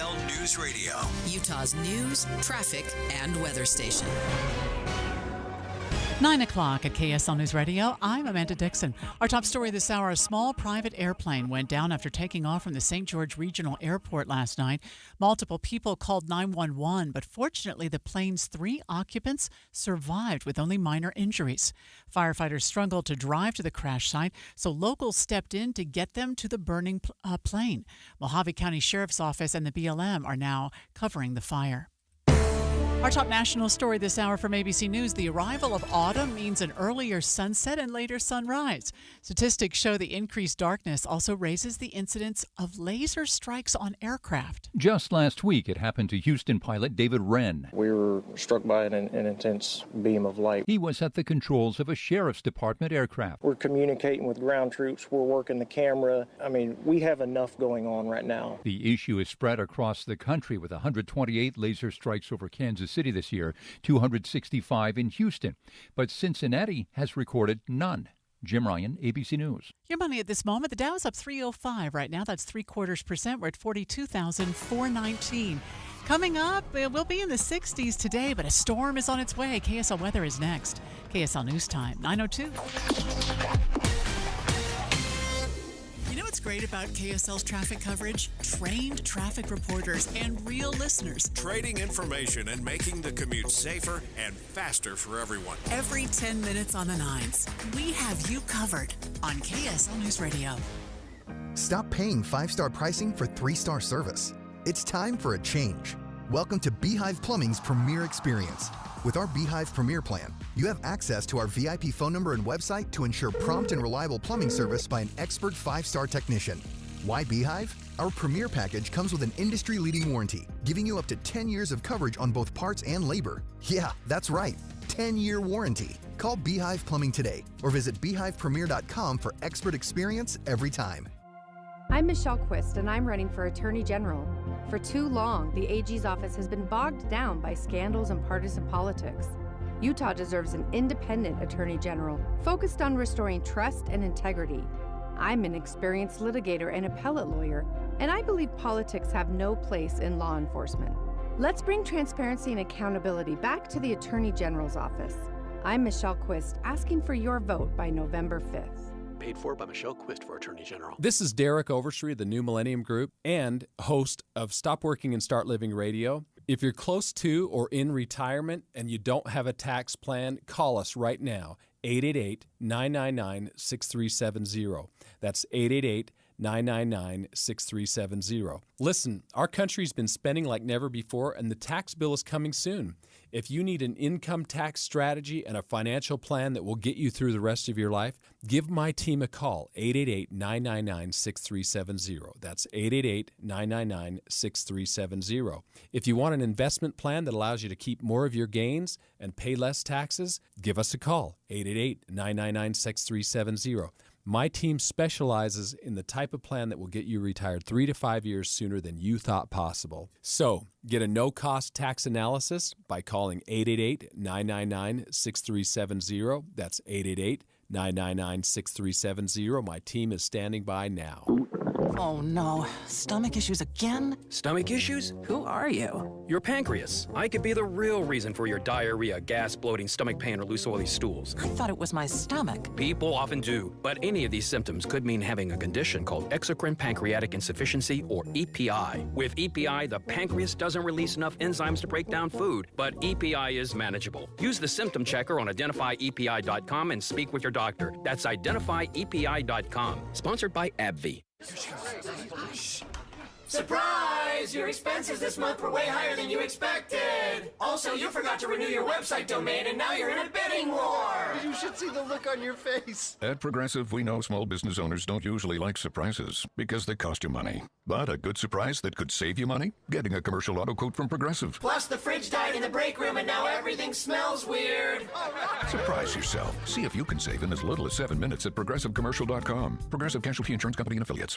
KSL News Radio, Utah's news, traffic, and weather station. 9 o'clock at KSL News Radio. I'm Amanda Dixon. Our top story this hour, a small private airplane went down after taking off from the St. George Regional Airport last night. Multiple people called 911, but fortunately the plane's 3 occupants survived with only minor injuries. Firefighters struggled to drive to the crash site, so locals stepped in to get them to the burning plane. Mojave County Sheriff's Office and the BLM are now covering the fire. Our top national story this hour from ABC News, the arrival of autumn means an earlier sunset and later sunrise. Statistics show the increased darkness also raises the incidence of laser strikes on aircraft. Just last week, it happened to Houston pilot David Wren. We were struck by an intense beam of light. He was at the controls of a sheriff's department aircraft. We're communicating with ground troops. We're working the camera. We have enough going on right now. The issue is spread across the country with 128 laser strikes over Kansas City this year, 265 in Houston. But Cincinnati has recorded none. Jim Ryan, ABC News. Your money at this moment, the Dow is up 305 right now. That's 0.75%. We're at 42,419. Coming up, we'll be in the 60s today, but a storm is on its way. KSL weather is next. KSL News Time, 9:02. You know what's great about KSL's traffic coverage? Trained traffic reporters and real listeners. trading information and making the commute safer and faster for everyone. Every 10 minutes on the 9s, we have you covered on KSL News Radio. Stop paying 5-star pricing for 3-star service. It's time for a change. Welcome to Beehive Plumbing's Premier Experience. With our Beehive Premier plan, you have access to our VIP phone number and website to ensure prompt and reliable plumbing service by an expert 5-star technician. Why Beehive? Our Premier package comes with an industry-leading warranty, giving you up to 10 years of coverage on both parts and labor. Yeah, that's right, 10-year warranty. Call Beehive Plumbing today or visit beehivepremier.com for expert experience every time. I'm Michelle Quist, and I'm running for Attorney General. For too long, the AG's office has been bogged down by scandals and partisan politics. Utah deserves an independent Attorney General focused on restoring trust and integrity. I'm an experienced litigator and appellate lawyer, and I believe politics have no place in law enforcement. Let's bring transparency and accountability back to the Attorney General's office. I'm Michelle Quist, asking for your vote by November 5th. Paid for by Michelle Quist for Attorney General. This is Derek Overstreet of the New Millennium Group and host of Stop Working and Start Living Radio. If you're close to or in retirement and you don't have a tax plan, call us right now, 888-999-6370. That's 888-999-6370. Listen, our country's been spending like never before, and the tax bill is coming soon. If you need an income tax strategy and a financial plan that will get you through the rest of your life, give my team a call, 888-999-6370. That's 888-999-6370. If you want an investment plan that allows you to keep more of your gains and pay less taxes, give us a call, 888-999-6370. My team specializes in the type of plan that will get you retired 3 to 5 years sooner than you thought possible. So, get a no-cost tax analysis by calling 888-999-6370. That's 888-999-6370. My team is standing by now. Oh no, stomach issues again? Stomach issues? Who are you? Your pancreas. I could be the real reason for your diarrhea, gas, bloating, stomach pain, or loose oily stools. I thought it was my stomach. People often do, but any of these symptoms could mean having a condition called exocrine pancreatic insufficiency, or EPI. With EPI, the pancreas doesn't release enough enzymes to break down food, but EPI is manageable. Use the symptom checker on identifyepi.com and speak with your doctor. That's identifyepi.com. Sponsored by AbbVie. Surprise! Your expenses this month were way higher than you expected! Also, you forgot to renew your website domain and now you're in a bidding war! You should see the look on your face. At Progressive, we know small business owners don't usually like surprises because they cost you money. But a good surprise that could save you money? Getting a commercial auto quote from Progressive. Plus, the fridge died in the break room and now everything smells weird! Surprise yourself. See if you can save in as little as 7 minutes at ProgressiveCommercial.com. Progressive Casualty Insurance Company and Affiliates.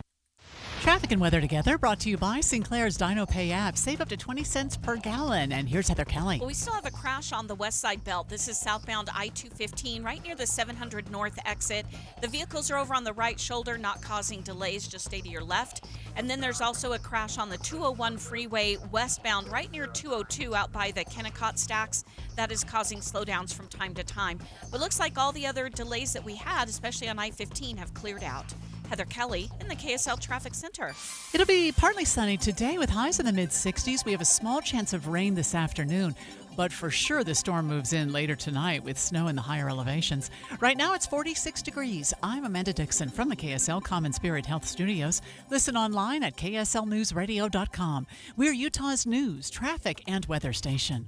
Traffic and weather together brought to you by Sinclair's Dino Pay app. Save up to 20 cents per gallon. And here's Heather Kelly. Well, we still have a crash on the west side belt. This is southbound I-215 right near the 700 North exit. The vehicles are over on the right shoulder, not causing delays. Just stay to your left. And then there's also a crash on the 201 freeway westbound right near 202 out by the Kennecott Stacks. That is causing slowdowns from time to time. But looks like all the other delays that we had, especially on I-15, have cleared out. Heather Kelly in the KSL Traffic Center. It'll be partly sunny today with highs in the mid-60s. We have a small chance of rain this afternoon. But for sure, the storm moves in later tonight with snow in the higher elevations. Right now, it's 46 degrees. I'm Amanda Dixon from the KSL Common Spirit Health Studios. Listen online at kslnewsradio.com. We're Utah's news, traffic, and weather station.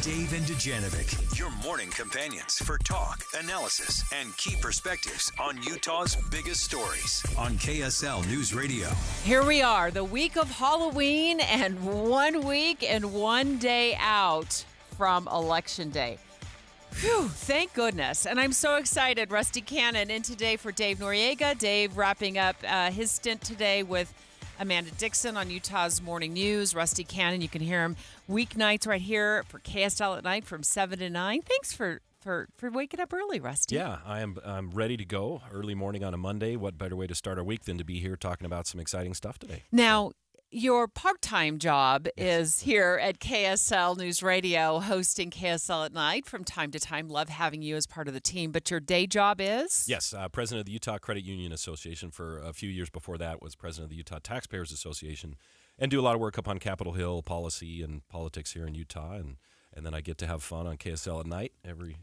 Dave and Dujanovic, your morning companions for talk, analysis, and key perspectives on Utah's biggest stories on KSL News Radio. Here we are, the week of Halloween, and 1 week and 1 day out from Election Day. Whew, thank goodness. And I'm so excited. Rusty Cannon in today for Dave Noriega. Dave wrapping up his stint today with Amanda Dixon on Utah's Morning News. Rusty Cannon, you can hear him weeknights right here for KSL at night from 7 to 9. Thanks for waking up early, Rusty. Yeah, I'm ready to go. Early morning on a Monday. What better way to start our week than to be here talking about some exciting stuff today? Now, your part-time job is here at KSL News Radio, hosting KSL at night from time to time. Love having you as part of the team. But your day job is? Yes, president of the Utah Credit Union Association. For a few years before that, was president of the Utah Taxpayers Association, and do a lot of work up on Capitol Hill policy and politics here in Utah. And then I get to have fun on KSL at night every,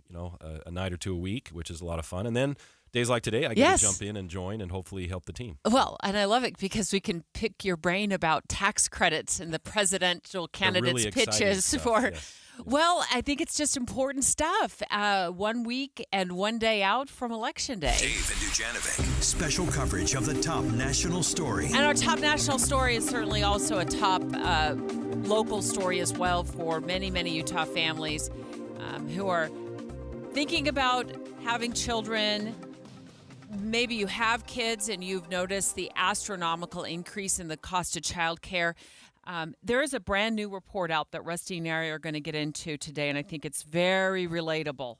a night or two a week, which is a lot of fun. And then days like today, I get to jump in and join and hopefully help the team. Well, and I love it because we can pick your brain about tax credits and the presidential candidates' really pitches stuff, for. Yes. Well, I think it's just important stuff. 1 week and 1 day out from Election Day. Dave and Dujanovic, special coverage of the top national story. And our top national story is certainly also a top local story as well for many, many Utah families who are thinking about having children. Maybe you have kids and you've noticed the astronomical increase in the cost of childcare. There is a brand new report out that Rusty and I are going to get into today, and I think it's very relatable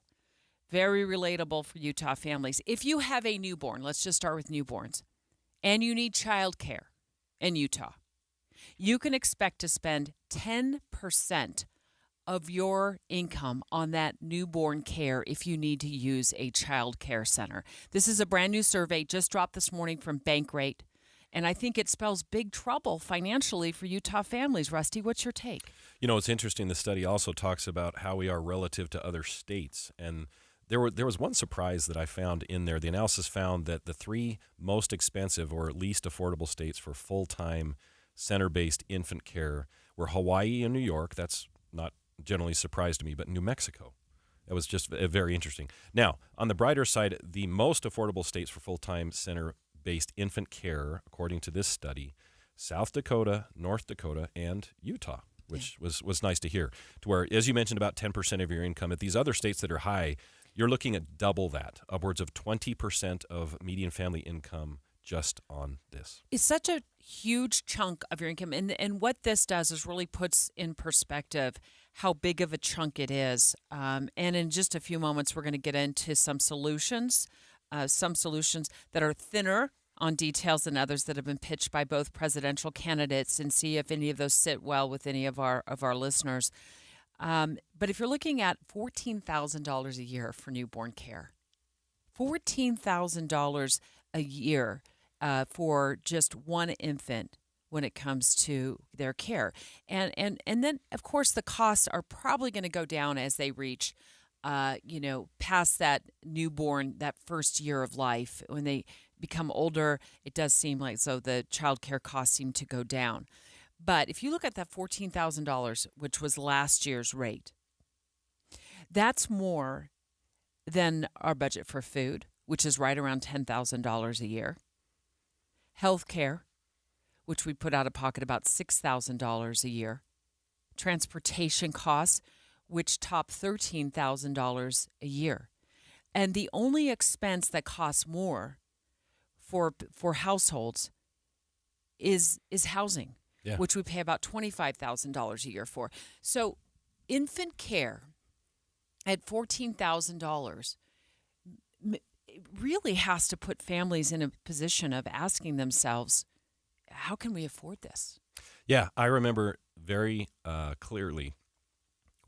for Utah families. If you have a newborn, let's just start with newborns, and you need childcare in Utah, you can expect to spend 10% of your income on that newborn care if you need to use a child care center. This is a brand new survey just dropped this morning from Bankrate, and I think it spells big trouble financially for Utah families. Rusty, what's your take? It's interesting. The study also talks about how we are relative to other states, and there was one surprise that I found in there. The analysis found that the three most expensive or least affordable states for full-time center-based infant care were Hawaii and New York. That's not generally surprised me, but New Mexico. That was just very interesting. Now, on the brighter side, the most affordable states for full-time center-based infant care, according to this study, South Dakota, North Dakota, and Utah, which was nice to hear. To where, as you mentioned, about 10% of your income. At these other states that are high, you're looking at double that, upwards of 20% of median family income just on this. It's such a huge chunk of your income. And what this does is really puts in perspective how big of a chunk it is. And in just a few moments, we're going to get into some solutions that are thinner on details than others that have been pitched by both presidential candidates, and see if any of those sit well with any of our listeners. But if you're looking at $14,000 a year for newborn care, $14,000 a year for just one infant when it comes to their care. And then, of course, the costs are probably going to go down as they reach, past that newborn, that first year of life. When they become older, it does seem like so the child care costs seem to go down. But if you look at that $14,000, which was last year's rate, that's more than our budget for food, which is right around $10,000 a year. Healthcare, which we put out of pocket about $6,000 a year. Transportation costs, which top $13,000 a year. And the only expense that costs more for households is housing, which we pay about $25,000 a year for. So infant care at $14,000 really has to put families in a position of asking themselves, how can we afford this? Yeah, I remember very clearly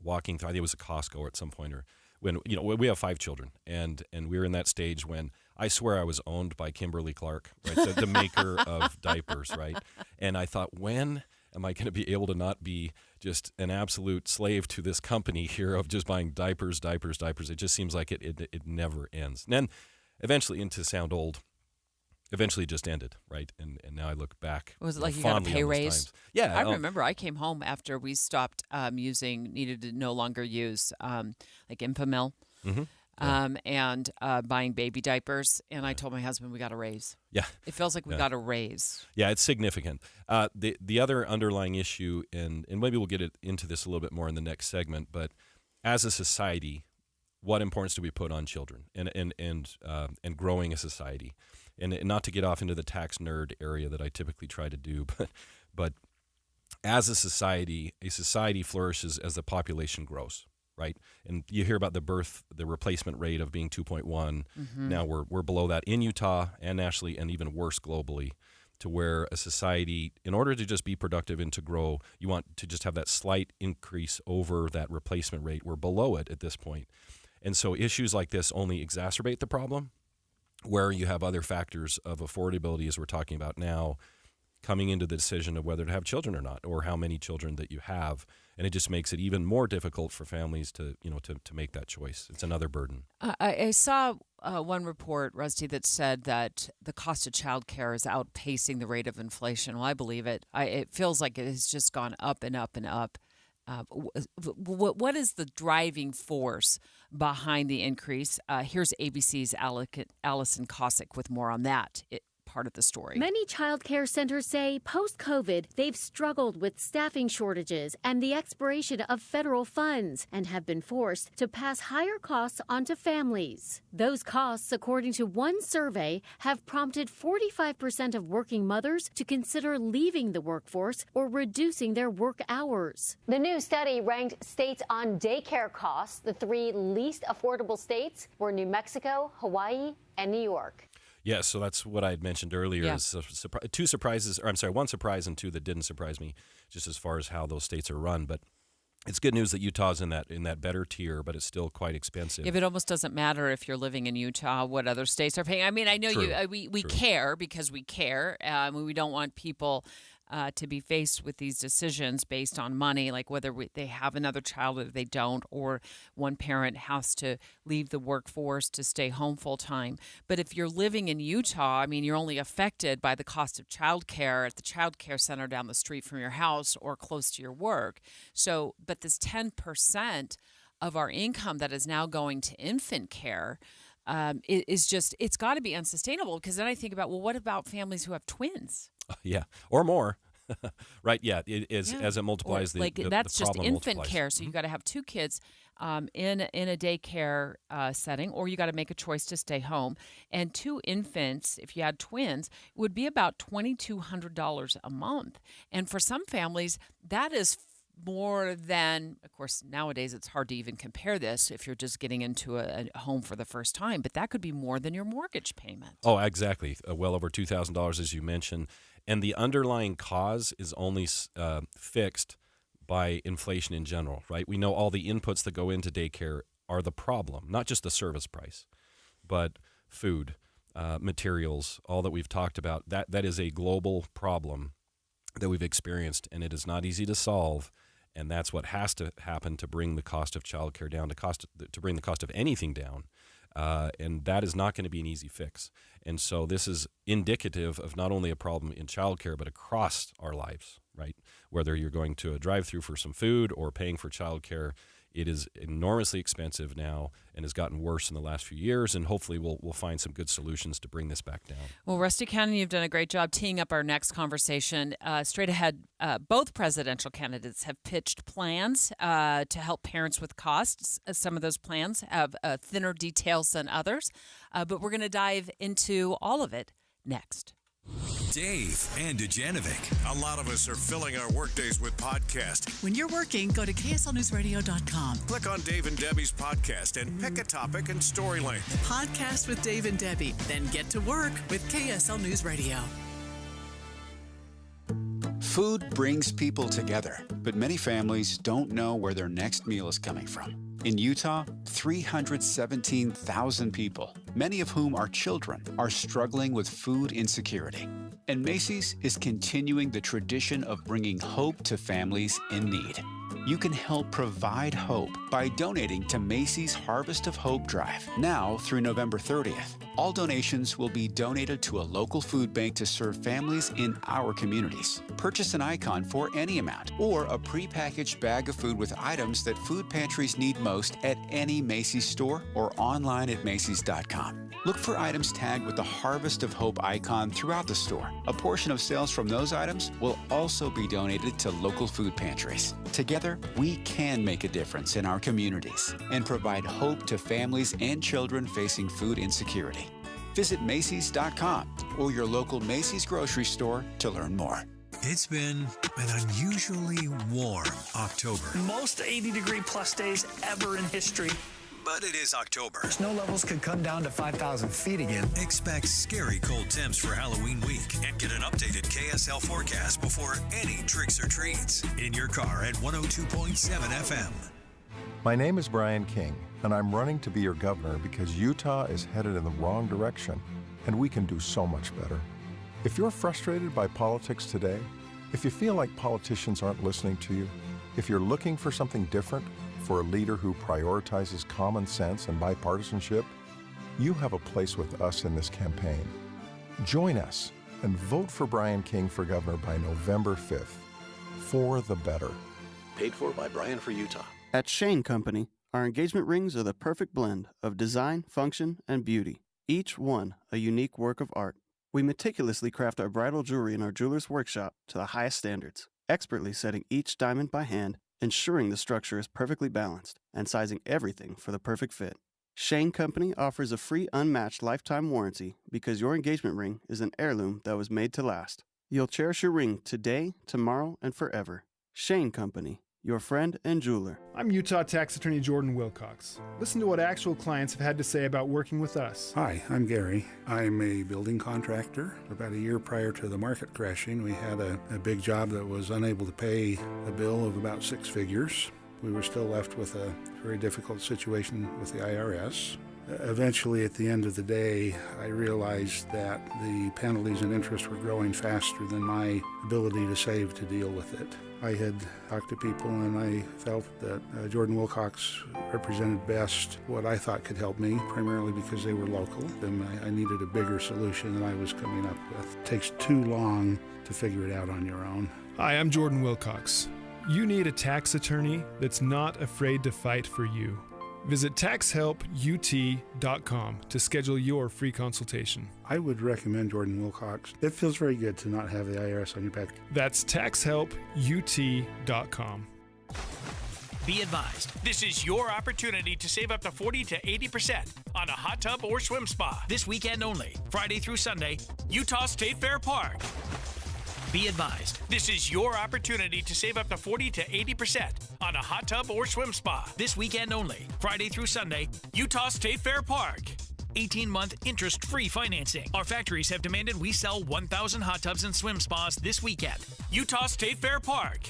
walking through. I think it was a Costco at some point, or when we have 5 children, and we were in that stage when I swear I was owned by Kimberly Clark, right, the maker of diapers, right? And I thought, when am I going to be able to not be just an absolute slave to this company here of just buying diapers? It just seems like it never ends. And then eventually, and to sound old, eventually just ended, right? And now I look back. Was it like you got a pay raise? Times. Yeah. I remember I came home after we stopped needed to no longer use like Infamil. Mm-hmm. And buying baby diapers, and I told my husband we got a raise. Yeah, it feels like we got a raise. Yeah, it's significant. The other underlying issue, and maybe we'll get into this a little bit more in the next segment, but as a society, what importance do we put on children and growing a society, and not to get off into the tax nerd area that I typically try to do, but as a society flourishes as the population grows. Right, and you hear about the replacement rate of being 2.1. Mm-hmm. Now we're below that in Utah and nationally, and even worse globally, to where a society, in order to just be productive and to grow, you want to just have that slight increase over that replacement rate. We're below it at this point, and so issues like this only exacerbate the problem, where you have other factors of affordability, as we're talking about now, coming into the decision of whether to have children or not, or how many children that you have. And it just makes it even more difficult for families to make that choice. It's another burden. I saw one report, Rusty, that said that the cost of childcare is outpacing the rate of inflation. Well, I believe it. It feels like it has just gone up and up and up. What is the driving force behind the increase? Here's ABC's Allison Cossack with more on that part of the story. Many child care centers say post-COVID, they've struggled with staffing shortages and the expiration of federal funds and have been forced to pass higher costs onto families. Those costs, according to one survey, have prompted 45% of working mothers to consider leaving the workforce or reducing their work hours. The new study ranked states on daycare costs. The 3 least affordable states were New Mexico, Hawaii, and New York. Yeah, so that's what I had mentioned earlier. Yeah. Is one surprise and 2 that didn't surprise me, just as far as how those states are run. But it's good news that Utah's in that better tier, but it's still quite expensive. Yeah, it almost doesn't matter if you're living in Utah what other states are paying. I mean, I know we care because we care. We don't want people to be faced with these decisions based on money, like whether they have another child or they don't, or one parent has to leave the workforce to stay home full time. But if you're living in Utah, I mean, you're only affected by the cost of childcare at the childcare center down the street from your house or close to your work. So, but this 10% of our income that is now going to infant care is just, it's got to be unsustainable, because then I think about, well, what about families who have twins? Yeah, or more. Right, yeah, as it multiplies, that's the just problem infant multiplies. care. So you got to have 2 kids in a daycare setting, or you got to make a choice to stay home. And 2 infants, if you had twins, would be about $2,200 a month. And for some families, that is more than, of course, nowadays it's hard to even compare this if you're just getting into a home for the first time, but that could be more than your mortgage payment. Oh, exactly. Well over $2,000, as you mentioned. And the underlying cause is only fixed by inflation in general, right? We know all the inputs that go into daycare are the problem, not just the service price, but food, materials, all that we've talked about. That is a global problem that we've experienced, and it is not easy to solve. And that's what has to happen to bring the cost of childcare down, to bring the cost of anything down. And that is not going to be an easy fix. And so this is indicative of not only a problem in childcare, but across our lives, right? Whether you're going to a drive-through for some food or paying for childcare, it is enormously expensive now and has gotten worse in the last few years. And hopefully we'll find some good solutions to bring this back down. Well, Rusty Cannon, you've done a great job teeing up our next conversation. Straight ahead, both presidential candidates have pitched plans to help parents with costs. Some of those plans have thinner details than others, but we're going to dive into all of it next. Dave and Dujanovic. A lot of us are filling our workdays with podcasts. When you're working, go to KSLNewsRadio.com. Click on Dave and Debbie's podcast and pick a topic and story length. Podcast with Dave and Debbie. Then get to work with KSL News Radio. Food brings people together, but many families don't know where their next meal is coming from. In Utah, 317,000 people, many of whom are children, are struggling with food insecurity. And Macy's is continuing the tradition of bringing hope to families in need. You can help provide hope by donating to Macy's Harvest of Hope Drive, now through November 30th. All donations will be donated to a local food bank to serve families in our communities. Purchase an icon for any amount or a prepackaged bag of food with items that food pantries need most at any Macy's store or online at Macys.com. Look for items tagged with the Harvest of Hope icon throughout the store. A portion of sales from those items will also be donated to local food pantries. Together, we can make a difference in our communities and provide hope to families and children facing food insecurity. Visit Macys.com or your local Macy's grocery store to learn more. It's been an unusually warm October. Most 80-degree plus days ever in history. But it is October. Snow levels could come down to 5,000 feet again. Expect scary cold temps for Halloween week and get an updated KSL forecast before any tricks or treats in your car at 102.7 FM. My name is Brian King, and I'm running to be your governor because Utah is headed in the wrong direction, and we can do so much better. If you're frustrated by politics today, if you feel like politicians aren't listening to you, if you're looking for something different, for a leader who prioritizes common sense and bipartisanship, you have a place with us in this campaign. Join us and vote for Brian King for governor by November 5th. For the better. Paid for by Brian for Utah. At Shane Company, our engagement rings are the perfect blend of design, function, and beauty, each one a unique work of art. We meticulously craft our bridal jewelry in our jeweler's workshop to the highest standards, expertly setting each diamond by hand, ensuring the structure is perfectly balanced, and sizing everything for the perfect fit. Shane Company offers a free unmatched lifetime warranty because your engagement ring is an heirloom that was made to last. You'll cherish your ring today, tomorrow, and forever. Shane Company, your friend and jeweler. I'm Utah Tax Attorney Jordan Wilcox. Listen to what actual clients have had to say about working with us. Hi, I'm Gary. I'm a building contractor. About a year prior to the market crashing, we had a big job that was unable to pay a bill of about 6 figures. We were still left with a very difficult situation with the IRS. Eventually, at the end of the day, I realized that the penalties and interest were growing faster than my ability to save to deal with it. I had talked to people and I felt that Jordan Wilcox represented best what I thought could help me, primarily because they were local, and I needed a bigger solution than I was coming up with. It takes too long to figure it out on your own. Hi, I'm Jordan Wilcox. You need a tax attorney that's not afraid to fight for you. Visit taxhelput.com to schedule your free consultation. I would recommend Jordan Wilcox. It feels very good to not have the IRS on your back. That's taxhelput.com. Be advised, this is your opportunity to save up to 40 to 80% on a hot tub or swim spa. This weekend only, Friday through Sunday, Utah State Fair Park. Be advised, this is your opportunity to save up to 40 to 80% on a hot tub or swim spa. This weekend only, Friday through Sunday, Utah State Fair Park. 18-month interest-free financing. Our factories have demanded we sell 1,000 hot tubs and swim spas this weekend. Utah State Fair Park.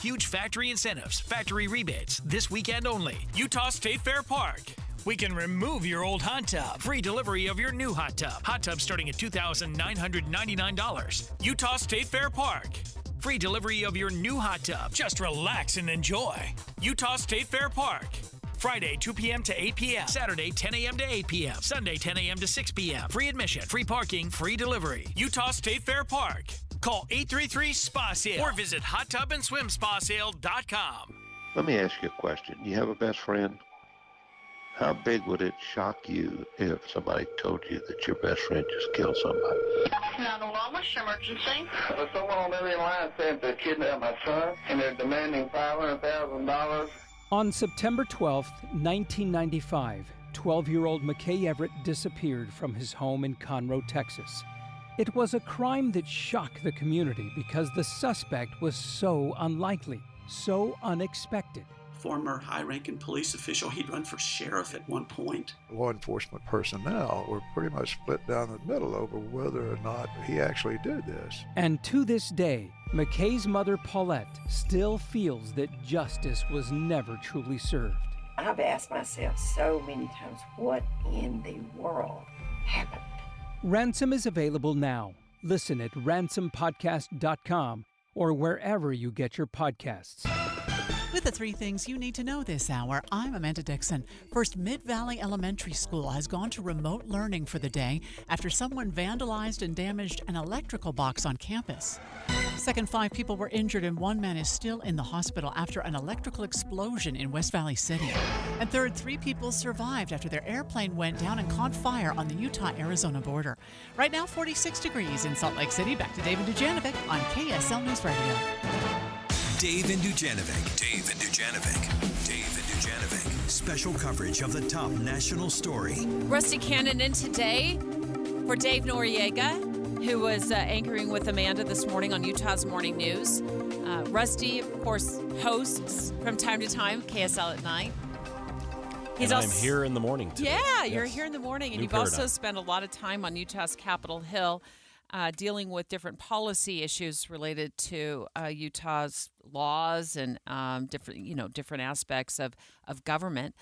Huge factory incentives, factory rebates, this weekend only. Utah State Fair Park. We can remove your old hot tub. Free delivery of your new hot tub. Hot tub starting at $2,999. Utah State Fair Park. Free delivery of your new hot tub. Just relax and enjoy. Utah State Fair Park. Friday, 2 p.m. to 8 p.m. Saturday, 10 a.m. to 8 p.m. Sunday, 10 a.m. to 6 p.m. Free admission, free parking, free delivery. Utah State Fair Park. Call 833-SPA-SALE or visit hottubandSwimSpaSale.com. Let me ask you a question. You have a best friend? How big would it shock you if somebody told you that your best friend just killed somebody? 911, what's your emergency? Someone on the other line said they kidnapped my son, and they're demanding $500,000. On September 12th, 1995, 12-year-old McKay Everett disappeared from his home in Conroe, Texas. It was a crime that shocked the community because the suspect was so unlikely, so unexpected. Former high-ranking police official, he'd run for sheriff at one point. Law enforcement personnel were pretty much split down the middle over whether or not he actually did this. And to this day, McKay's mother, Paulette, still feels that justice was never truly served. I've asked myself so many times, what in the world happened? Ransom is available now. Listen at ransompodcast.com or wherever you get your podcasts. With the 3 things you need to know this hour, I'm Amanda Dixon. First, Mid-Valley Elementary School has gone to remote learning for the day after someone vandalized and damaged an electrical box on campus. Second, 5 people were injured and 1 man is still in the hospital after an electrical explosion in West Valley City. And third, 3 people survived after their airplane went down and caught fire on the Utah-Arizona border. Right now, 46 degrees in Salt Lake City. Back to Dave and Dujanovic on KSL News Radio. Dave and Dujanovic. Dave and Dujanovic. Dave and Dujanovic. Special coverage of the top national story. Rusty Cannon in today for Dave Noriega, who was anchoring with Amanda this morning on Utah's Morning News. Rusty, of course, hosts from time to time KSL at 9. I'm here in the morning today. Yeah, you're here in the morning, and New you've paradigm. also spent a lot of time on Utah's Capitol Hill dealing with different policy issues related to Utah's laws and different aspects of government.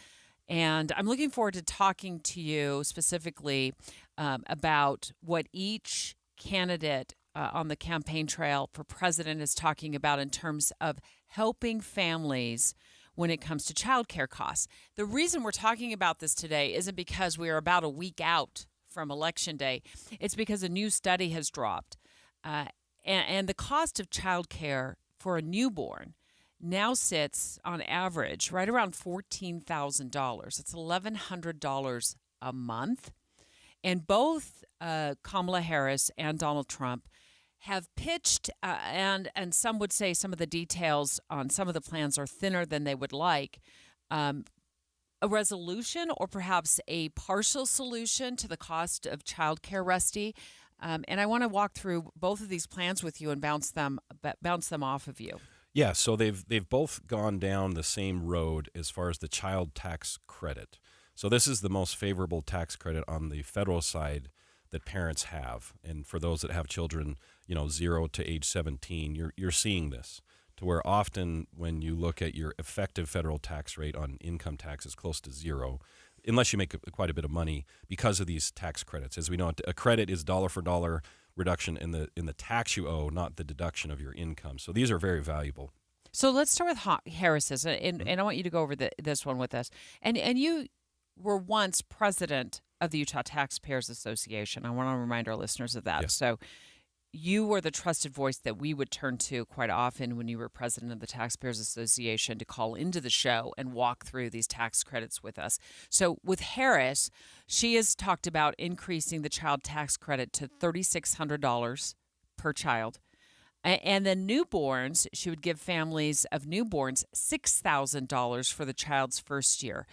And I'm looking forward to talking to you specifically about what each candidate on the campaign trail for president is talking about in terms of helping families when it comes to childcare costs. The reason we're talking about this today isn't because we are about a week out from Election Day. It's because a new study has dropped. And the cost of childcare for a newborn now sits on average right around $14,000. It's $1,100 a month. And both Kamala Harris and Donald Trump have pitched, and some would say some of the details on some of the plans are thinner than they would like, a resolution or perhaps a partial solution to the cost of childcare, Rusty. And I want to walk through both of these plans with you and bounce them off of you. Yeah, so they've both gone down the same road as far as the child tax credit. So this is the most favorable tax credit on the federal side that parents have. And for those that have children, 0 to age 17, you're seeing this. To where often when you look at your effective federal tax rate on income tax is close to 0, unless you make quite a bit of money because of these tax credits. As we know, a credit is dollar for dollar reduction in the tax you owe, not the deduction of your income. So these are very valuable. So let's start with Harris's, and I want you to go over this one with us. And you were once president of the Utah Taxpayers Association. I want to remind our listeners of that. Yes. So you were the trusted voice that we would turn to quite often when you were president of the Taxpayers Association to call into the show and walk through these tax credits with us. So with Harris, she has talked about increasing the child tax credit to $3,600 per child. And then newborns, she would give families of newborns $6,000 for the child's first year.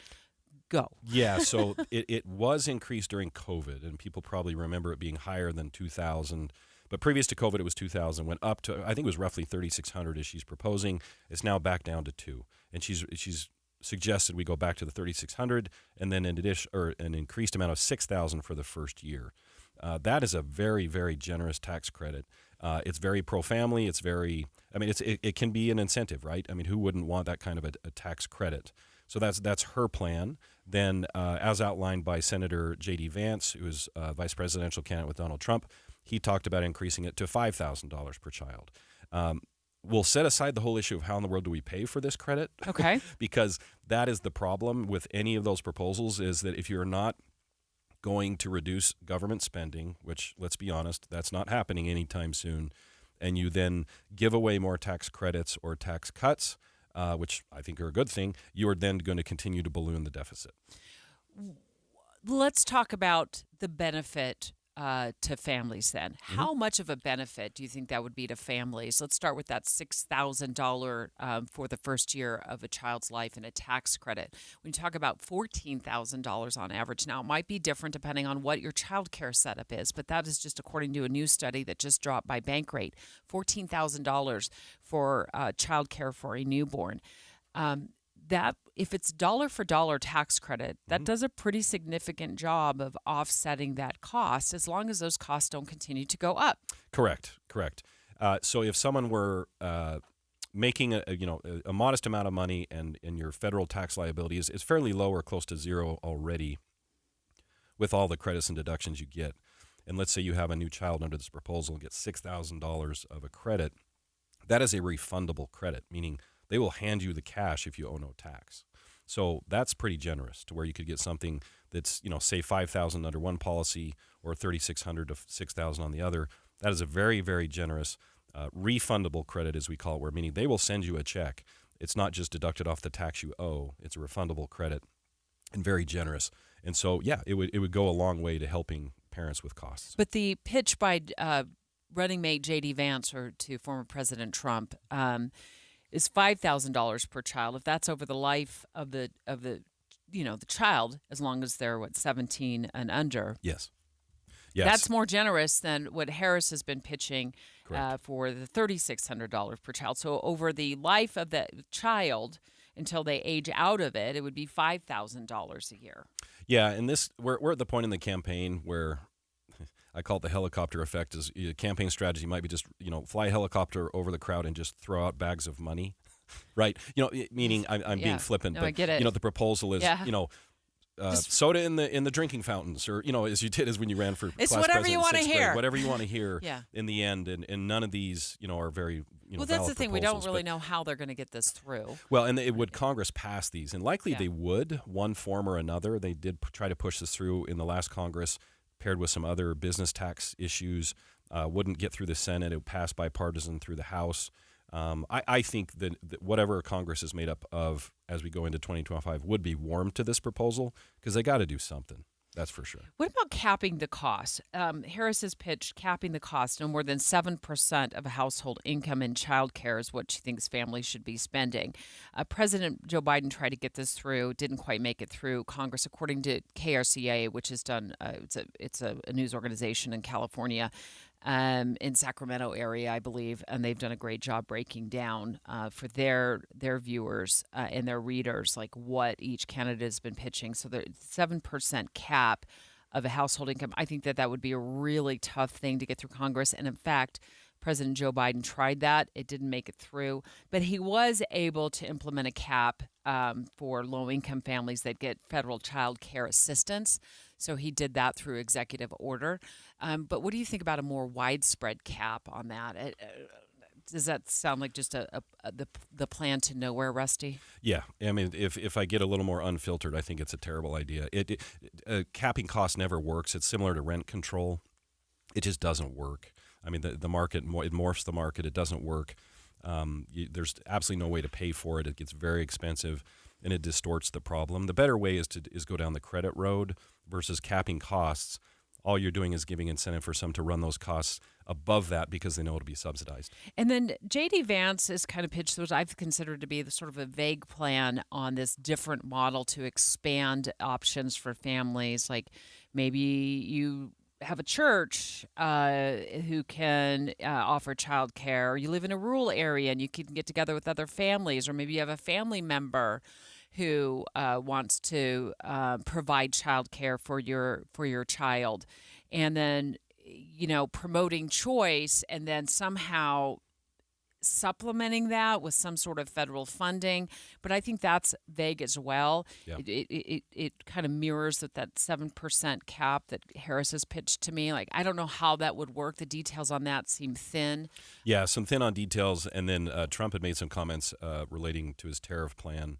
Go. Yeah, so it was increased during COVID, and people probably remember it being higher than $2,000. But previous to COVID, it was $2,000, went up to, I think it was roughly $3,600 as she's proposing. It's now back down to $2,000. And she's suggested we go back to the $3,600 and then an increased amount of $6,000 for the first year. That is a very, very generous tax credit. It's very pro-family. It's very, it can be an incentive, right? I mean, who wouldn't want that kind of a tax credit? So that's her plan. Then, as outlined by Senator J.D. Vance, who is vice presidential candidate with Donald Trump, he talked about increasing it to $5,000 per child. We'll set aside the whole issue of how in the world do we pay for this credit. Okay. Because that is the problem with any of those proposals, is that if you're not going to reduce government spending, which, let's be honest, that's not happening anytime soon, and you then give away more tax credits or tax cuts, which I think are a good thing, you are then going to continue to balloon the deficit. Let's talk about the benefit to families then? How much of a benefit do you think that would be to families? Let's start with that $6,000 for the first year of a child's life in a tax credit. When you talk about $14,000 on average, now it might be different depending on what your child care setup is, but that is just according to a new study that just dropped by Bankrate. $14,000 for child care for a newborn. That if it's dollar for dollar tax credit, that does a pretty significant job of offsetting that cost, as long as those costs don't continue to go up. Correct. So if someone were making a modest amount of money and your federal tax liability is fairly low or close to zero already, with all the credits and deductions you get, and let's say you have a new child under this proposal and get $6,000 of a credit, that is a refundable credit, meaning they will hand you the cash if you owe no tax. So that's pretty generous, to where you could get something that's, say $5,000 under one policy or $3,600 to $6,000 on the other. That is a very, very generous refundable credit, as we call it, where meaning they will send you a check. It's not just deducted off the tax you owe. It's a refundable credit and very generous. And so, yeah, it would go a long way to helping parents with costs. But the pitch by running mate J.D. Vance or to former President Trump is $5,000 per child. If that's over the life of the the child, as long as they're 17 and under. Yes. That's more generous than what Harris has been pitching for the $3,600 per child. So over the life of the child until they age out of it, it would be $5,000 a year. Yeah, and we're at the point in the campaign where I call it the helicopter effect. Is a campaign strategy might be just fly a helicopter over the crowd and just throw out bags of money, right? Meaning I'm being flippant, no, but I get it. The proposal is soda in the drinking fountains, or as you did as when you ran for it's class whatever president you want to hear, whatever you want to hear. Yeah. In the end, and none of these are very well. That's the thing. We don't really but, know how they're going to get this through. Well, and would Congress pass these? And likely they would, one form or another. They did try to push this through in the last Congress, paired with some other business tax issues. Wouldn't get through the Senate. It would pass bipartisan through the House. I think that whatever Congress is made up of as we go into 2025 would be warm to this proposal, because they got to do something. That's for sure. What about capping the cost? Harris has pitched capping the cost. No more than 7% of a household income in child care is what she thinks families should be spending. President Joe Biden tried to get this through, didn't quite make it through Congress, according to KRCA, which has done it's a news organization in California. In Sacramento area, I believe, and they've done a great job breaking down for their viewers and their readers, like what each candidate has been pitching. So the 7% cap of a household income, I think that would be a really tough thing to get through Congress. And in fact, President Joe Biden tried that. It didn't make it through, but he was able to implement a cap for low-income families that get federal child care assistance. So he did that through executive order. But what do you think about a more widespread cap on that? Does that sound like just the plan to nowhere, Rusty? Yeah. I mean, if I get a little more unfiltered, I think it's a terrible idea. Capping costs never works. It's similar to rent control. It just doesn't work. I mean, the market, it morphs the market. It doesn't work. There's absolutely no way to pay for it. It gets very expensive, and it distorts the problem. The better way is go down the credit road versus capping costs. All you're doing is giving incentive for some to run those costs above that because they know it'll be subsidized. And then J.D. Vance has kind of pitched what I've considered to be the sort of a vague plan on this different model to expand options for families. Like maybe you have a church who can offer childcare, or you live in a rural area and you can get together with other families, or maybe you have a family member who wants to provide childcare for your child, and then promoting choice, and then somehow supplementing that with some sort of federal funding. But I think that's vague as well. Yeah. It kind of mirrors that 7% cap that Harris has pitched to me. Like, I don't know how that would work. The details on that seem thin. Yeah, some thin on details. And then Trump had made some comments relating to his tariff plan.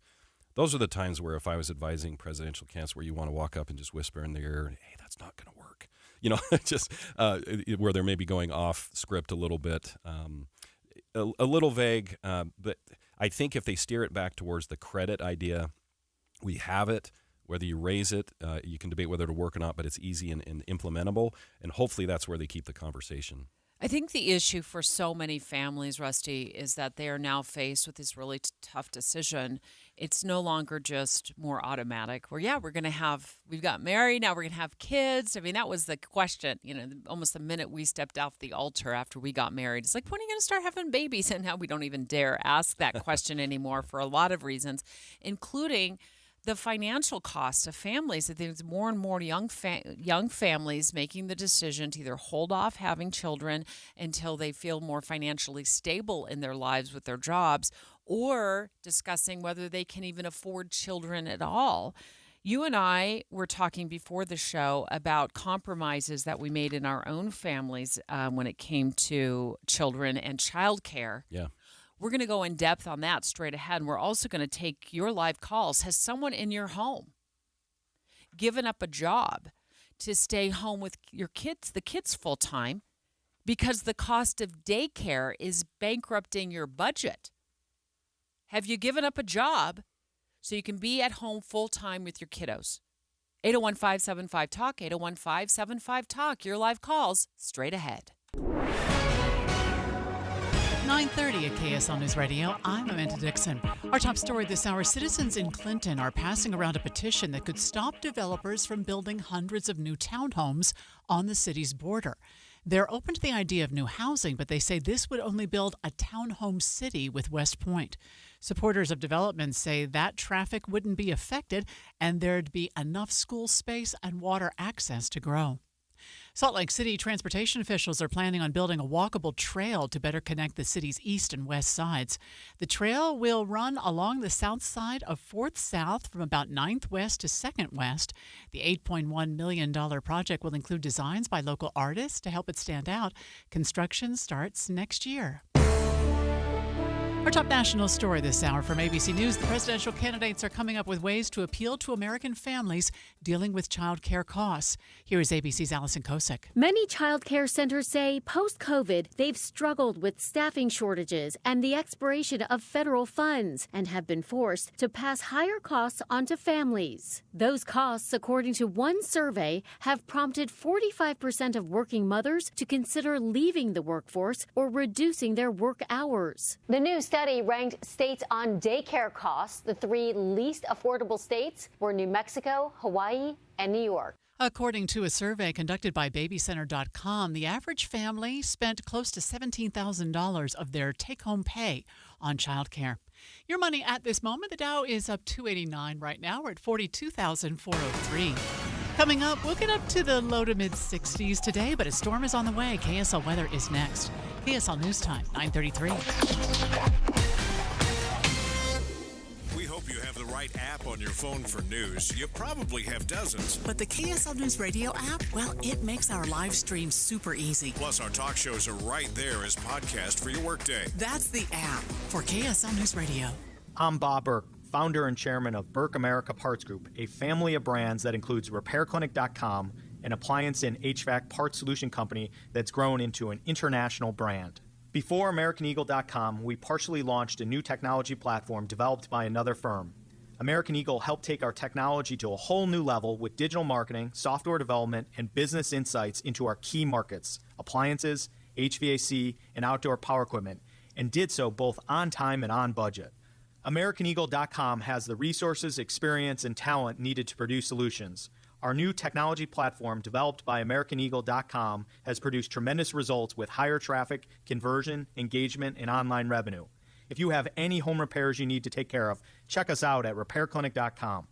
Those are the times where if I was advising presidential candidates where you want to walk up and just whisper in their ear, hey, that's not going to work. Just where they're maybe going off script a little bit. A little vague, but I think if they steer it back towards the credit idea, we have it. Whether you raise it, you can debate whether it'll work or not, but it's easy and implementable, and hopefully that's where they keep the conversation. I think the issue for so many families, Rusty, is that they are now faced with this really tough decision. It's no longer just more automatic where, we've got married, now we're going to have kids. I mean, that was the question, almost the minute we stepped off the altar after we got married. It's like, when are you going to start having babies? And now we don't even dare ask that question anymore for a lot of reasons, including the financial cost of families. There's more and more young families making the decision to either hold off having children until they feel more financially stable in their lives with their jobs, or discussing whether they can even afford children at all. You and I were talking before the show about compromises that we made in our own families when it came to children and childcare. Yeah. We're going to go in depth on that straight ahead, and we're also going to take your live calls. Has someone in your home given up a job to stay home with your kids, the kids full time, because the cost of daycare is bankrupting your budget? Have you given up a job so you can be at home full time with your kiddos? 801-575-TALK, 801-575-TALK. Your live calls straight ahead. 9:30 at KSL News Radio. I'm Amanda Dixon. Our top story this hour: citizens in Clinton are passing around a petition that could stop developers from building hundreds of new townhomes on the city's border. They're open to the idea of new housing, but they say this would only build a townhome city with West Point. Supporters of development say that traffic wouldn't be affected and there'd be enough school space and water access to grow. Salt Lake City transportation officials are planning on building a walkable trail to better connect the city's east and west sides. The trail will run along the south side of 4th South from about 9th West to 2nd West. The $8.1 million project will include designs by local artists to help it stand out. Construction starts next year. Our top national story this hour from ABC News: the presidential candidates are coming up with ways to appeal to American families dealing with child care costs. Here is ABC's Allison Kosick. Many child care centers say post-COVID, they've struggled with staffing shortages and the expiration of federal funds and have been forced to pass higher costs onto families. Those costs, according to one survey, have prompted 45% of working mothers to consider leaving the workforce or reducing their work hours. The new study ranked states on daycare costs. The 3 least affordable states were New Mexico, Hawaii, and New York. According to a survey conducted by BabyCenter.com, the average family spent close to $17,000 of their take-home pay on childcare. Your money at this moment: the Dow is up 289 right now. We're at 42,403. Coming up, we'll get up to the low to mid-60s today, but a storm is on the way. KSL weather is next. KSL News Time, 9:33. We hope you have the right app on your phone for news. You probably have dozens. But the KSL News Radio app, well, it makes our live stream super easy. Plus, our talk shows are right there as podcast for your workday. That's the app for KSL News Radio. I'm Bob Burke, founder and chairman of Burke America Parts Group, a family of brands that includes RepairClinic.com, an appliance and HVAC parts solution company that's grown into an international brand. Before AmericanEagle.com, we partially launched a new technology platform developed by another firm. American Eagle helped take our technology to a whole new level with digital marketing, software development, and business insights into our key markets, appliances, HVAC, and outdoor power equipment, and did so both on time and on budget. AmericanEagle.com has the resources, experience, and talent needed to produce solutions. Our new technology platform, developed by AmericanEagle.com, has produced tremendous results with higher traffic, conversion, engagement, and online revenue. If you have any home repairs you need to take care of, check us out at RepairClinic.com.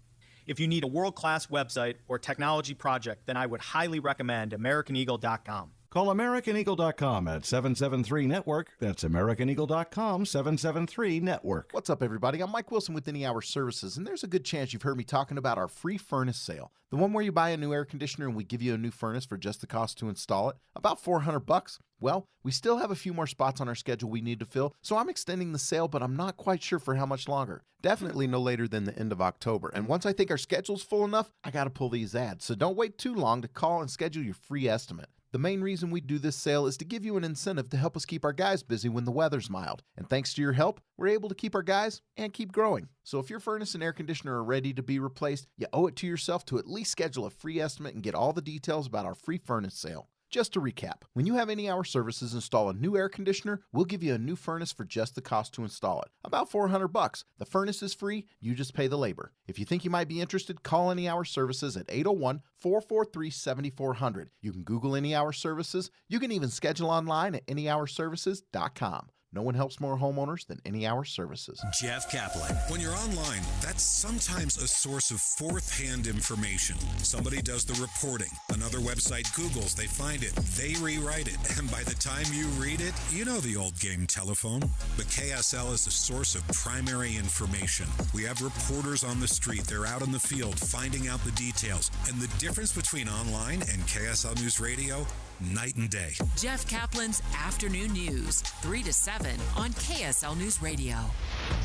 If you need a world-class website or technology project, then I would highly recommend AmericanEagle.com. Call AmericanEagle.com at 773-NETWORK. That's AmericanEagle.com, 773-NETWORK. What's up, everybody? I'm Mike Wilson with Any Hour Services, and there's a good chance you've heard me talking about our free furnace sale. The one where you buy a new air conditioner and we give you a new furnace for just the cost to install it, about $400. Well, we still have a few more spots on our schedule we need to fill, so I'm extending the sale, but I'm not quite sure for how much longer. Definitely no later than the end of October. And once I think our schedule's full enough, I got to pull these ads. So don't wait too long to call and schedule your free estimate. The main reason we do this sale is to give you an incentive to help us keep our guys busy when the weather's mild. And thanks to your help, we're able to keep our guys and keep growing. So if your furnace and air conditioner are ready to be replaced, you owe it to yourself to at least schedule a free estimate and get all the details about our free furnace sale. Just to recap, when you have Any Hour Services install a new air conditioner, we'll give you a new furnace for just the cost to install it. About $400. The furnace is free, you just pay the labor. If you think you might be interested, call Any Hour Services at 801-443-7400. You can Google Any Hour Services. You can even schedule online at anyhourservices.com. No one helps more homeowners than Any Hour Services. Jeff Kaplan. When you're online, that's sometimes a source of fourth-hand information. Somebody does the reporting. Another website Googles, they find it, they rewrite it, and by the time you read it, you know the old game telephone. But KSL is a source of primary information. We have reporters on the street. They're out in the field finding out the details. And the difference between online and KSL News Radio, night and day. Jeff Kaplan's Afternoon News, 3 to 7 on KSL News Radio.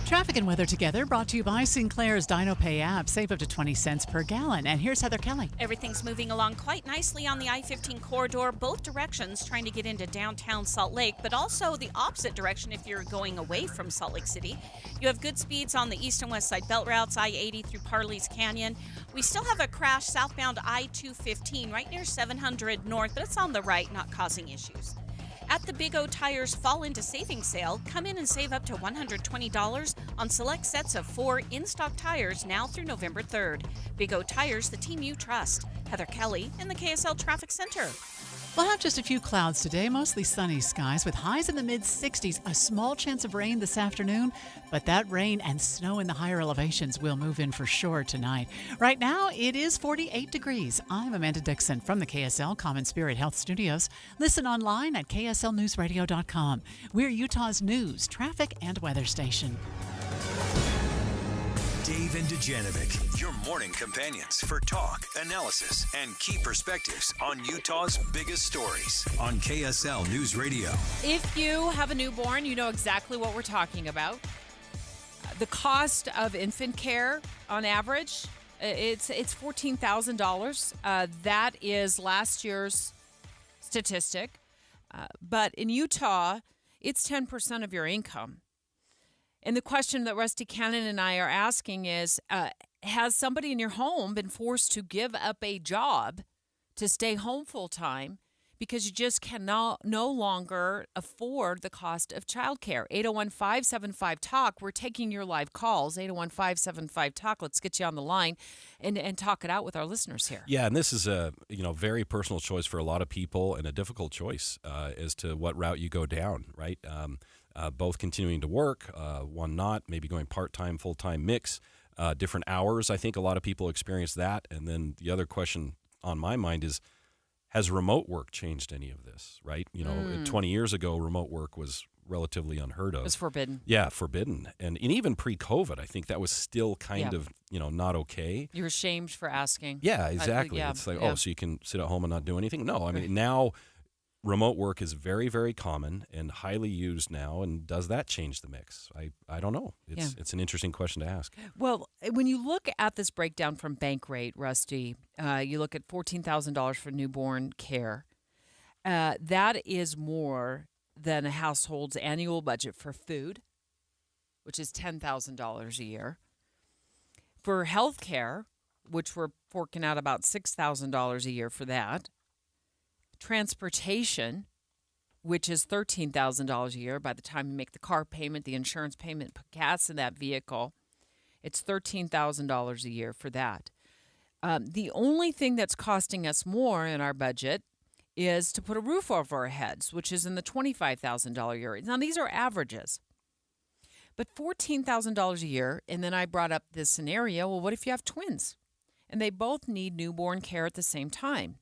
Traffic and weather together brought to you by Sinclair's DinoPay app. Save up to 20 cents per gallon. And here's Heather Kelly. Everything's moving along quite nicely on the I-15 corridor, both directions trying to get into downtown Salt Lake, but also the opposite direction if you're going away from Salt Lake City. You have good speeds on the east and west side belt routes, I-80 through Parley's Canyon. We still have a crash southbound I-215 right near 700 North, but it's on the right, not causing issues. At the Big O Tires Fall Into Savings Sale, come in and save up to $120 on select sets of 4 in-stock tires now through November 3rd. Big O Tires, the team you trust. Heather Kelly in the KSL Traffic Center. We'll have just a few clouds today, mostly sunny skies with highs in the mid-60s. A small chance of rain this afternoon, but that rain and snow in the higher elevations will move in for sure tonight. Right now, it is 48 degrees. I'm Amanda Dixon from the KSL Common Spirit Health Studios. Listen online at kslnewsradio.com. We're Utah's news, traffic, and weather station. Dave and Dujanovic, your morning companions for talk, analysis, and key perspectives on Utah's biggest stories on KSL News Radio. If you have a newborn, you know exactly what we're talking about. The cost of infant care on average, it's $14,000. That is last year's statistic. But in Utah, it's 10% of your income. And the question that Rusty Cannon and I are asking is, has somebody in your home been forced to give up a job to stay home full time because you just cannot no longer afford the cost of childcare? 801-575-TALK. We're taking your live calls, 801-575-TALK. Let's get you on the line and talk it out with our listeners here. Yeah, and this is a very personal choice for a lot of people and a difficult choice as to what route you go down, right? Both continuing to work, one not, maybe going part-time, full-time mix, different hours. I think a lot of people experience that. And then the other question on my mind is, has remote work changed any of this, right? 20 years ago, remote work was relatively unheard of. It was forbidden. Yeah, forbidden. And even pre-COVID, I think that was still kind of, not okay. You were shamed for asking. Yeah, exactly. It's like, so you can sit at home and not do anything? No, I mean, now remote work is very, very common and highly used now. And does that change the mix? I don't know. It's an interesting question to ask. Well, when you look at this breakdown from Bankrate, Rusty, you look at $14,000 for newborn care. That is more than a household's annual budget for food, which is $10,000 a year. For health care, which we're forking out about $6,000 a year for that. Transportation, which is $13,000 a year by the time you make the car payment, the insurance payment, put gas in that vehicle. It's $13,000 a year for that. The only thing that's costing us more in our budget is to put a roof over our heads, which is in the $25,000 a year. Now, these are averages. But $14,000 a year, and then I brought up this scenario, well, what if you have twins? And they both need newborn care at the same time.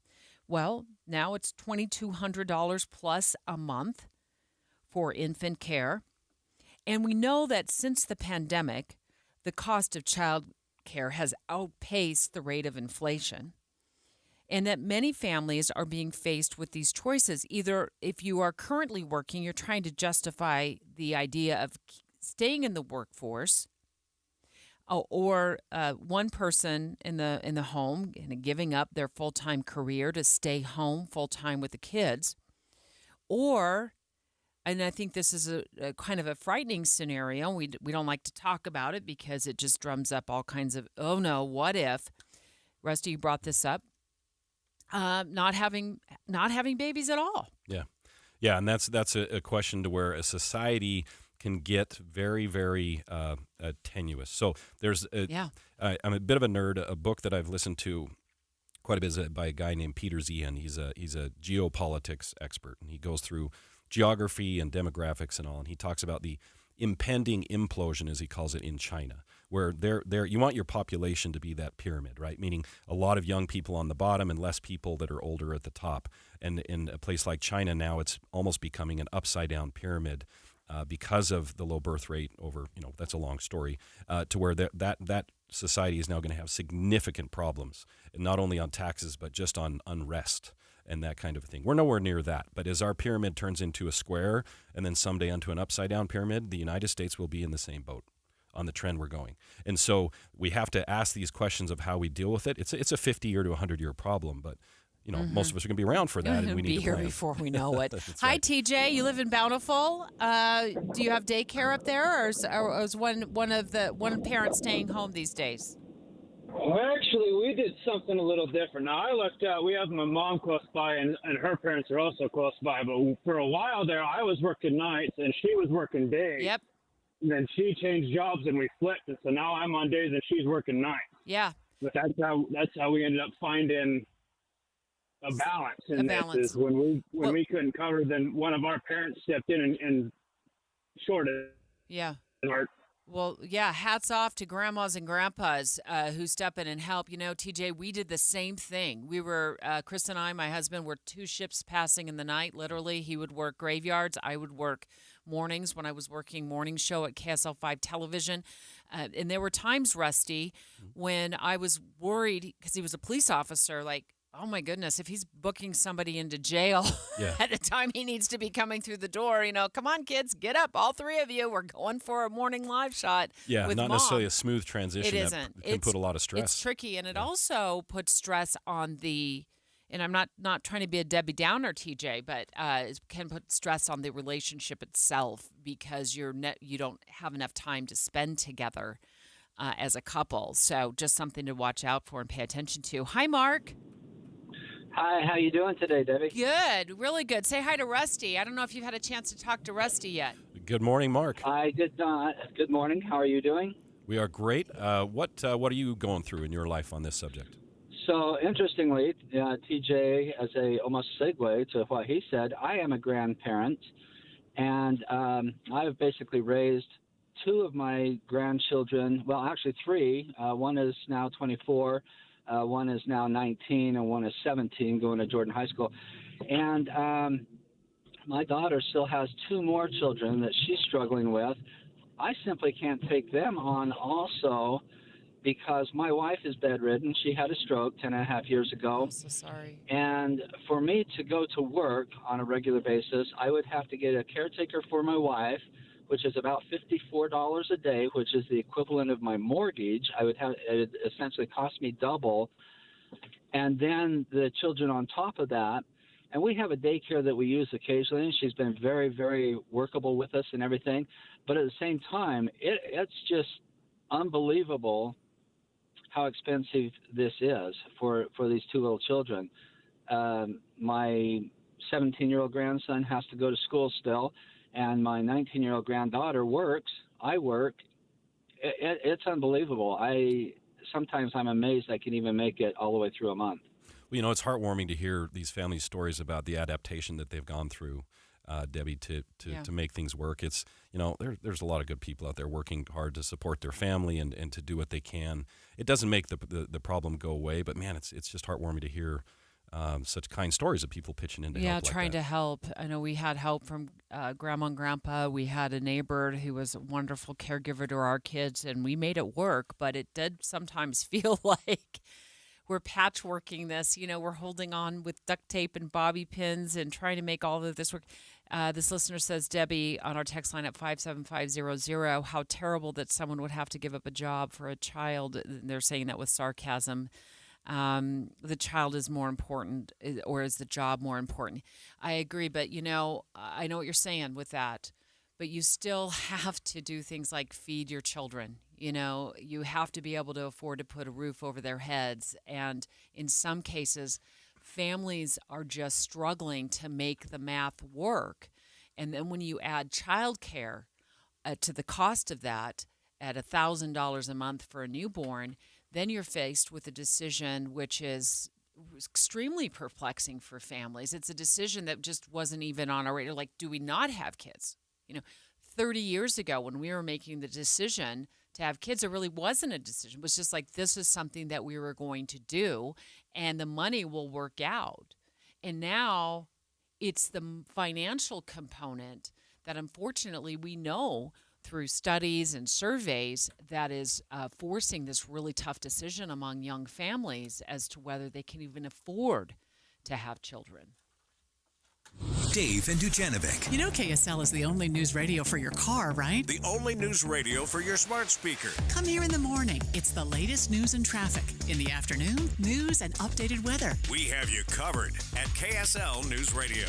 Well, now it's $2,200 plus a month for infant care. And we know that since the pandemic, the cost of child care has outpaced the rate of inflation. And that many families are being faced with these choices. Either if you are currently working, you're trying to justify the idea of staying in the workforce, or one person in the home giving up their full-time career to stay home full-time with the kids, or, and I think this is a kind of a frightening scenario. We don't like to talk about it because it just drums up all kinds of, oh no, what if? Rusty, you brought this up. Not having babies at all. Yeah, and that's a question to where a society can get very, very tenuous. So there's I'm a bit of a nerd. A book that I've listened to quite a bit is by a guy named Peter Zehan. He's a geopolitics expert, and he goes through geography and demographics and all, and he talks about the impending implosion, as he calls it, in China, where you want your population to be that pyramid, right? Meaning a lot of young people on the bottom and less people that are older at the top. And in a place like China now, it's almost becoming an upside-down pyramid because of the low birth rate over, that's a long story, to where that society is now going to have significant problems, not only on taxes, but just on unrest and that kind of thing. We're nowhere near that. But as our pyramid turns into a square and then someday onto an upside-down pyramid, the United States will be in the same boat on the trend we're going. And so we have to ask these questions of how we deal with it. It's a 50-year to 100-year problem, but most of us are going to be one for that, and we need to be here plan. before we know it. Hi, right. TJ. You live in Bountiful. Do you have daycare up there, or is one parent staying home these days? Well, actually, we did something a little different. Now, I lucked out. We have my mom close by, and her parents are also close by. But for a while there, I was working nights, and she was working days. Yep. And then she changed jobs, and we flipped. And so now I'm on days, and she's working nights. Yeah. But that's how we ended up finding a balance in this. Is when we couldn't cover, then one of our parents stepped in and shorted. Yeah. Our Well, yeah, hats off to grandmas and grandpas who step in and help. You know, TJ, we did the same thing. We were, Chris and I, my husband, were two ships passing in the night, literally. He would work graveyards. I would work mornings when I was working morning show at KSL5 television. And there were times, Rusty, when I was worried because he was a police officer, like, oh my goodness, if he's booking somebody into jail at the time he needs to be coming through the door, you know, come on, kids, get up. All three of you, we're going for a morning live shot. Yeah, with not Mom. necessarily a smooth transition. It isn't. That can put a lot of stress. It's tricky, and it also puts stress on the, and I'm not trying to be a Debbie Downer, TJ, but it can put stress on the relationship itself because you don't have enough time to spend together as a couple. So just something to watch out for and pay attention to. Hi, Mark. Hi, how you doing today, Debbie? Good, really good. Say hi to Rusty. I don't know if you've had a chance to talk to Rusty yet. Good morning, Mark. I did not. Good morning. How are you doing? We are great. What are you going through in your life on this subject? So, interestingly, TJ, as a almost segue to what he said, I am a grandparent, and I've basically raised two of my grandchildren, well, actually three. One is now 24. One is now 19 and one is 17 going to Jordan High School. And my daughter still has two more children that she's struggling with. I simply can't take them on also because my wife is bedridden. She had a stroke 10.5 years ago. I'm so sorry. And for me to go to work on a regular basis, I would have to get a caretaker for my wife, which is about $54 a day, which is the equivalent of my mortgage. It essentially cost me double. And then the children on top of that. And we have a daycare that we use occasionally, and she's been very, very workable with us and everything. But at the same time, it's just unbelievable how expensive this is for these two little children. My 17-year-old grandson has to go to school still. And my 19-year-old granddaughter works. I work. It's unbelievable. Sometimes I'm amazed I can even make it all the way through a month. Well, you know, it's heartwarming to hear these family stories about the adaptation that they've gone through, Debbie, to make things work. It's, you know, there's a lot of good people out there working hard to support their family and to do what they can. It doesn't make the problem go away, but man, it's just heartwarming to hear such kind stories of people pitching in to help. Yeah, trying to help. I know we had help from Grandma and Grandpa. We had a neighbor who was a wonderful caregiver to our kids, and we made it work, but it did sometimes feel like we're patchworking this. You know, we're holding on with duct tape and bobby pins and trying to make all of this work. This listener says, Debbie, on our text line at 57500, how terrible that someone would have to give up a job for a child. They're saying that with sarcasm. The child is more important, or is the job more important? I agree, but, I know what you're saying with that. But you still have to do things like feed your children. You have to be able to afford to put a roof over their heads. And in some cases, families are just struggling to make the math work. And then when you add childcare to the cost of that at $1,000 a month for a newborn, then you're faced with a decision which is extremely perplexing for families. It's a decision that just wasn't even on our radar. Like, do we not have kids? 30 years ago when we were making the decision to have kids, it really wasn't a decision. It was just like, this is something that we were going to do, and the money will work out. And now it's the financial component that, unfortunately, we know through studies and surveys that is forcing this really tough decision among young families as to whether they can even afford to have children. Dave and Dujanovic. KSL is the only news radio for your car, right? The only news radio for your smart speaker. Come here in the morning. It's the latest news and traffic. In the afternoon, news and updated weather. We have you covered at KSL News Radio.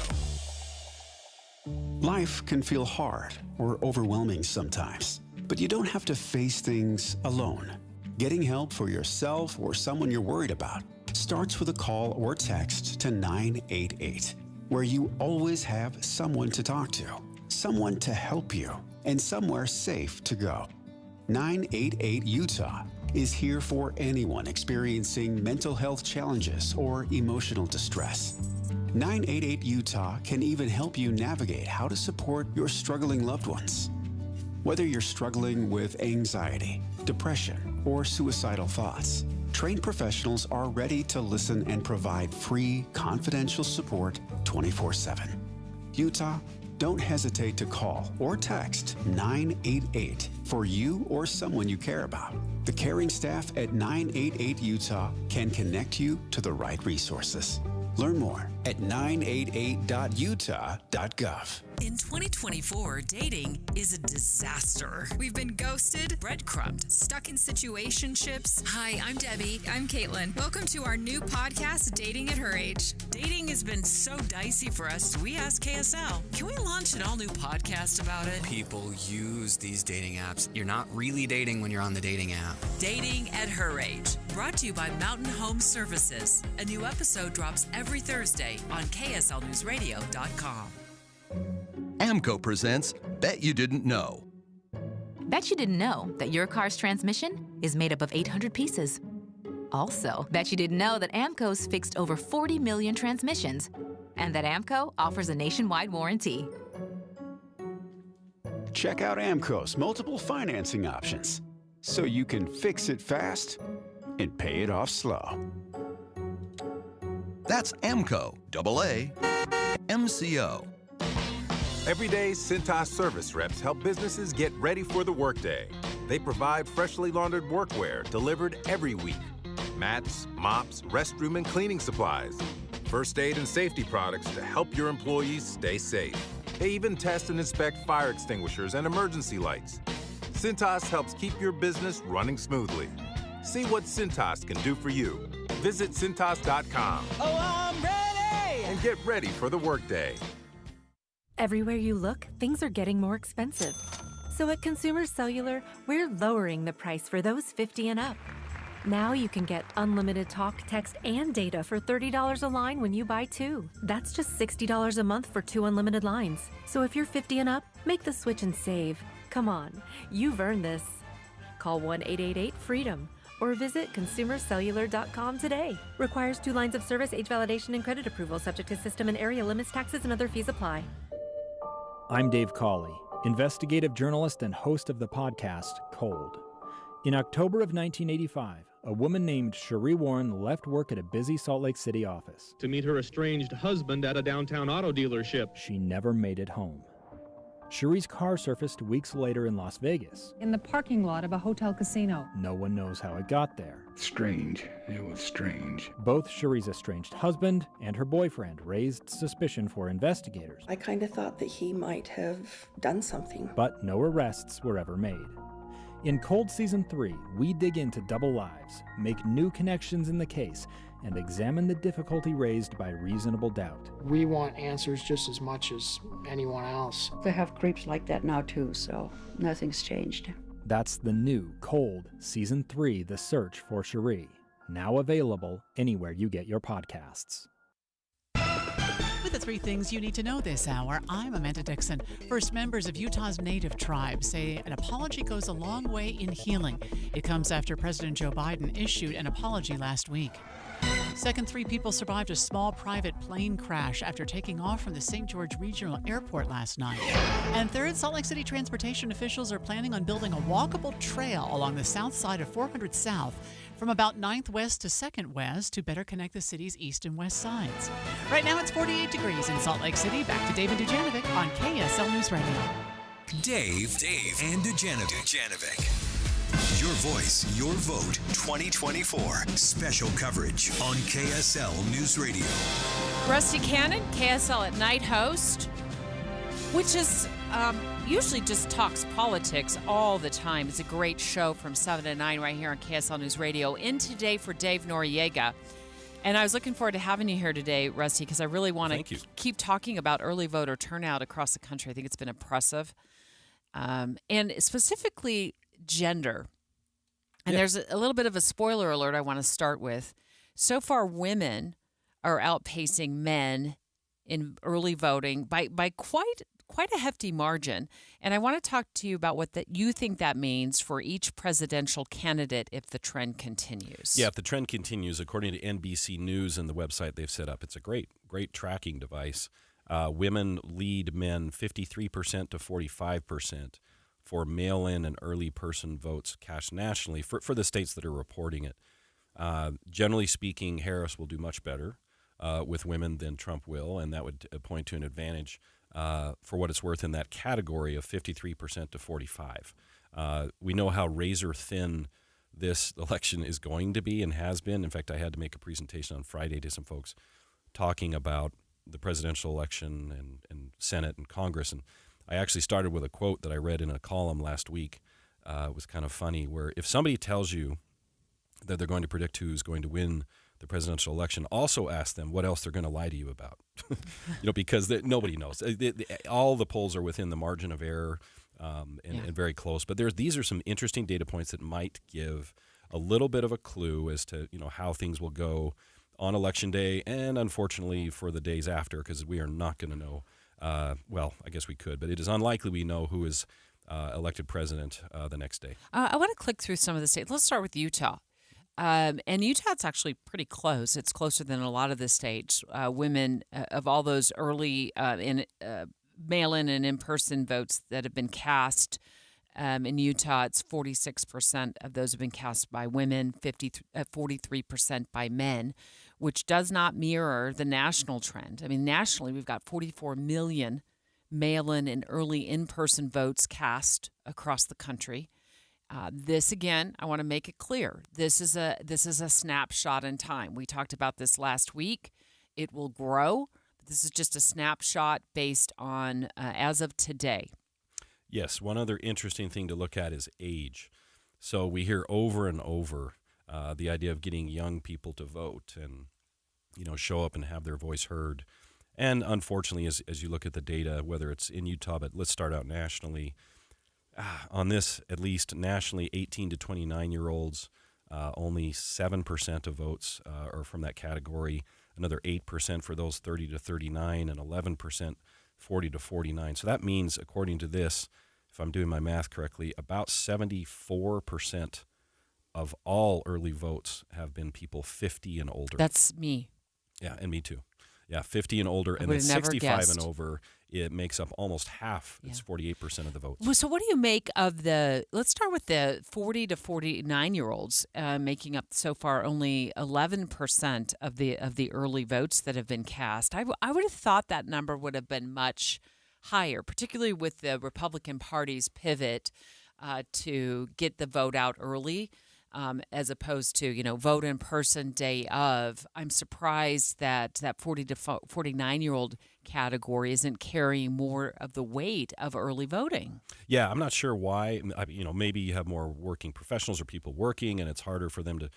Life can feel hard or overwhelming sometimes, but you don't have to face things alone. Getting help for yourself or someone you're worried about starts with a call or text to 988. Where you always have someone to talk to, someone to help you, and somewhere safe to go. 988 Utah is here for anyone experiencing mental health challenges or emotional distress. 988 Utah can even help you navigate how to support your struggling loved ones. Whether you're struggling with anxiety, depression, or suicidal thoughts, trained professionals are ready to listen and provide free, confidential support 24/7. Utah, don't hesitate to call or text 988 for you or someone you care about. The caring staff at 988 Utah can connect you to the right resources. Learn more at 988.utah.gov. In 2024, dating is a disaster. We've been ghosted, breadcrumbed, stuck in situationships. Hi, I'm Debbie. I'm Caitlin. Welcome to our new podcast, Dating at Her Age. Dating has been so dicey for us, we asked KSL, can we launch an all-new podcast about it? People use these dating apps. You're not really dating when you're on the dating app. Dating at Her Age, brought to you by Mountain Home Services. A new episode drops every Thursday on KSLNewsRadio.com. AMCO presents Bet You Didn't Know. Bet you didn't know that your car's transmission is made up of 800 pieces. Also, bet you didn't know that AMCO's fixed over 40 million transmissions and that AMCO offers a nationwide warranty. Check out AMCO's multiple financing options so you can fix it fast and pay it off slow. That's AMCO, AA, MCO. Every day, Cintas service reps help businesses get ready for the workday. They provide freshly laundered workwear delivered every week. Mats, mops, restroom and cleaning supplies. First aid and safety products to help your employees stay safe. They even test and inspect fire extinguishers and emergency lights. Cintas helps keep your business running smoothly. See what Cintas can do for you. Visit Cintas.com. Oh, I'm ready! And get ready for the workday. Everywhere you look, things are getting more expensive. So at Consumer Cellular, we're lowering the price for those 50 and up. Now you can get unlimited talk, text, and data for $30 a line when you buy two. That's just $60 a month for 2 unlimited lines. So if you're 50 and up, make the switch and save. Come on, you've earned this. Call 1-888-FREEDOM or visit consumercellular.com today. Requires 2 lines of service, age validation, and credit approval, subject to system and area limits, taxes, and other fees apply. I'm Dave Cawley, investigative journalist and host of the podcast Cold. In October of 1985, a woman named Cherie Warren left work at a busy Salt Lake City office to meet her estranged husband at a downtown auto dealership. She never made it home. Cherie's car surfaced weeks later in Las Vegas. In the parking lot of a hotel casino. No one knows how it got there. Strange. It was strange. Both Cherie's estranged husband and her boyfriend raised suspicion for investigators. I kind of thought that he might have done something. But no arrests were ever made. In Cold Season 3, we dig into double lives, make new connections in the case, and examine the difficulty raised by reasonable doubt. We want answers just as much as anyone else. They have creeps like that now too, so nothing's changed. That's the new Cold Season 3, The Search for Cherie, now available anywhere you get your podcasts. With the 3 things you need to know this hour, I'm Amanda Dixon. First, members of Utah's native tribes say an apology goes a long way in healing. It comes after President Joe Biden issued an apology last week. Second, 3 people survived a small private plane crash after taking off from the St. George Regional Airport last night. And third, Salt Lake City transportation officials are planning on building a walkable trail along the south side of 400 South from about 9th West to 2nd West to better connect the city's east and west sides. Right now it's 48 degrees in Salt Lake City. Back to Dave and Dujanovic on KSL News Radio. Dave, and Dujanovic. Your voice, your vote, 2024. Special coverage on KSL News Radio. Rusty Cannon, KSL at Night host, which is usually just talks politics all the time. It's a great show from 7 to 9 right here on KSL News Radio. In today for Dave Noriega. And I was looking forward to having you here today, Rusty, because I really want to keep talking about early voter turnout across the country. I think it's been impressive. And specifically gender. And there's a little bit of a spoiler alert I want to start with. So far, women are outpacing men in early voting by quite a hefty margin. And I want to talk to you about what you think that means for each presidential candidate if the trend continues. Yeah, if the trend continues, according to NBC News and the website they've set up, it's a great tracking device. Women lead men 53% to 45%. For mail-in and early person votes cast nationally for the states that are reporting it. Generally speaking, Harris will do much better with women than Trump will, and that would point to an advantage for what it's worth in that category of 53% to 45%. We know how razor thin this election is going to be and has been. In fact, I had to make a presentation on Friday to some folks talking about the presidential election and Senate and Congress, and I actually started with a quote that I read in a column last week. It was kind of funny, where if somebody tells you that they're going to predict who's going to win the presidential election, also ask them what else they're going to lie to you about. Because nobody knows. All the polls are within the margin of error and very close. But these are some interesting data points that might give a little bit of a clue as to how things will go on Election Day and, unfortunately, for the days after, because we are not going to know. Well, I guess we could, but it is unlikely we know who is elected president the next day. I want to click through some of the states. Let's start with Utah. And Utah's actually pretty close. It's closer than a lot of the states. Women of all those early mail-in and in-person votes that have been cast in Utah, it's 46% of those have been cast by women, 43% by men, which does not mirror the national trend. I mean, nationally, we've got 44 million mail-in and early in-person votes cast across the country. This, again, I want to make it clear. This is a snapshot in time. We talked about this last week. It will grow. This is just a snapshot based on as of today. Yes, one other interesting thing to look at is age. So we hear over and over the idea of getting young people to vote and show up and have their voice heard. And unfortunately, as you look at the data, whether it's in Utah, but let's start out nationally, on this, at least nationally, 18 to 29-year-olds, only 7% of votes are from that category, another 8% for those 30 to 39, and 11% 40 to 49. So that means, according to this, if I'm doing my math correctly, about 74% of all early votes have been people 50 and older. That's me. Yeah, and me too. Yeah, 50 and older, and then 65 and over, it makes up almost half. Yeah. It's 48% of the votes. Well, so what do you make of let's start with the 40 to 49-year-olds making up so far only 11% of the early votes that have been cast. I would have thought that number would have been much higher, particularly with the Republican Party's pivot to get the vote out early. As opposed to, vote in person day of. I'm surprised that 40 to 49-year-old category isn't carrying more of the weight of early voting. Yeah, I'm not sure why. Maybe you have more working professionals or people working, and it's harder for them to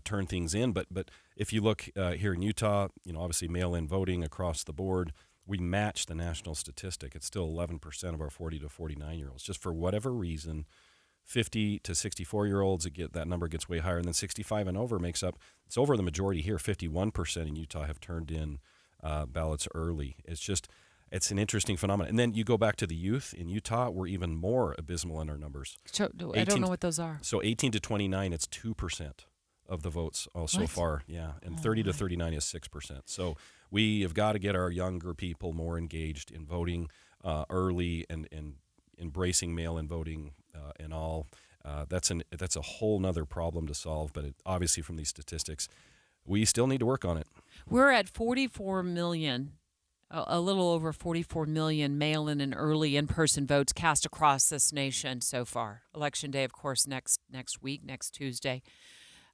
turn things in. But if you look here in Utah, obviously mail-in voting across the board, we match the national statistic. It's still 11% of our 40 to 49-year-olds. Just for whatever reason, 50 to 64-year-olds, that number gets way higher, and then 65 and over it's over the majority here. 51% in Utah have turned in ballots early. It's an interesting phenomenon. And then you go back to the youth in Utah, we're even more abysmal in our numbers. So, I don't know what those are. So 18 to 29, it's 2% of the votes so far. Yeah, and 30 to 39 is 6%. So we have got to get our younger people more engaged in voting early and embracing mail-in voting and all. That's a whole nother problem to solve, but obviously from these statistics, we still need to work on it. We're at 44 million, a little over 44 million mail-in and early in-person votes cast across this nation so far. Election day, of course, next week, next Tuesday.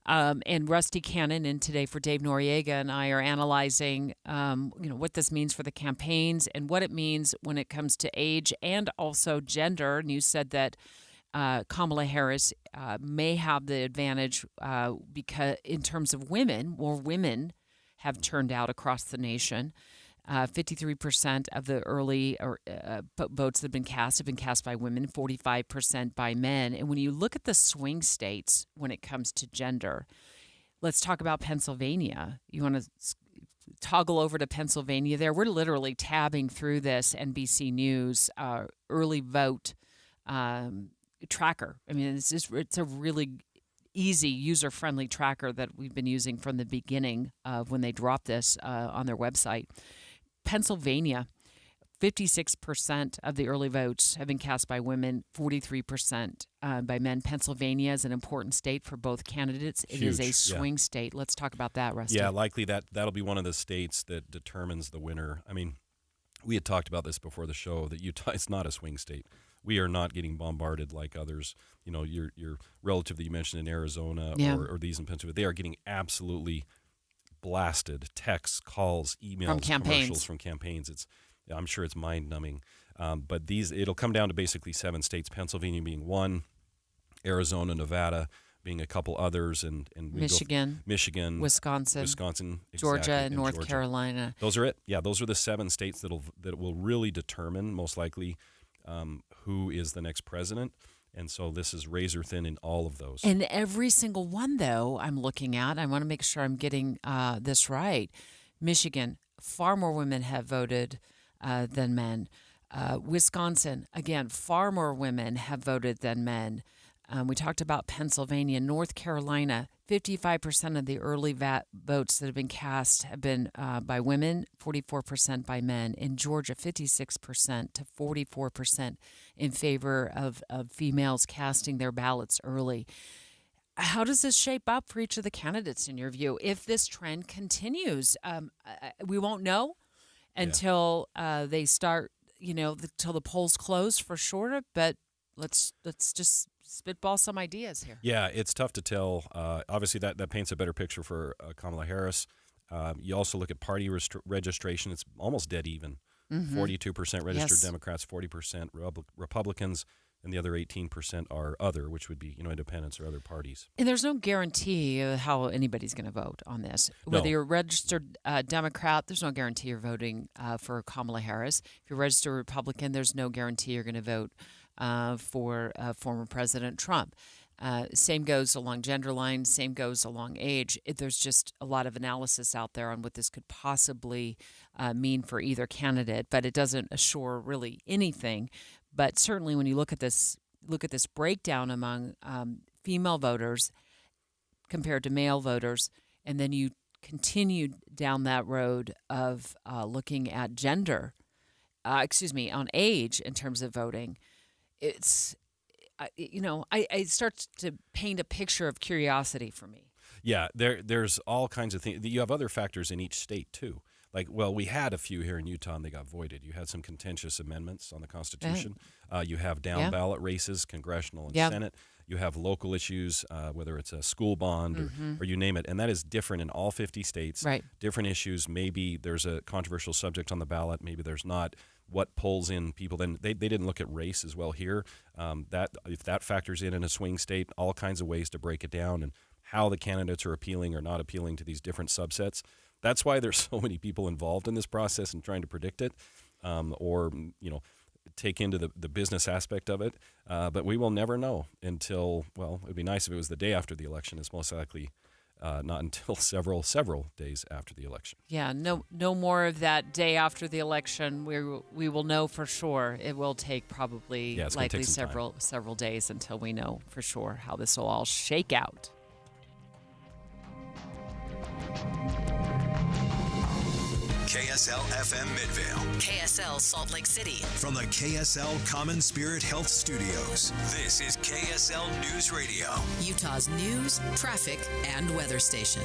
And Rusty Cannon in Today for Dave Noriega and I are analyzing, what this means for the campaigns and what it means when it comes to age and also gender. And you said that Kamala Harris may have the advantage because in terms of women, more women have turned out across the nation. 53% of the early votes that have been cast by women, 45% by men. And when you look at the swing states when it comes to gender, let's talk about Pennsylvania. You want to toggle over to Pennsylvania there. We're literally tabbing through this NBC News early vote tracker. I mean, it's a really easy, user-friendly tracker that we've been using from the beginning of when they dropped this on their website. Pennsylvania, 56% of the early votes have been cast by women, 43% by men. Pennsylvania is an important state for both candidates. It is a swing state. Let's talk about that, Rusty. Yeah, likely that'll be one of the states that determines the winner. I mean, we had talked about this before the show, that Utah is not a swing state. We are not getting bombarded like others. Your relative that you mentioned in Arizona or these in Pennsylvania, they are getting absolutely blasted texts, calls, emails, commercials from campaigns. I'm sure it's mind-numbing. But it'll come down to basically 7 states, Pennsylvania being one, Arizona, Nevada being a couple others, and Michigan, Wisconsin, exactly, Georgia, and North Carolina. Those are it. Yeah, those are the 7 states that will really determine, most likely, who is the next president. And so this is razor thin in all of those. And every single one, though, I'm looking at, I want to make sure I'm getting this right. Michigan, far more women have voted than men. Wisconsin, again, far more women have voted than men. We talked about Pennsylvania. North Carolina, 55% of the early votes that have been cast have been by women, 44% by men. In Georgia, 56% to 44% in favor of females casting their ballots early. How does this shape up for each of the candidates, in your view? If this trend continues, we won't know until they start, till the polls close for sure. But let's just spitball some ideas here. Yeah, it's tough to tell. Obviously, that paints a better picture for Kamala Harris. You also look at party registration. It's almost dead even. 42% registered Democrats, 40% Republicans, and the other 18% are other, which would be independents or other parties. And there's no guarantee of how anybody's going to vote on this. Whether you're a registered Democrat, there's no guarantee you're voting for Kamala Harris. If you're a registered Republican, there's no guarantee you're going to vote for former President Trump. Same goes along gender lines, same goes along age. There's just a lot of analysis out there on what this could possibly mean for either candidate, but it doesn't assure really anything. But certainly when you look at this breakdown among female voters compared to male voters, and then you continue down that road of looking at gender, on age in terms of voting, it starts to paint a picture of curiosity for me. Yeah, there's all kinds of things. You have other factors in each state too. we had a few here in Utah and they got voided. You had some contentious amendments on the Constitution. You have down ballot races, congressional and Senate. You have local issues, whether it's a school bond or you name it. And that is different in all 50 states. Right. Different issues. Maybe there's a controversial subject on the ballot. Maybe there's not. What pulls in people? Then they didn't look at race as well here. That if that factors in a swing state, all kinds of ways to break it down and how the candidates are appealing or not appealing to these different subsets. That's why there's so many people involved in this process and trying to predict it, or take into the business aspect of it. But we will never know until, well, it would be nice if it was the day after the election. It's most likely not until several days after the election. Yeah, no more of that day after the election. We will know for sure. It will take probably likely several days until we know for sure how this will all shake out. KSL FM Midvale. KSL Salt Lake City. From the KSL Common Spirit Health Studios, this is KSL News Radio. Utah's news, traffic, and weather station.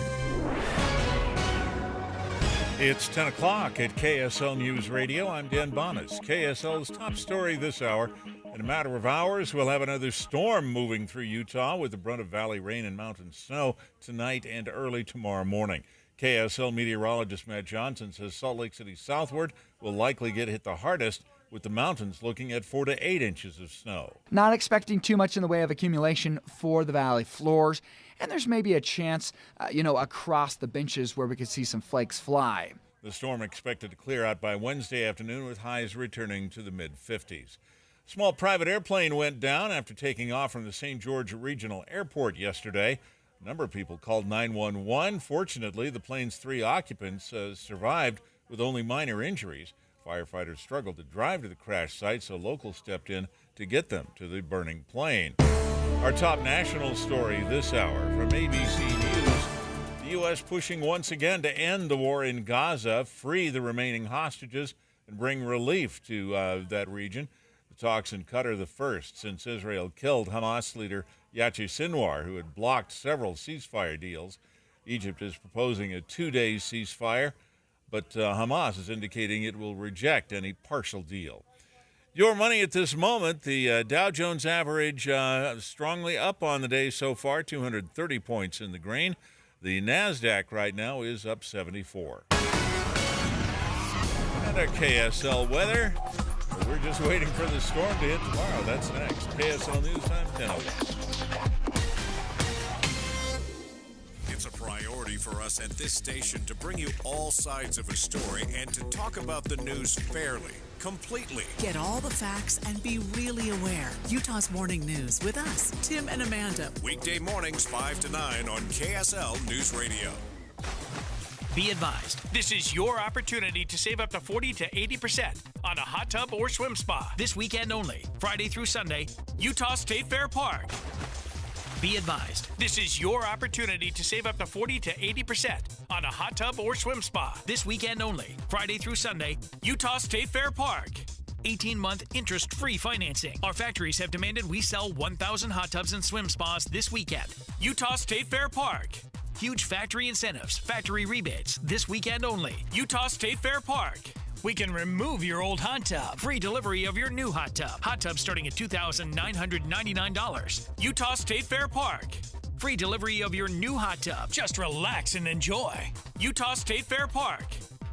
It's 10 o'clock at KSL News Radio. I'm Dan Bonas. KSL's top story this hour. In a matter of hours, we'll have another storm moving through Utah with the brunt of valley rain and mountain snow tonight and early tomorrow morning. KSL meteorologist Matt Johnson says Salt Lake City southward will likely get hit the hardest, with the mountains looking at 4 to 8 inches of snow. Not expecting too much in the way of accumulation for the valley floors, and there's maybe a chance, across the benches where we could see some flakes fly. The storm expected to clear out by Wednesday afternoon, with highs returning to the mid-50s. Small private airplane went down after taking off from the St. George Regional Airport yesterday. A number of people called 911. Fortunately, the plane's 3 occupants survived with only minor injuries. Firefighters struggled to drive to the crash site, so locals stepped in to get them to the burning plane. Our top national story this hour from ABC News. The U.S. pushing once again to end the war in Gaza, free the remaining hostages, and bring relief to that region. The talks in Qatar the first since Israel killed Hamas leader Yahya Sinwar, who had blocked several ceasefire deals. Egypt is proposing a 2-day ceasefire, but Hamas is indicating it will reject any partial deal. Your money at this moment, the Dow Jones average strongly up on the day so far, 230 points in the green. The NASDAQ right now is up 74. And our KSL weather. We're just waiting for the storm to hit tomorrow. That's next. KSL News Time, 10:00. It's a priority for us at this station to bring you all sides of a story and to talk about the news fairly, completely. Get all the facts and be really aware. Utah's Morning News with us, Tim and Amanda. Weekday mornings 5 to 9 on KSL News Radio. Be advised, this is your opportunity to save up to 40 to 80% on a hot tub or swim spa this weekend only, Friday through Sunday, Utah State Fair Park. Be advised, this is your opportunity to save up to 40 to 80% on a hot tub or swim spa this weekend only, Friday through Sunday, Utah State Fair Park. 18-month interest-free financing. Our factories have demanded we sell 1,000 hot tubs and swim spas this weekend. Utah State Fair Park. Huge factory incentives, factory rebates, this weekend only. Utah State Fair Park. We can remove your old hot tub. Free delivery of your new hot tub. Hot tub starting at $2,999. Utah State Fair Park. Free delivery of your new hot tub. Just relax and enjoy. Utah State Fair Park.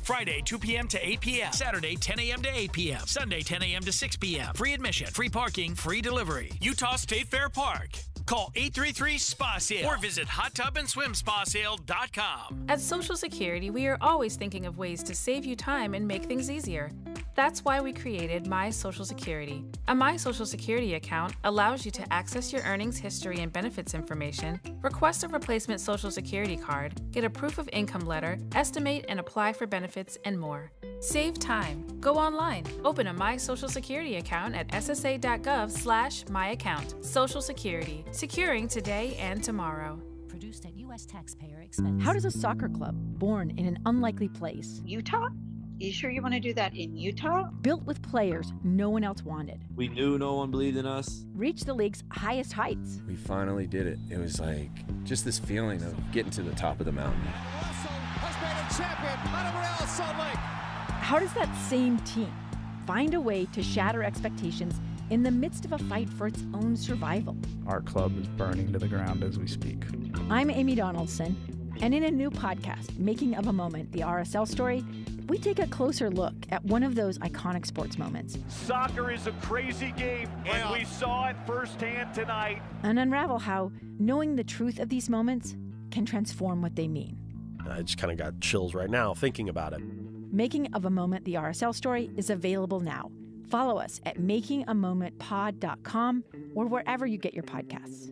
Friday, 2 p.m. to 8 p.m. Saturday, 10 a.m. to 8 p.m. Sunday, 10 a.m. to 6 p.m. Free admission, free parking, free delivery. Utah State Fair Park. Call 833-SPA-SALE or visit hottubandSwimSpaSale.com. At Social Security, we are always thinking of ways to save you time and make things easier. That's why we created My Social Security. A My Social Security account allows you to access your earnings history and benefits information, request a replacement Social Security card, get a proof of income letter, estimate and apply for benefits, and more. Save time. Go online. Open a My Social Security account at ssa.gov/myaccount. Social Security. Securing today and tomorrow. Produced at U.S. taxpayer expense. How does a soccer club, born in an unlikely place, Utah? You sure you want to do that in Utah? built with players no one else wanted, We knew no one believed in us. reach the league's highest heights? We finally did it. It was like just this feeling of getting to the top of the mountain. Russell has made a champion out of Real Salt Lake. How does that same team find a way to shatter expectations in the midst of a fight for its own survival? Our club is burning to the ground as we speak. I'm Amy Donaldson, and in a new podcast, Making of a Moment, the RSL story, we take a closer look at one of those iconic sports moments. Soccer is a crazy game, and we saw it firsthand tonight. And unravel how knowing the truth of these moments can transform what they mean. I just kind of got chills right now thinking about it. Making of a Moment, the RSL story, is available now. Follow us at makingamomentpod.com or wherever you get your podcasts.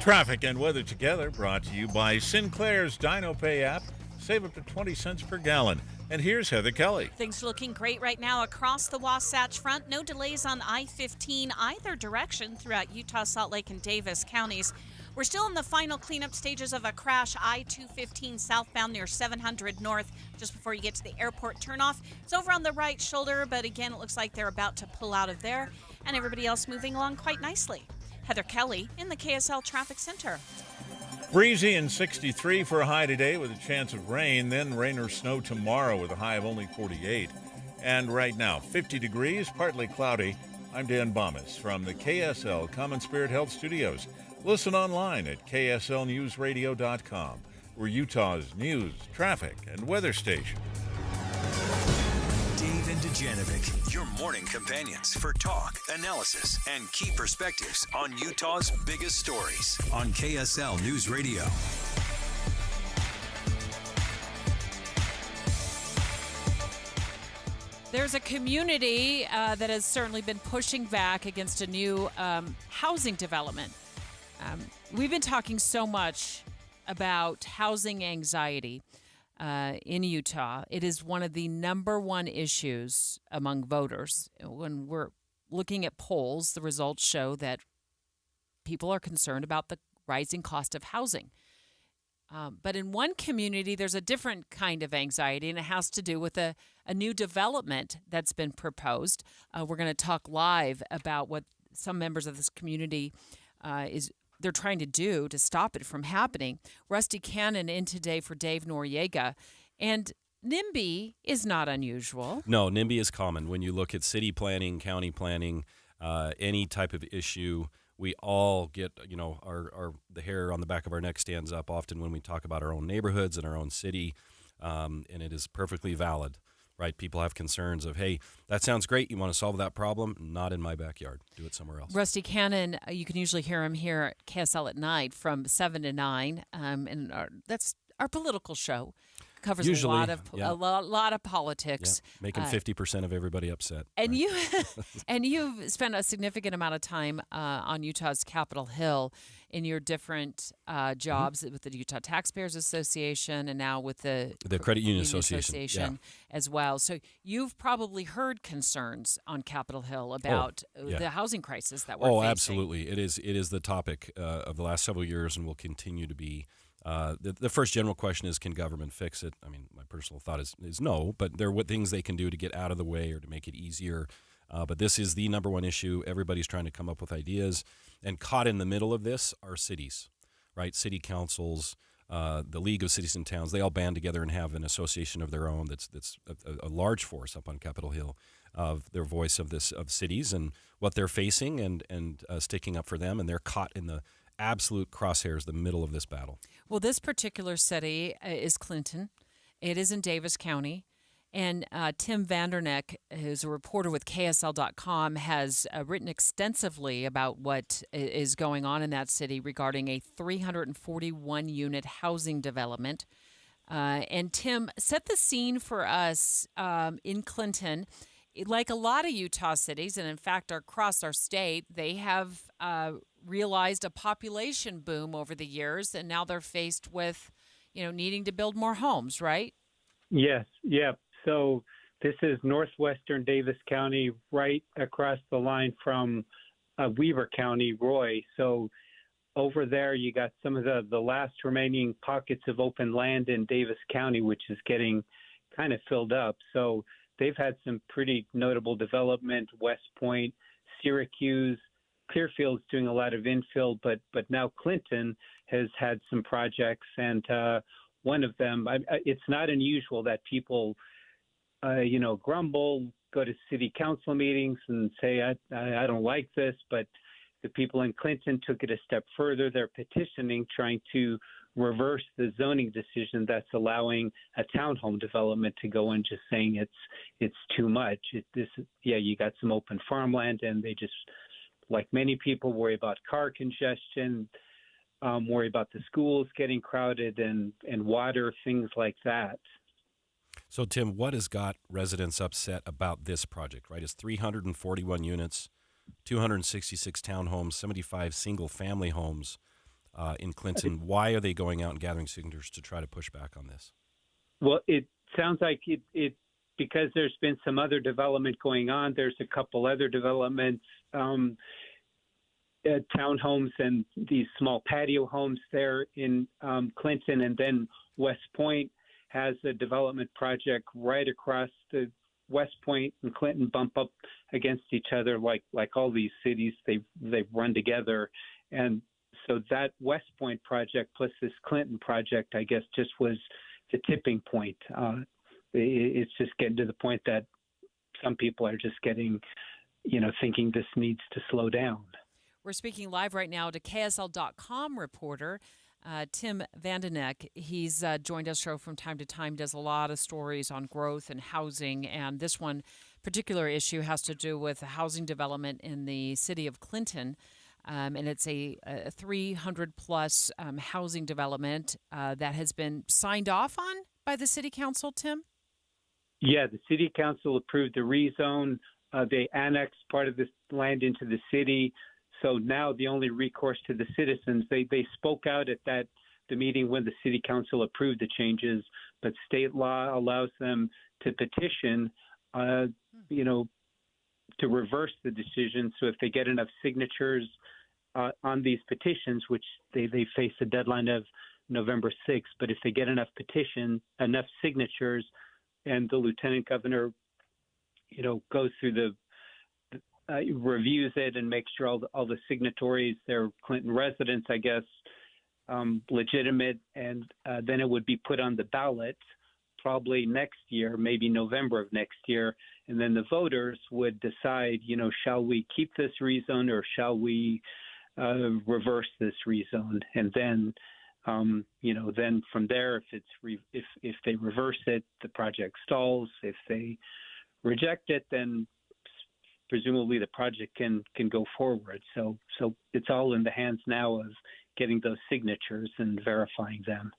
Traffic and weather together brought to you by Sinclair's DinoPay app. Save up to 20 cents per gallon. And here's Heather Kelly. Things are looking great right now across the Wasatch Front. No delays on I-15 either direction throughout Utah, Salt Lake, and Davis counties. We're still in the final cleanup stages of a crash, I-215 southbound near 700 North, just before you get to the airport turnoff. It's over on the right shoulder, but again, it looks like they're about to pull out of there, and everybody else moving along quite nicely. Heather Kelly in the KSL Traffic Center. Breezy and 63 for a high today with a chance of rain, then rain or snow tomorrow with a high of only 48. And right now, 50 degrees, partly cloudy. I'm Dan Bomas from the KSL Common Spirit Health Studios. Listen online at kslnewsradio.com. We're Utah's news, traffic, and weather station. Dave and Dujanovic, your morning companions for talk, analysis, and key perspectives on Utah's biggest stories on KSL News Radio. There's a community that has certainly been pushing back against a new housing development. We've been talking so much about housing anxiety in Utah. It is one of the number one issues among voters. When we're looking at polls, the results show that people are concerned about the rising cost of housing. But in one community, there's a different kind of anxiety, and it has to do with a new development that's been proposed. We're going to talk live about what some members of this community they're trying to do to stop it from happening. Rusty Cannon in today for Dave Noriega. And NIMBY is not unusual. No, NIMBY is common. When you look at city planning, county planning, any type of issue, we all get, the hair on the back of our neck stands up often when we talk about our own neighborhoods and our own city, and it is perfectly valid. Right? People have concerns of, hey, that sounds great. You want to solve that problem? Not in my backyard. Do it somewhere else. Rusty Cannon, you can usually hear him here at KSL at night from 7 to 9. And that's our political show. Covers usually, a lot of politics. Yeah. Making 50% of everybody upset. And you've spent a significant amount of time on Utah's Capitol Hill in your different jobs with the Utah Taxpayers Association and now with the Credit Union Association as well. So you've probably heard concerns on Capitol Hill about the housing crisis that we're facing. Oh, absolutely. It is the topic of the last several years and will continue to be. The first general question is, can government fix it? I mean, my personal thought is no, but there are things they can do to get out of the way or to make it easier. But this is the number one issue. Everybody's trying to come up with ideas. And caught in the middle of this are cities, right? City councils, the League of Cities and Towns, they all band together and have an association of their own that's a large force up on Capitol Hill of their voice of cities and what they're facing and sticking up for them. And they're caught in the absolute crosshairs, the middle of this battle. Well, this particular city is Clinton. It is in Davis County. And Tim Vanderneck, who's a reporter with KSL.com, has written extensively about what is going on in that city regarding a 341-unit housing development. And Tim, set the scene for us in Clinton. Like a lot of Utah cities, and in fact across our state, they have realized a population boom over the years, and now they're faced with, needing to build more homes, right? Yes, yeah. So this is northwestern Davis County, right across the line from Weber County, Roy. So over there, you got some of the last remaining pockets of open land in Davis County, which is getting kind of filled up. So they've had some pretty notable development, West Point, Syracuse, Clearfield's doing a lot of infill, but now Clinton has had some projects, and one of them, it's not unusual that people, grumble, go to city council meetings and say, I don't like this, but the people in Clinton took it a step further. They're petitioning, trying to reverse the zoning decision that's allowing a townhome development to go in, just saying it's too much. You got some open farmland, and they just, like many people, worry about car congestion, worry about the schools getting crowded and water, things like that. So, Tim, what has got residents upset about this project, right? It's 341 units, 266 townhomes, 75 single-family homes in Clinton. Why are they going out and gathering signatures to try to push back on this? Well, it sounds like it because there's been some other development going on. There's a couple other developments, townhomes and these small patio homes there in Clinton, and then West Point has a development project right across the West Point and Clinton bump up against each other like all these cities. They've run together, and so that West Point project plus this Clinton project, I guess, just was the tipping point. It's just getting to the point that some people are just getting, thinking this needs to slow down. We're speaking live right now to KSL.com reporter Tim Vandenek. He's joined us from time to time, does a lot of stories on growth and housing, and this one particular issue has to do with housing development in the city of Clinton. And it's a 300-plus housing development that has been signed off on by the city council, Tim? Yeah, the city council approved the rezone. They annexed part of this land into the city. So now the only recourse to the citizens, they spoke out at the meeting when the city council approved the changes, but state law allows them to petition, to reverse the decision. So if they get enough signatures on these petitions, which they face a deadline of November 6th, but if they get enough signatures, and the lieutenant governor, goes through the reviews it and makes sure all the signatories, they're Clinton residents, I guess, legitimate, and then it would be put on the ballot probably next year, maybe November of next year, and then the voters would decide, shall we keep this rezone or shall we reverse this rezone? And then, then from there, if they reverse it, the project stalls. If they reject it, then presumably the project can go forward. So it's all in the hands now of getting those signatures and verifying them.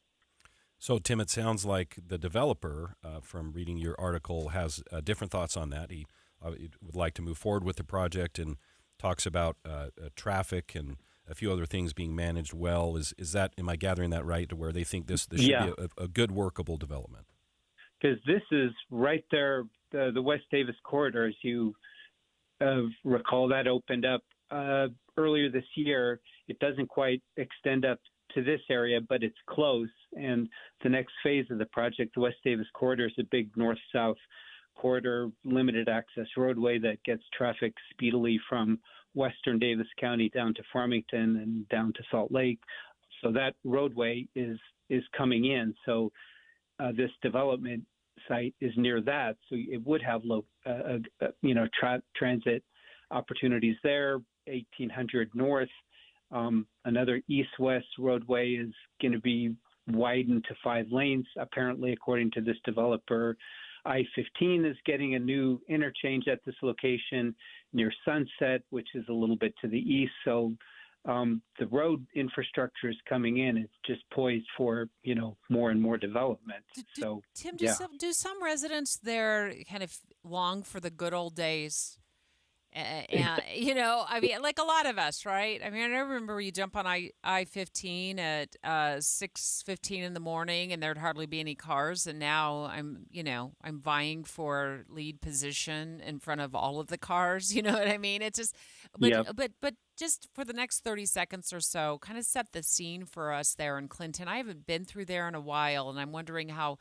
So, Tim, it sounds like the developer, from reading your article, has different thoughts on that. He would like to move forward with the project and talks about traffic and a few other things being managed well. Is that, am I gathering that right, to where they think this should be a good workable development? Because this is right there, the West Davis corridor, as you recall, that opened up earlier this year. It doesn't quite extend up to this area, but it's close. And the next phase of the project, the West Davis corridor, is a big north-south corridor, limited access roadway that gets traffic speedily from western Davis County down to Farmington and down to Salt Lake. So that roadway is coming in. So this development site is near that, so it would have transit opportunities there. 1800 North, another east-west roadway is going to be widened to 5 lanes, apparently, according to this developer. I-15 is getting a new interchange at this location near Sunset, which is a little bit to the east. So the road infrastructure is coming in. It's just poised for, more and more development. Tim, do some residents there kind of long for the good old days? And, like a lot of us, right? I mean, I remember you jump on I-15 at 6:15 in the morning and there'd hardly be any cars. And now I'm vying for lead position in front of all of the cars. You know what I mean? It's just, but just for the next 30 seconds or so, kind of set the scene for us there in Clinton. I haven't been through there in a while, and I'm wondering how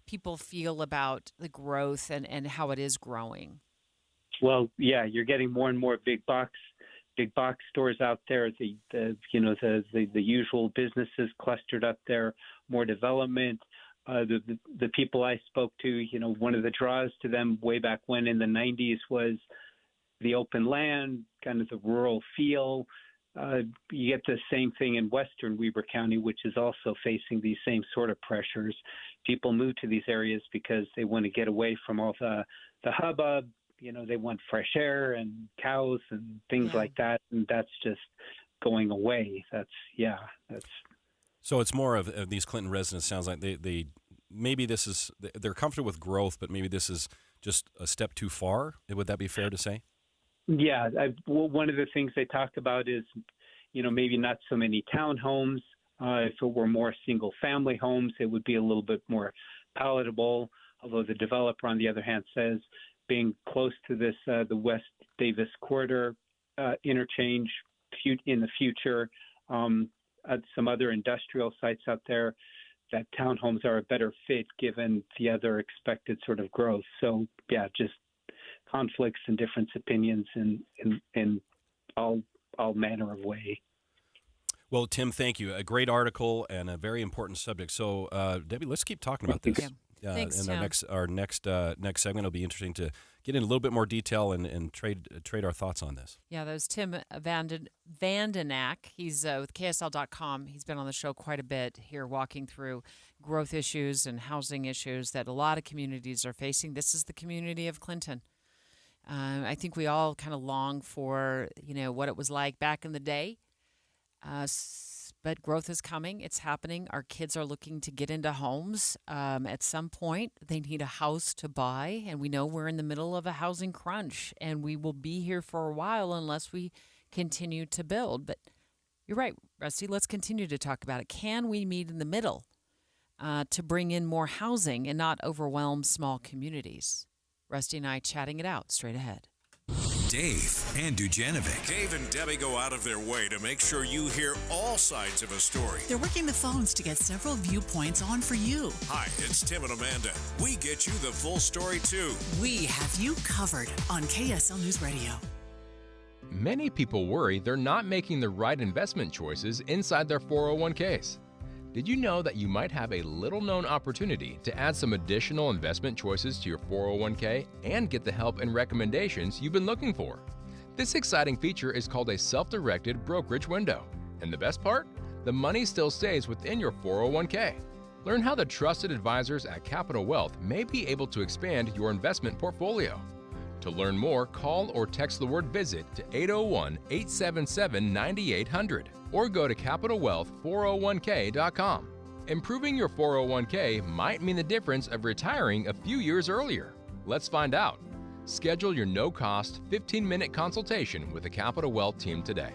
people feel about the growth and how it is growing. Well, yeah, you're getting more and more big box big box stores out there, the usual businesses clustered up there, more development. The people I spoke to, one of the draws to them way back when in the 90s was the open land, kind of the rural feel. You get the same thing in western Weber County, which is also facing these same sort of pressures. People move to these areas because they want to get away from all the hubbub. They want fresh air and cows and things like that, and that's just going away. That's. So it's more of these Clinton residents. Sounds like they maybe they're comfortable with growth, but maybe this is just a step too far. Would that be fair to say? Yeah, one of the things they talk about is, maybe not so many townhomes. If it were more single-family homes, it would be a little bit more palatable. Although the developer, on the other hand, says being close to this the West Davis Corridor interchange in the future, at some other industrial sites out there, that townhomes are a better fit given the other expected sort of growth. So, yeah, just conflicts and different opinions in all manner of way. Well, Tim, thank you. A great article and a very important subject. So, Debbie, let's keep talking about this. Thanks, in Tim. our next segment, it'll be interesting to get in a little bit more detail and trade our thoughts on this. Yeah, that was Tim Vandenack. He's with KSL.com. He's been on the show quite a bit here, walking through growth issues and housing issues that a lot of communities are facing. This is the community of Clinton. I think we all kind of long for, what it was like back in the day. But growth is coming. It's happening. Our kids are looking to get into homes. At some point, they need a house to buy. And we know we're in the middle of a housing crunch. And we will be here for a while unless we continue to build. But you're right, Rusty. Let's continue to talk about it. Can we meet in the middle to bring in more housing and not overwhelm small communities? Rusty and I chatting it out straight ahead. Dave and Dujanovic. Dave and Debbie go out of their way to make sure you hear all sides of a story. They're working the phones to get several viewpoints on for you. Hi, it's Tim and Amanda. We get you the full story, too. We have you covered on KSL News Radio. Many people worry they're not making the right investment choices inside their 401ks. Did you know that you might have a little-known opportunity to add some additional investment choices to your 401k and get the help and recommendations you've been looking for? This exciting feature is called a self-directed brokerage window. And the best part? The money still stays within your 401k. Learn how the trusted advisors at Capital Wealth may be able to expand your investment portfolio. To learn more, call or text the word VISIT to 801-877-9800 or go to CapitalWealth401k.com. Improving your 401k might mean the difference of retiring a few years earlier. Let's find out. Schedule your no-cost 15-minute consultation with the Capital Wealth team today.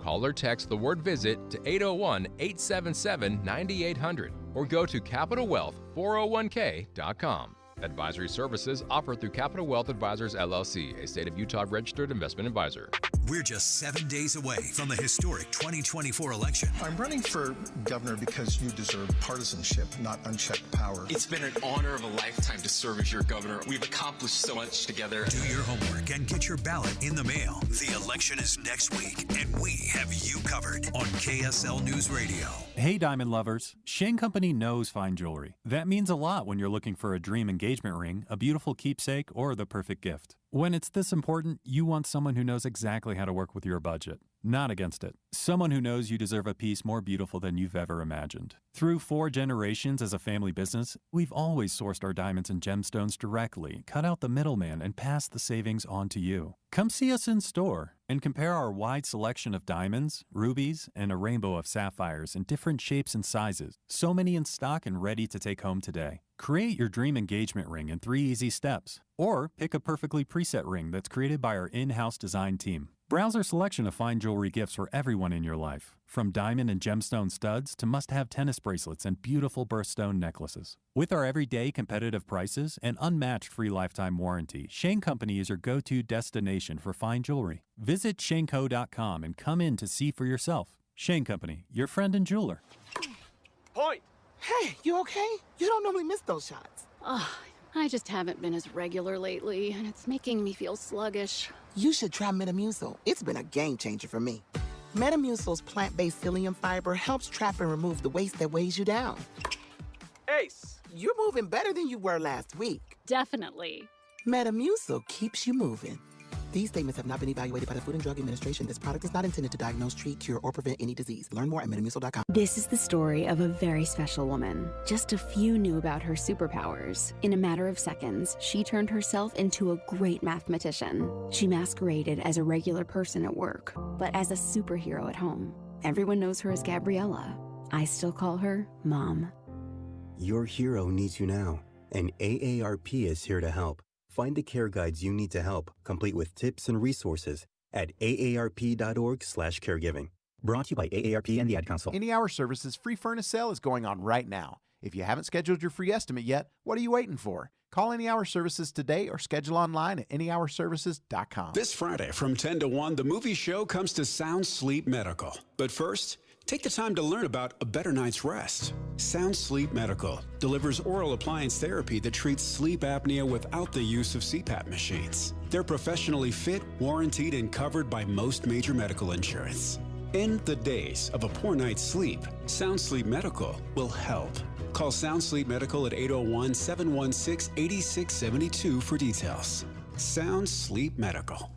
Call or text the word VISIT to 801-877-9800 or go to CapitalWealth401k.com. Advisory services offered through Capital Wealth Advisors, LLC, a state of Utah registered investment advisor. We're just 7 days away from the historic 2024 election. I'm running for governor because you deserve partisanship, not unchecked power. It's been an honor of a lifetime to serve as your governor. We've accomplished so much together. Do your homework and get your ballot in the mail. The election is next week, and we have you covered on KSL News Radio. Hey, diamond lovers. Shane Company knows fine jewelry. That means a lot when you're looking for a dream engagement ring, a beautiful keepsake, or the perfect gift. When it's this important, you want someone who knows exactly how to work with your budget, not against it. Someone who knows you deserve a piece more beautiful than you've ever imagined. Through 4 generations as a family business, we've always sourced our diamonds and gemstones directly, cut out the middleman, and passed the savings on to you. Come see us in store and compare our wide selection of diamonds, rubies, and a rainbow of sapphires in different shapes and sizes. So many in stock and ready to take home today. Create your dream engagement ring in 3 easy steps, or pick a perfectly preset ring that's created by our in-house design team. Browse our selection of fine jewelry gifts for everyone in your life, from diamond and gemstone studs to must-have tennis bracelets and beautiful birthstone necklaces. With our everyday competitive prices and unmatched free lifetime warranty, Shane Company is your go-to destination for fine jewelry. Visit shaneco.com and come in to see for yourself. Shane Company, your friend and jeweler. Point! Hey, you okay? You don't normally miss those shots. I just haven't been as regular lately, and it's making me feel sluggish. You should try Metamucil. It's been a game changer for me. Metamucil's plant-based psyllium fiber helps trap and remove the waste that weighs you down. Ace! You're moving better than you were last week. Definitely. Metamucil keeps you moving. These statements have not been evaluated by the Food and Drug Administration. This product is not intended to diagnose, treat, cure, or prevent any disease. Learn more at metamucil.com. This is the story of a very special woman. Just a few knew about her superpowers. In a matter of seconds, she turned herself into a great mathematician. She masqueraded as a regular person at work, but as a superhero at home. Everyone knows her as Gabriella. I still call her Mom. Your hero needs you now, and AARP is here to help. Find the care guides you need to help, complete with tips and resources at aarp.org/caregiving. Brought to you by AARP and the Ad Council. Any Hour Services free furnace sale is going on right now. If you haven't scheduled your free estimate yet, what are you waiting for? Call Any Hour Services today or schedule online at anyhourservices.com. This Friday from 10 to 1, the movie show comes to Sound Sleep Medical. But first, take the time to learn about a better night's rest. Sound Sleep Medical delivers oral appliance therapy that treats sleep apnea without the use of CPAP machines. They're professionally fit, warranted, and covered by most major medical insurance. In the days of a poor night's sleep, Sound Sleep Medical will help. Call Sound Sleep Medical at 801-716-8672 for details. Sound Sleep Medical.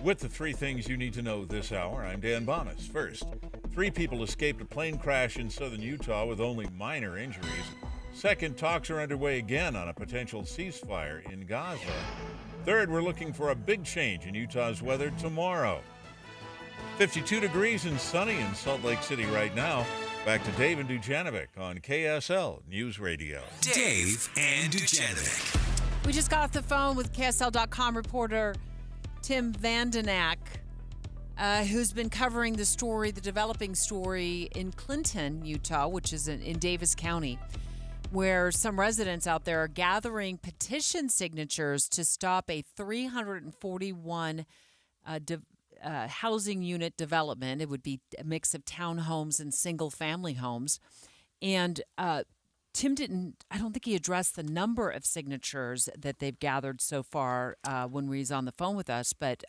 With the three things you need to know this hour, I'm Dan Bonas. First, 3 people escaped a plane crash in southern Utah with only minor injuries. Second, talks are underway again on a potential ceasefire in Gaza. Third, we're looking for a big change in Utah's weather tomorrow. 52 degrees and sunny in Salt Lake City right now. Back to Dave and Dujanovic on KSL News Radio. Dave and Dujanovic. We just got off the phone with KSL.com reporter Tim Vandenack, who's been covering the story, the developing story in Clinton, Utah, which is in Davis County, where some residents out there are gathering petition signatures to stop a 341 housing unit development. It would be a mix of townhomes and single-family homes. And Tim I don't think he addressed the number of signatures that they've gathered so far when he was on the phone with us. But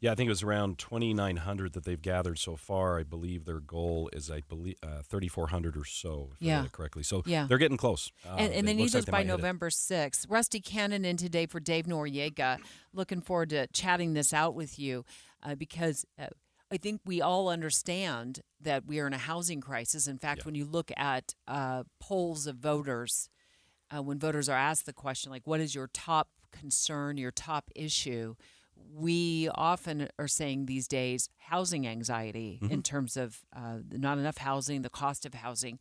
yeah, I think it was around 2,900 that they've gathered so far. I believe their goal is, 3,400 or so, if I read it correctly. So they're getting close. And they need those by November 6th. Rusty Cannon in today for Dave Noriega. Looking forward to chatting this out with you because I think we all understand that we are in a housing crisis. In fact, when you look at polls of voters, when voters are asked the question, like, what is your top concern, your top issue, we often are saying these days housing anxiety in terms of not enough housing, the cost of housing.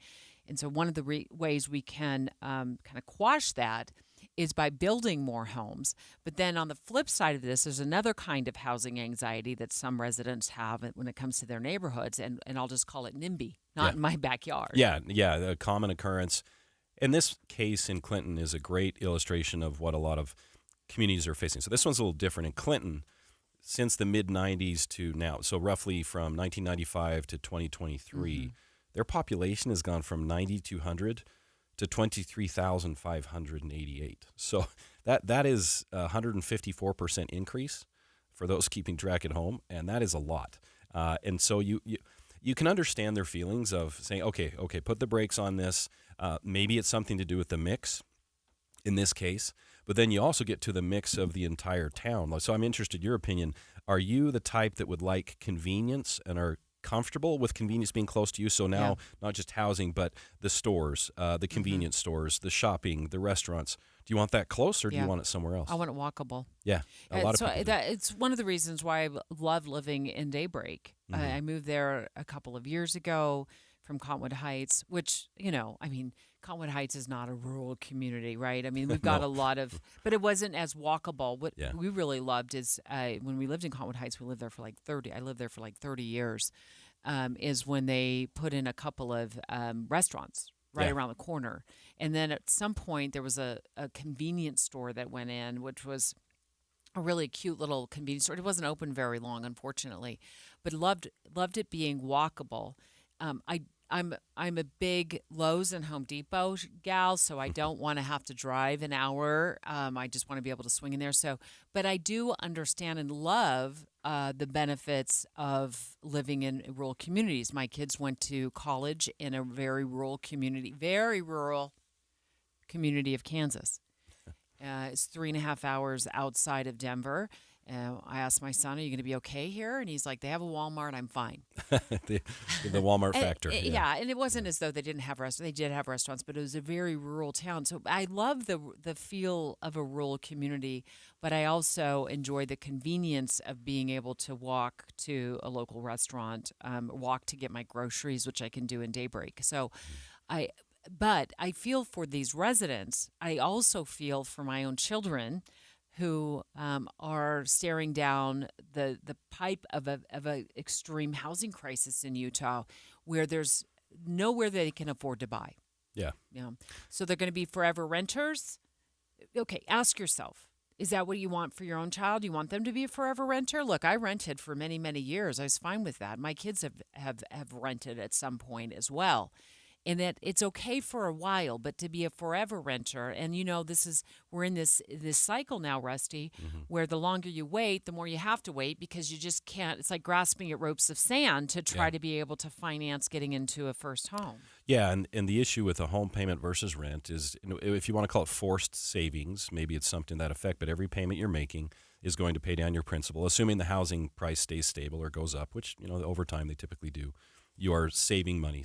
And so one of the ways we can kind of quash that is by building more homes. But then on the flip side of this, there's another kind of housing anxiety that some residents have when it comes to their neighborhoods, and I'll just call it NIMBY, not in my backyard. Yeah, a common occurrence. And this case in Clinton is a great illustration of what a lot of communities are facing. So this one's a little different. In Clinton, since the mid-'90s to now, so roughly from 1995 to 2023, their population has gone from 9,200 to 23,588. So that is a 154% increase for those keeping track at home, and that is a lot. And so you can understand their feelings of saying, okay, put the brakes on this. Maybe it's something to do with the mix in this case, but then you also get to the mix of the entire town. So I'm interested in your opinion. Are you the type that would like convenience and are comfortable with convenience being close to you? So now not just housing, but the stores, the convenience stores, the shopping, the restaurants. Do you want that close or do you want it somewhere else? I want it walkable. Yeah, a lot of people do. It's one of the reasons why I love living in Daybreak. I moved there a couple of years ago from Cottonwood Heights, which, Cottonwood Heights is not a rural community, right? I mean, we've got a lot of, but it wasn't as walkable. What we really loved is when we lived in Cottonwood Heights, I lived there for like 30 years, is when they put in a couple of restaurants around the corner. And then at some point there was a convenience store that went in, which was a really cute little convenience store. It wasn't open very long, unfortunately, but loved it being walkable. I'm a big Lowe's and Home Depot gal, so I don't want to have to drive an hour. I just want to be able to swing in there. So, but I do understand and love the benefits of living in rural communities. My kids went to college in a very rural community of Kansas. It's 3.5 hours outside of Denver. I asked my son, "Are you going to be okay here?" And he's like, "They have a Walmart. I'm fine." the Walmart factor. Yeah, and it wasn't as though they didn't have restaurants. They did have restaurants, but it was a very rural town. So I love the feel of a rural community, but I also enjoy the convenience of being able to walk to a local restaurant, walk to get my groceries, which I can do in Daybreak. So But I feel for these residents. I also feel for my own children who are staring down the pipe of a extreme housing crisis in Utah, where there's nowhere they can afford to buy. Yeah. So they're going to be forever renters. Okay, ask yourself, is that what you want for your own child? You want them to be a forever renter? Look, I rented for many, many years. I was fine with that. My kids have rented at some point as well. And that it's okay for a while, but to be a forever renter, and we're in this cycle now, Rusty, where the longer you wait, the more you have to wait because you just can't. It's like grasping at ropes of sand to try to be able to finance getting into a first home. Yeah, and the issue with a home payment versus rent is, if you want to call it forced savings, maybe it's something to that effect, but every payment you're making is going to pay down your principal, assuming the housing price stays stable or goes up, which over time they typically do. You are saving money,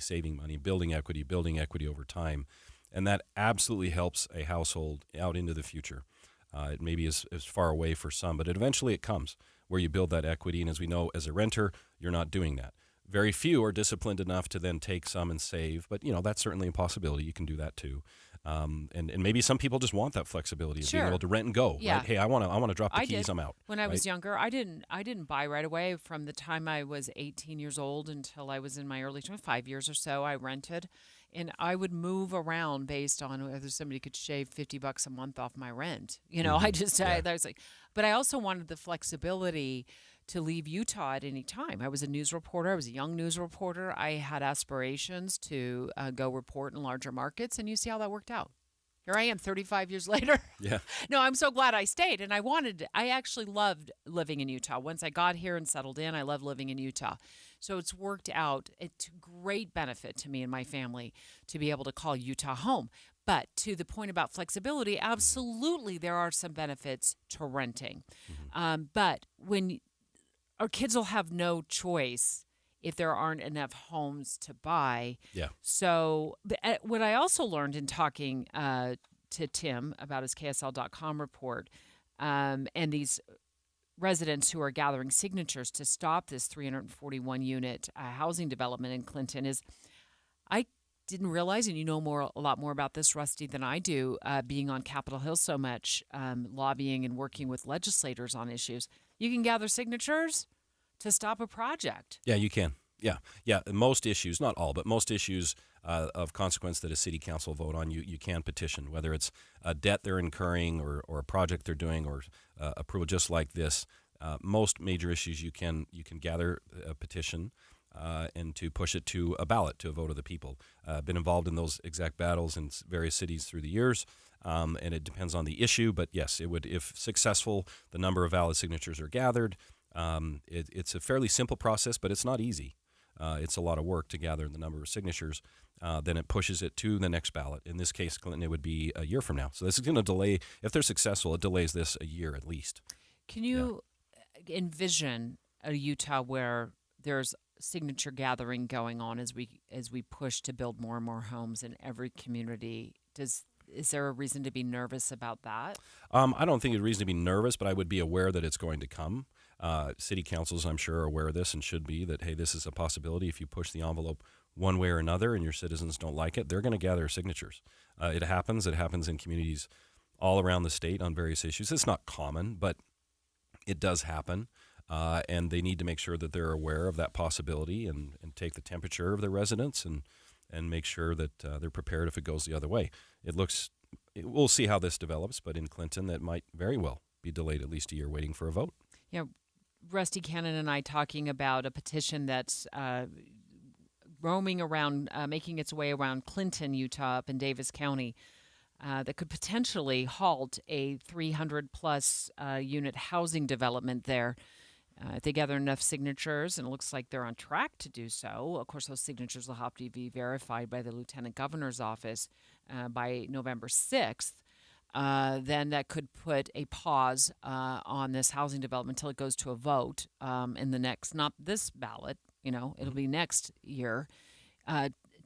building equity over time. And that absolutely helps a household out into the future. It maybe is far away for some, but eventually it comes where you build that equity. And as we know, as a renter, you're not doing that. Very few are disciplined enough to then take some and save, but that's certainly a possibility. You can do that too. And maybe some people just want that flexibility of being able to rent and go. Yeah. Right? Hey, I want to drop the keys. I'm out. When I was younger, I didn't buy right away. From the time I was 18 years old until I was in my early 25 years or so, I rented, and I would move around based on whether somebody could shave $50 a month off my rent. I was like, but I also wanted the flexibility to leave Utah at any time. I was a news reporter. I was a young news reporter. I had aspirations to go report in larger markets, and you see how that worked out. Here I am 35 years later. Yeah. No, I'm so glad I stayed, and I actually loved living in Utah. Once I got here and settled in, I loved living in Utah. So it's worked out. It's great benefit to me and my family to be able to call Utah home. But to the point about flexibility, absolutely there are some benefits to renting. But when our kids will have no choice if there aren't enough homes to buy. Yeah. So what I also learned in talking to Tim about his KSL.com report and these residents who are gathering signatures to stop this 341-unit housing development in Clinton is I didn't realize, and a lot more about this, Rusty, than I do, being on Capitol Hill so much, lobbying and working with legislators on issues. You can gather signatures to stop a project. Yeah, you can. Yeah. Most issues, not all, but most issues of consequence that a city council vote on, you can petition, whether it's a debt they're incurring or a project they're doing or approval just like this. Most major issues you can gather a petition and to push it to a ballot, to a vote of the people. Been involved in those exact battles in various cities through the years. And it depends on the issue, but yes, it would, if successful, the number of valid signatures are gathered. It's a fairly simple process, but it's not easy. It's a lot of work to gather the number of signatures. Then it pushes it to the next ballot. In this case, Clinton, it would be a year from now. So this is going to delay. If they're successful, it delays this a year at least. Can you envision a Utah where there's signature gathering going on as we push to build more and more homes in every community? Is there a reason to be nervous about that? I don't think there's a reason to be nervous, but I would be aware that it's going to come. City councils, I'm sure, are aware of this and should be, that, hey, this is a possibility. If you push the envelope one way or another and your citizens don't like it, they're going to gather signatures. It happens. It happens in communities all around the state on various issues. It's not common, but it does happen. And they need to make sure that they're aware of that possibility and take the temperature of their residents and make sure that they're prepared if it goes the other way. We'll see how this develops, but in Clinton, that might very well be delayed at least a year waiting for a vote. Yeah, Rusty Cannon and I talking about a petition that's roaming around, making its way around Clinton, Utah, up in Davis County, that could potentially halt a 300-plus unit housing development there. If they gather enough signatures, and it looks like they're on track to do so, of course, those signatures will have to be verified by the Lieutenant Governor's office by November 6th. Then that could put a pause on this housing development until it goes to a vote in the next, not this ballot, it'll be next year.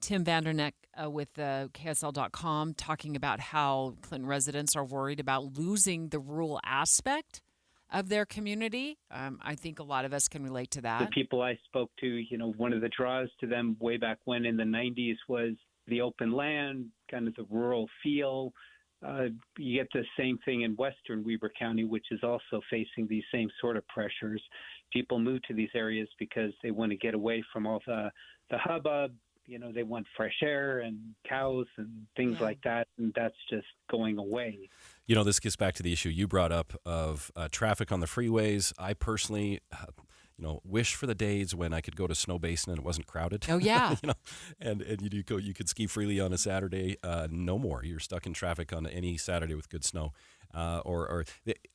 Tim Vanderneck with KSL.com talking about how Clinton residents are worried about losing the rural aspect of their community. I think a lot of us can relate to that. The people I spoke to, one of the draws to them way back when in the 90s was the open land, kind of the rural feel. You get the same thing in western Weber County, which is also facing these same sort of pressures. People move to these areas because they want to get away from all the hubbub. They want fresh air and cows and things like that, and that's just going away. This gets back to the issue you brought up of traffic on the freeways. I personally, wish for the days when I could go to Snow Basin and it wasn't crowded. Oh yeah, and you could ski freely on a Saturday. No more. You're stuck in traffic on any Saturday with good snow. Or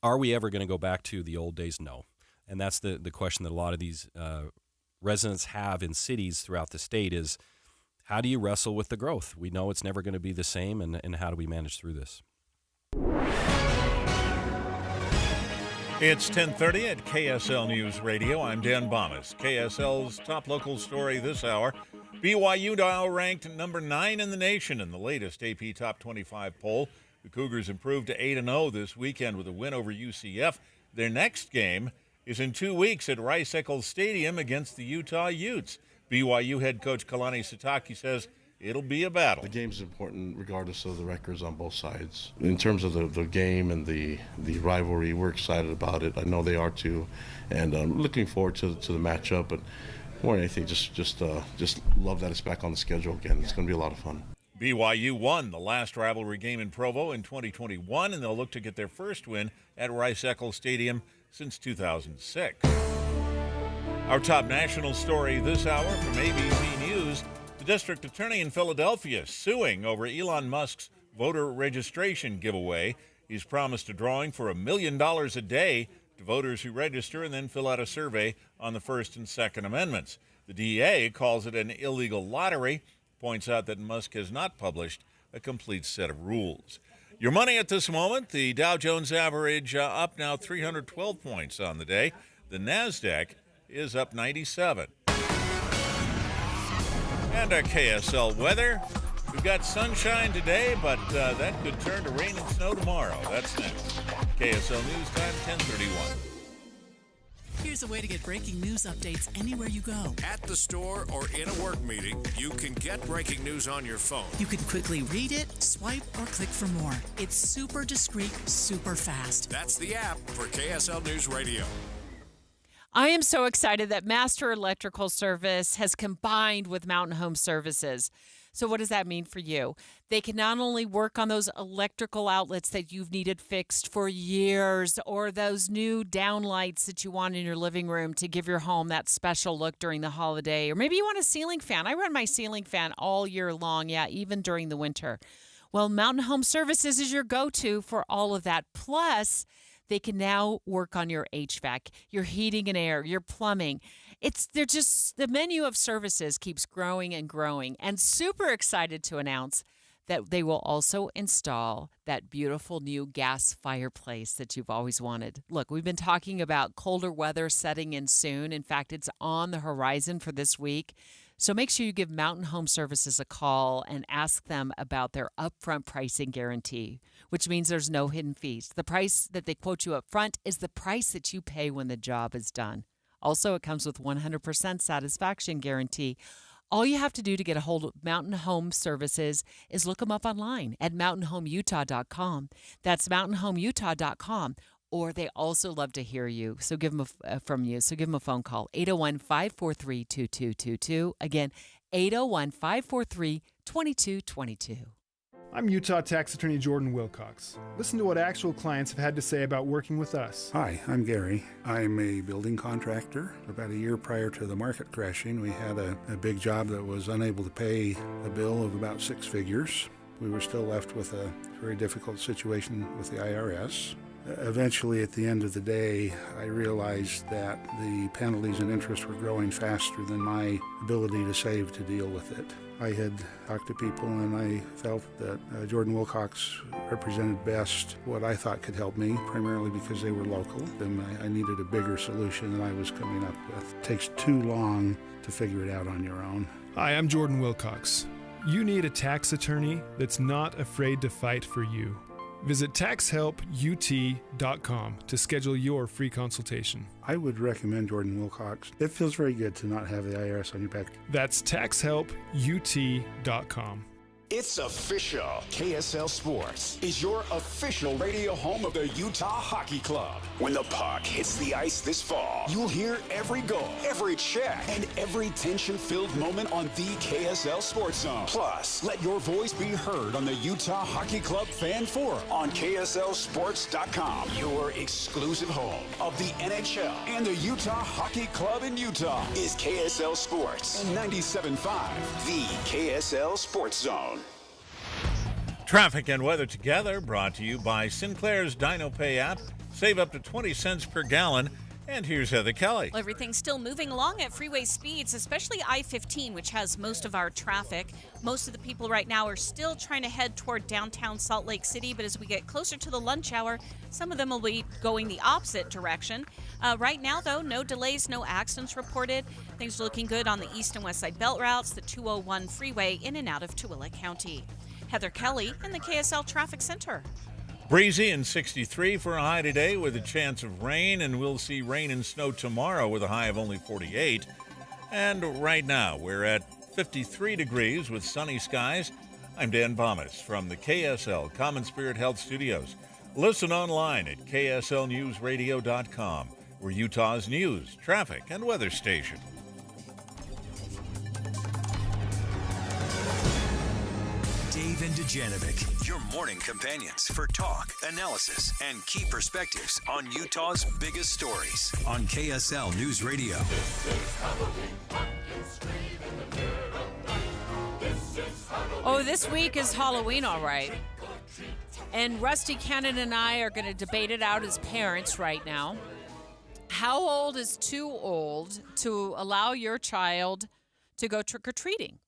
are we ever going to go back to the old days? No. And that's the question that a lot of these residents have in cities throughout the state is, how do you wrestle with the growth? We know it's never going to be the same, and how do we manage through this? It's 10:30 at KSL News Radio. I'm Dan Bomas. KSL's top local story this hour. BYU now ranked number 9 in the nation in the latest AP Top 25 poll. The Cougars improved to 8-0 this weekend with a win over UCF. Their next game is in 2 weeks at Rice-Eccles Stadium against the Utah Utes. BYU head coach Kalani Sitake says it'll be a battle. The game's important regardless of the records on both sides. In terms of the game and the rivalry, we're excited about it. I know they are too, and I'm looking forward to the matchup. But more than anything, just love that it's back on the schedule again. It's going to be a lot of fun. BYU won the last rivalry game in Provo in 2021, and they'll look to get their first win at Rice-Eccles Stadium since 2006. Our top national story this hour from ABC News. The district attorney in Philadelphia suing over Elon Musk's voter registration giveaway. He's promised a drawing for $1 million a day to voters who register and then fill out a survey on the First and Second Amendments. The DA calls it an illegal lottery, points out that Musk has not published a complete set of rules. Your money at this moment, the Dow Jones average up now 312 points on the day. The NASDAQ is up 97. And our KSL weather. We've got sunshine today, but that could turn to rain and snow tomorrow. That's next. KSL News Time, 10:31. Here's a way to get breaking news updates anywhere you go. At the store or in a work meeting, you can get breaking news on your phone. You can quickly read it, swipe, or click for more. It's super discreet, super fast. That's the app for KSL News Radio. I am so excited that Master Electrical Service has combined with Mountain Home Services. So what does that mean for you? They can not only work on those electrical outlets that you've needed fixed for years, or those new downlights that you want in your living room to give your home that special look during the holiday, or maybe you want a ceiling fan. I run my ceiling fan all year long, even during the winter. Well, Mountain Home Services is your go-to for all of that. Plus, they can now work on your HVAC, your heating and air, your plumbing. The menu of services keeps growing and growing, and super excited to announce that they will also install that beautiful new gas fireplace that you've always wanted. Look, we've been talking about colder weather setting in soon. In fact, it's on the horizon for this week. So make sure you give Mountain Home Services a call and ask them about their upfront pricing guarantee, which means there's no hidden fees. The price that they quote you up front is the price that you pay when the job is done. Also, it comes with 100% satisfaction guarantee. All you have to do to get a hold of Mountain Home Services is look them up online at mountainhomeutah.com. That's mountainhomeutah.com. Or they also love to hear you. So give them from you. So give them a phone call, 801-543-2222. Again, 801-543-2222. I'm Utah tax attorney Jordan Wilcox. Listen to what actual clients have had to say about working with us. Hi, I'm Gary. I'm a building contractor. About a year prior to the market crashing, we had a big job that was unable to pay a bill of about 6 figures. We were still left with a very difficult situation with the IRS. Eventually, at the end of the day, I realized that the penalties and interest were growing faster than my ability to save to deal with it. I had talked to people and I felt that Jordan Wilcox represented best what I thought could help me, primarily because they were local. And I needed a bigger solution than I was coming up with. It takes too long to figure it out on your own. Hi, I'm Jordan Wilcox. You need a tax attorney that's not afraid to fight for you. Visit taxhelput.com to schedule your free consultation. I would recommend Jordan Wilcox. It feels very good to not have the IRS on your back. That's taxhelput.com. It's official. KSL Sports is your official radio home of the Utah Hockey Club. When the puck hits the ice this fall, you'll hear every goal, every check, and every tension-filled moment on the KSL Sports Zone. Plus, let your voice be heard on the Utah Hockey Club Fan Forum on KSLSports.com, your exclusive home of the NHL and the Utah Hockey Club in Utah is KSL Sports and 97.5, the KSL Sports Zone. Traffic and weather together, brought to you by Sinclair's DinoPay app. Save up to 20 cents per gallon. And here's Heather Kelly. Well, everything's still moving along at freeway speeds, especially I-15, which has most of our traffic. Most of the people right now are still trying to head toward downtown Salt Lake City, but as we get closer to the lunch hour, some of them will be going the opposite direction. Right now, though, no delays, no accidents reported. Things are looking good on the east and west side belt routes, the 201 freeway in and out of Tooele County. Heather Kelly in the KSL Traffic Center. Breezy and 63 for a high today with a chance of rain, and we'll see rain and snow tomorrow with a high of only 48. And right now we're at 53 degrees with sunny skies. I'm Dan Bomas from the KSL Common Spirit Health Studios. Listen online at kslnewsradio.com. We're Utah's news, traffic, and weather station. Dave and Dujanovic, your morning companions for talk, analysis, and key perspectives on Utah's biggest stories on KSL News Radio. Oh, this week is Halloween, all right. And Rusty Cannon and I are going to debate it out as parents right now. How old is too old to allow your child to go trick-or-treating?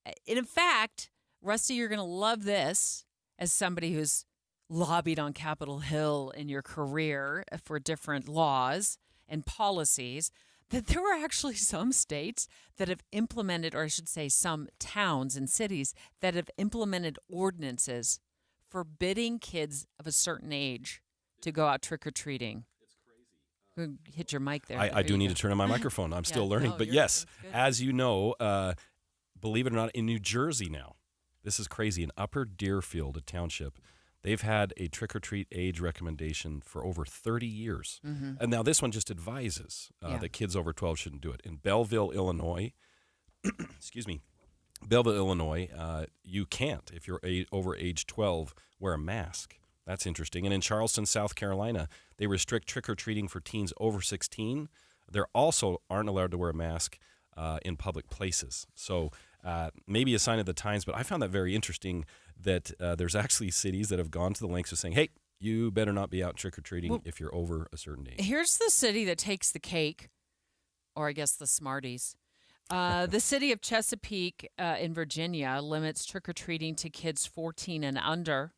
And in fact, Rusty, you're going to love this as somebody who's lobbied on Capitol Hill in your career for different laws and policies, that there are actually some states that have implemented, or I should say some towns and cities that have implemented ordinances forbidding kids of a certain age to go out trick-or-treating. Hit your mic there. I do need to turn on my microphone. I'm still learning. But yes, as you know, believe it or not, in New Jersey now, this is crazy. In Upper Deerfield, a township, they've had a trick-or-treat age recommendation for over 30 years. Mm-hmm. And now this one just advises that kids over 12 shouldn't do it. In Belleville, Illinois, you can't, if you're over age 12, wear a mask. That's interesting. And in Charleston, South Carolina, they restrict trick-or-treating for teens over 16. They also aren't allowed to wear a mask in public places. So maybe a sign of the times, but I found that very interesting that there's actually cities that have gone to the lengths of saying, hey, you better not be out trick-or-treating if you're over a certain age. Here's the city that takes the cake, or I guess the Smarties. The city of Chesapeake in Virginia limits trick-or-treating to kids 14 and under.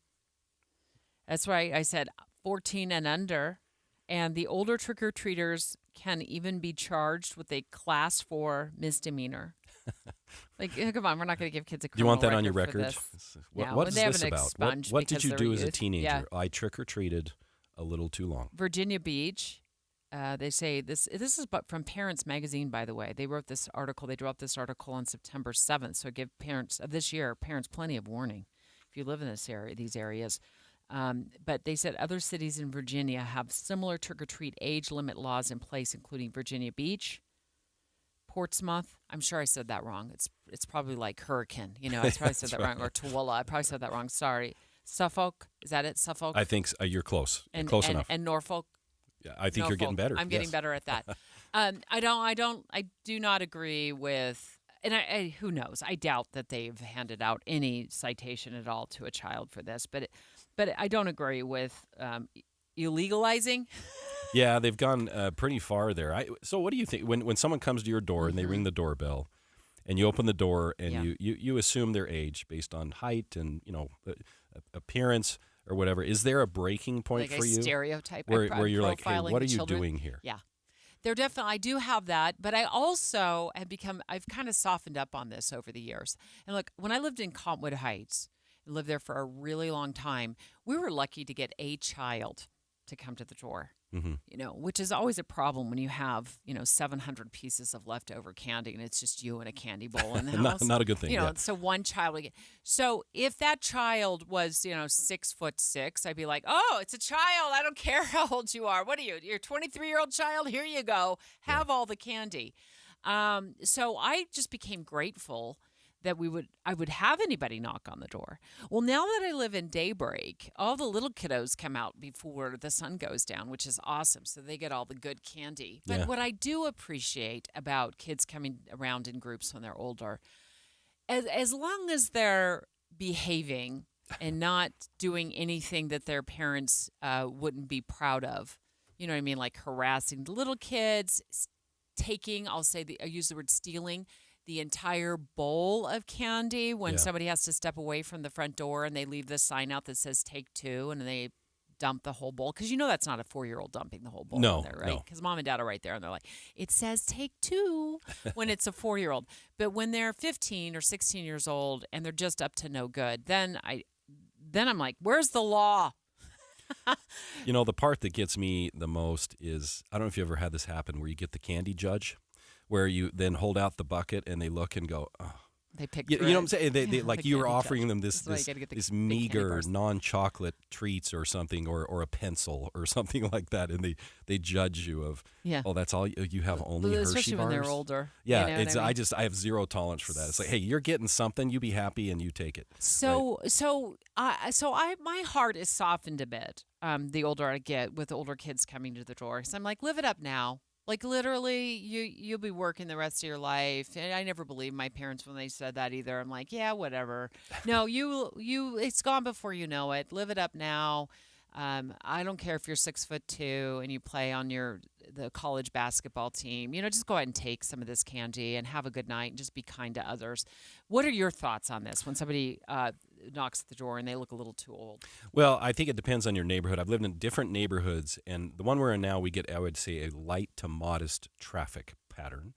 That's right, I said 14 and under. And the older trick-or-treaters can even be charged with a Class 4 misdemeanor. Like, come on, we're not going to give kids a criminal record. You want that on your record? What is this about? What did you do as a teenager? Yeah. I trick-or-treated a little too long. Virginia Beach, they say this is from Parents Magazine, by the way. They wrote this article. They dropped this article on September 7th. So give parents of this year, plenty of warning if you live in these areas. But they said other cities in Virginia have similar trick-or-treat age limit laws in place, including Virginia Beach, Portsmouth. I'm sure I said that wrong. It's probably like hurricane. I probably said that wrong. Or Tooele. I probably said that wrong. Sorry. Suffolk. Is that it? Suffolk? I think you're close. Close enough. And Norfolk. Yeah, I think you're getting better. I'm getting better at that. I do not agree with, and I who knows? I doubt that they've handed out any citation at all to a child for this, but I don't agree with illegalizing. Yeah, they've gone pretty far there. So what do you think when someone comes to your door and they ring the doorbell, and you open the door and you assume their age based on height and appearance or whatever? Is there a breaking point like for you? Stereotype where you're like, hey, what are you doing here? Yeah. There definitely, I do have that, but I also I've kind of softened up on this over the years. And look, when I lived in Compwood Heights, and lived there for a really long time, we were lucky to get a child to come to the door. Which is always a problem when you have 700 pieces of leftover candy and it's just you and a candy bowl in the house. Not a good thing. So one child would get. So if that child was 6'6", I'd be like, oh, it's a child. I don't care how old you are. What are you? You're a 23-year-old child. Here you go. Have all the candy. So I just became grateful that I would have anybody knock on the door. Well, now that I live in Daybreak, all the little kiddos come out before the sun goes down, which is awesome. So they get all the good candy. But what I do appreciate about kids coming around in groups when they're older, as long as they're behaving and not doing anything that their parents wouldn't be proud of, you know what I mean, like harassing the little kids, taking, I use the word stealing, the entire bowl of candy when somebody has to step away from the front door and they leave this sign out that says take two and they dump the whole bowl. Because that's not a 4-year-old dumping the whole bowl in there, right? Because mom and dad are right there and they're like, it says take two when it's a 4-year-old. But when they're 15 or 16 years old and they're just up to no good, then I'm like, where's the law? The part that gets me the most is, I don't know if you ever had this happen where you get the candy judge, where you then hold out the bucket and they look and go, oh. They pick. You know what I'm saying? They like you were candy offering judge. them this meager non-chocolate treats or something, or a pencil or something like that, and they judge you of, oh, that's all you have, only Hershey especially bars. when they're older. Yeah, I have zero tolerance for that. It's like, hey, you're getting something, you be happy and you take it. So my heart is softened a bit. The older I get with older kids coming to the door, so I'm like, live it up now. Like literally, you'll be working the rest of your life. And I never believed my parents when they said that either. I'm like, yeah, whatever. No, it's gone before you know it. Live it up now. I don't care if you're 6'2" and you play on the college basketball team. Just go ahead and take some of this candy and have a good night and just be kind to others. What are your thoughts on this when somebody knocks at the door and they look a little too old? Well, I think it depends on your neighborhood. I've lived in different neighborhoods, and the one we're in now, we get, I would say, a light to modest traffic pattern.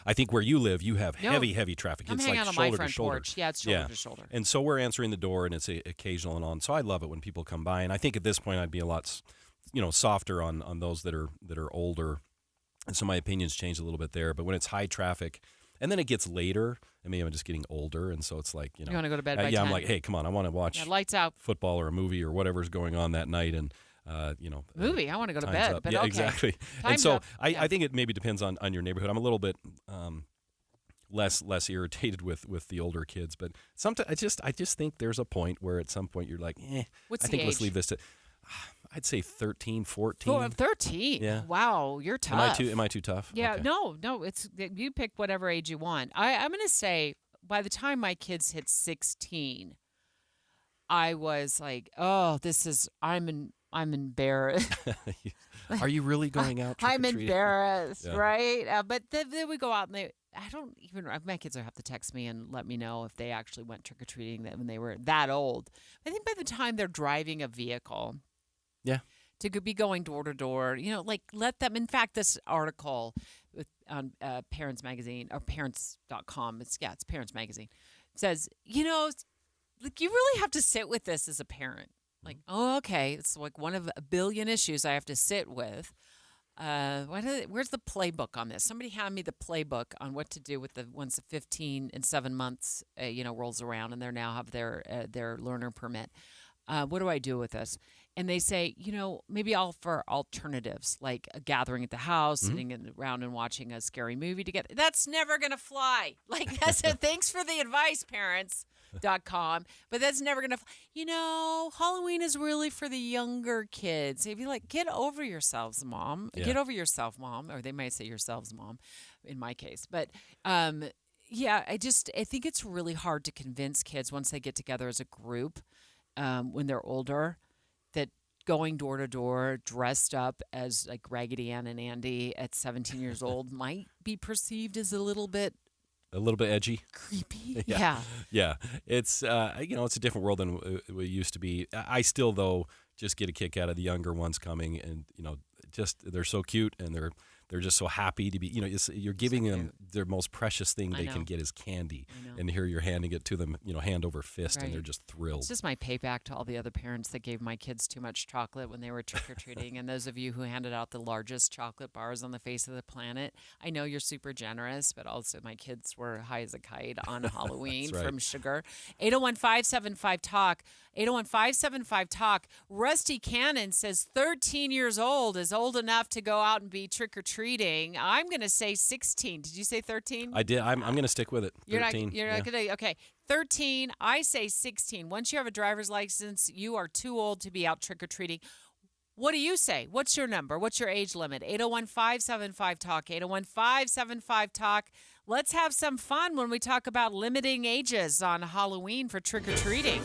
I think where you live, you have heavy traffic. I'm it's hanging like on shoulder my front to shoulder. porch. Yeah, it's shoulder to shoulder. And so we're answering the door, and it's occasional and on. So I love it when people come by, and I think at this point I'd be a lot, softer on those that are older, and so my opinions change a little bit there. But when it's high traffic, and then it gets later, I mean, I'm just getting older, and so it's like, you want to go to bed by 10. I'm like, hey, come on, I want to watch lights out football or a movie or whatever's going on that night, and movie. I want to go to bed, up. but yeah, okay. Exactly. Time's and so up. I think it maybe depends on your neighborhood. I'm a little bit less irritated with the older kids, but sometimes I just think there's a point where at some point you're like, What's I think the let's age? leave this to. I'd say 13, 14. 13? Yeah. Wow, you're tough. Am I too tough? Yeah, okay. no, it's you pick whatever age you want. I'm going to say by the time my kids hit 16, I was like, oh, I'm embarrassed. Are you really going out I'm trick-or-treating? embarrassed, Yeah. right? But then we go out and I don't even, my kids will have to text me and let me know if they actually went trick-or-treating when they were that old. I think by the time they're driving a vehicle, to be going door to door, let them. In fact, this article on Parents Magazine or Parents.com, it's Parents Magazine, says, like you really have to sit with this as a parent. Like, oh, okay, it's like one of a billion issues I have to sit with. Where's the playbook on this? Somebody hand me the playbook on what to do with once the 15 and 7 months, rolls around and they now have their learner permit. What do I do with this? And they say, maybe I'll offer alternatives, like a gathering at the house, sitting around and watching a scary movie together. That's never going to fly. Like, that's thanks for the advice, parents.com. But that's never going to fly. Halloween is really for the younger kids. If you like, get over yourselves, Mom. Yeah. Get over yourself, Mom. Or they might say yourselves, Mom, in my case. But, yeah, I think it's really hard to convince kids once they get together as a group when they're older that going door to door dressed up as like Raggedy Ann and Andy at 17 years old might be perceived as a little bit edgy, creepy. Yeah. It's it's a different world than it used to be. I still though just get a kick out of the younger ones coming, and they're so cute, and they're just so happy to be, you're giving them their most precious thing they can get is candy. And here you're handing it to them, hand over fist, Right. and they're just thrilled. It's just my payback to all the other parents that gave my kids too much chocolate when they were trick-or-treating. And those of you who handed out the largest chocolate bars on the face of the planet, I know you're super generous, but also my kids were high as a kite on Halloween right. from sugar. 801-575-TALK. 801-575-TALK. Rusty Cannon says 13 years old is old enough to go out and be trick-or-treating. I'm going to say 16. Did you say 13? I did. I'm going to stick with it. 13. You're not going to. Okay. 13. I say 16. Once you have a driver's license, you are too old to be out trick-or-treating. What do you say? What's your number? What's your age limit? 801-575-TALK. 801-575-TALK. Let's have some fun when we talk about limiting ages on Halloween for trick-or-treating.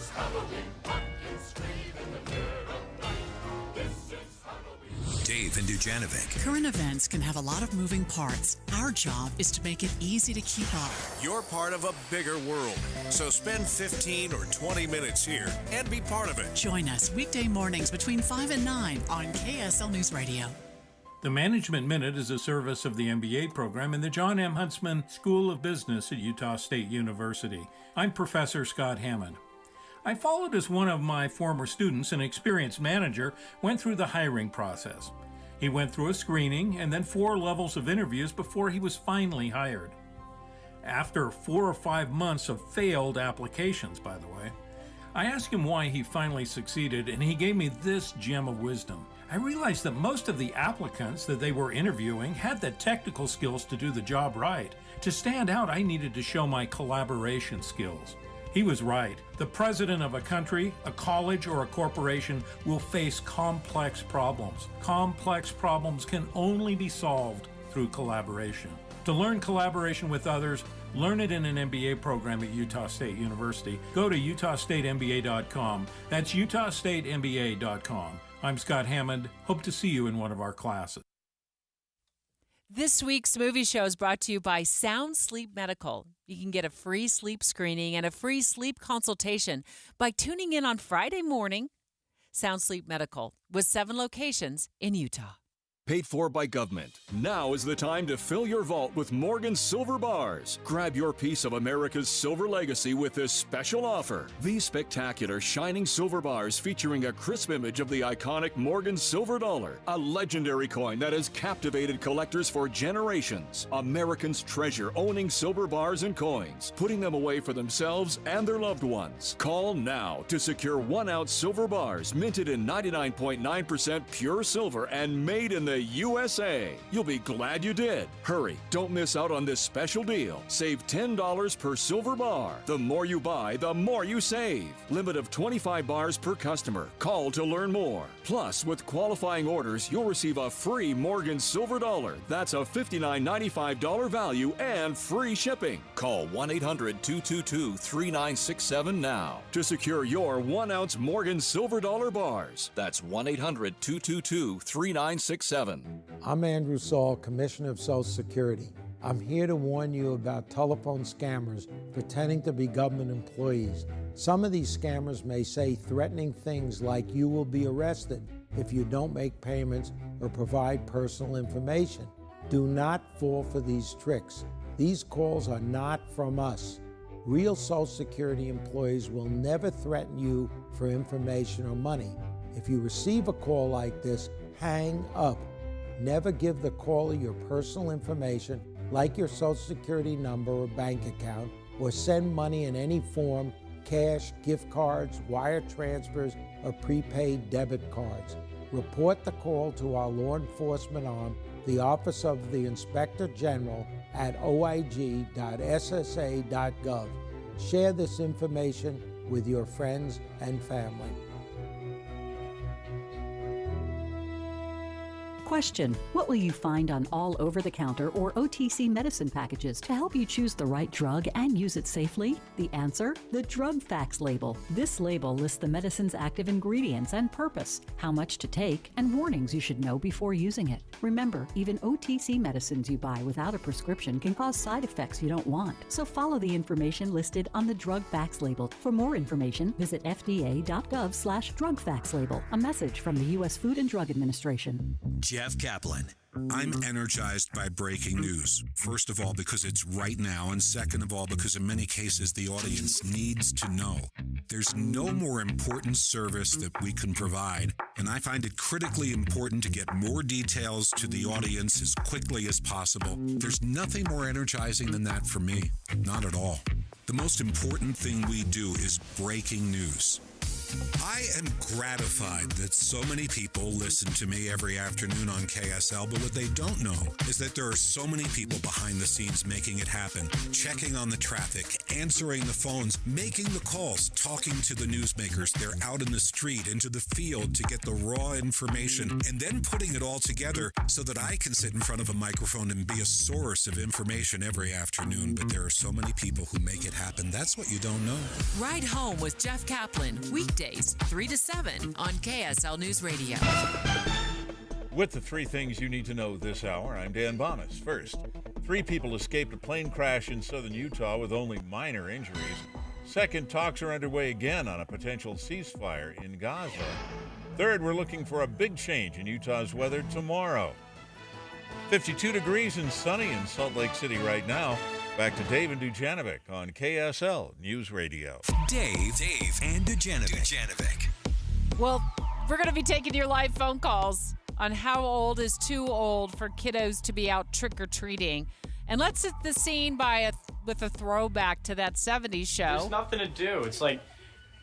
Dave and Dujanovic. Current events can have a lot of moving parts. Our job is to make it easy to keep up. You're part of a bigger world, so spend 15 or 20 minutes here and be part of it. Join us weekday mornings between 5 and 9 on KSL News Radio. The Management Minute is a service of the MBA program in the John M. Huntsman School of Business at Utah State University. I'm Professor Scott Hammond. I followed as one of my former students, an experienced manager, went through the hiring process. He went through a screening and then 4 levels of interviews before he was finally hired. After 4 or 5 months of failed applications, by the way, I asked him why he finally succeeded, and he gave me this gem of wisdom. I realized that most of the applicants that they were interviewing had the technical skills to do the job right. To stand out, I needed to show my collaboration skills. He was right. The president of a country, a college, or a corporation will face complex problems. Complex problems can only be solved through collaboration. To learn collaboration with others, learn it in an MBA program at Utah State University. Go to utahstatemba.com. That's utahstatemba.com. I'm Scott Hammond. Hope to see you in one of our classes. This week's movie show is brought to you by Sound Sleep Medical. You can get a free sleep screening and a free sleep consultation by tuning in on Friday morning. Sound Sleep Medical with 7 locations in Utah. Paid for by government. Now is the time to fill your vault with Morgan Silver Bars. Grab your piece of America's silver legacy with this special offer. These spectacular shining silver bars featuring a crisp image of the iconic Morgan silver dollar, a legendary coin that has captivated collectors for generations. Americans treasure owning silver bars and coins, putting them away for themselves and their loved ones. Call now to secure 1-ounce silver bars minted in 99.9% pure silver and made in the USA. You'll be glad you did. Hurry, don't miss out on this special deal. Save $10 per silver bar. The more you buy, the more you save. Limit of 25 bars per customer. Call to learn more. Plus, with qualifying orders, you'll receive a free Morgan silver dollar. That's a $59.95 value and free shipping. Call 1-800-222-3967 now to secure your 1-ounce Morgan silver dollar bars. That's 1-800-222-3967. I'm Andrew Saul, Commissioner of Social Security. I'm here to warn you about telephone scammers pretending to be government employees. Some of these scammers may say threatening things like you will be arrested if you don't make payments or provide personal information. Do not fall for these tricks. These calls are not from us. Real Social Security employees will never threaten you for information or money. If you receive a call like this, hang up. Never give the caller your personal information, like your Social Security number or bank account, or send money in any form, cash, gift cards, wire transfers, or prepaid debit cards. Report the call to our law enforcement arm, the Office of the Inspector General, at oig.ssa.gov. Share this information with your friends and family. Question: what will you find on all over-the-counter or OTC medicine packages to help you choose the right drug and use it safely? The answer: the drug facts label. This label lists the medicine's active ingredients and purpose, how much to take, and warnings you should know before using it. Remember, even OTC medicines you buy without a prescription can cause side effects you don't want. So follow the information listed on the drug facts label. For more information, visit fda.gov/drug facts label. A message from the U.S. Food and Drug Administration. Jeff Kaplan. I'm energized by breaking news. First of all, because it's right now, and second of all, because in many cases the audience needs to know. There's no more important service that we can provide, and I find it critically important to get more details to the audience as quickly as possible. There's nothing more energizing than that for me. Not at all. The most important thing we do is breaking news. I am gratified that so many people listen to me every afternoon on KSL, but what they don't know is that there are so many people behind the scenes making it happen, checking on the traffic, answering the phones, making the calls, talking to the newsmakers. They're out in the street, into the field to get the raw information, and then putting it all together so that I can sit in front of a microphone and be a source of information every afternoon. But there are so many people who make it happen. That's what you don't know. Ride Home with Jeff Kaplan, weekdays 3 to 7 on KSL News Radio. With the 3 things you need to know this hour, I'm Dan Bonas. First, 3 people escaped a plane crash in southern Utah with only minor injuries. Second, talks are underway again on a potential ceasefire in Gaza. Third, we're looking for a big change in Utah's weather tomorrow. 52 degrees and sunny in Salt Lake City right now. Back to Dave and Dujanovic on KSL News Radio. Dave and Dujanovic. Well, we're going to be taking your live phone calls on how old is too old for kiddos to be out trick-or-treating. And let's set the scene with a throwback to that 70s show. There's nothing to do. It's like,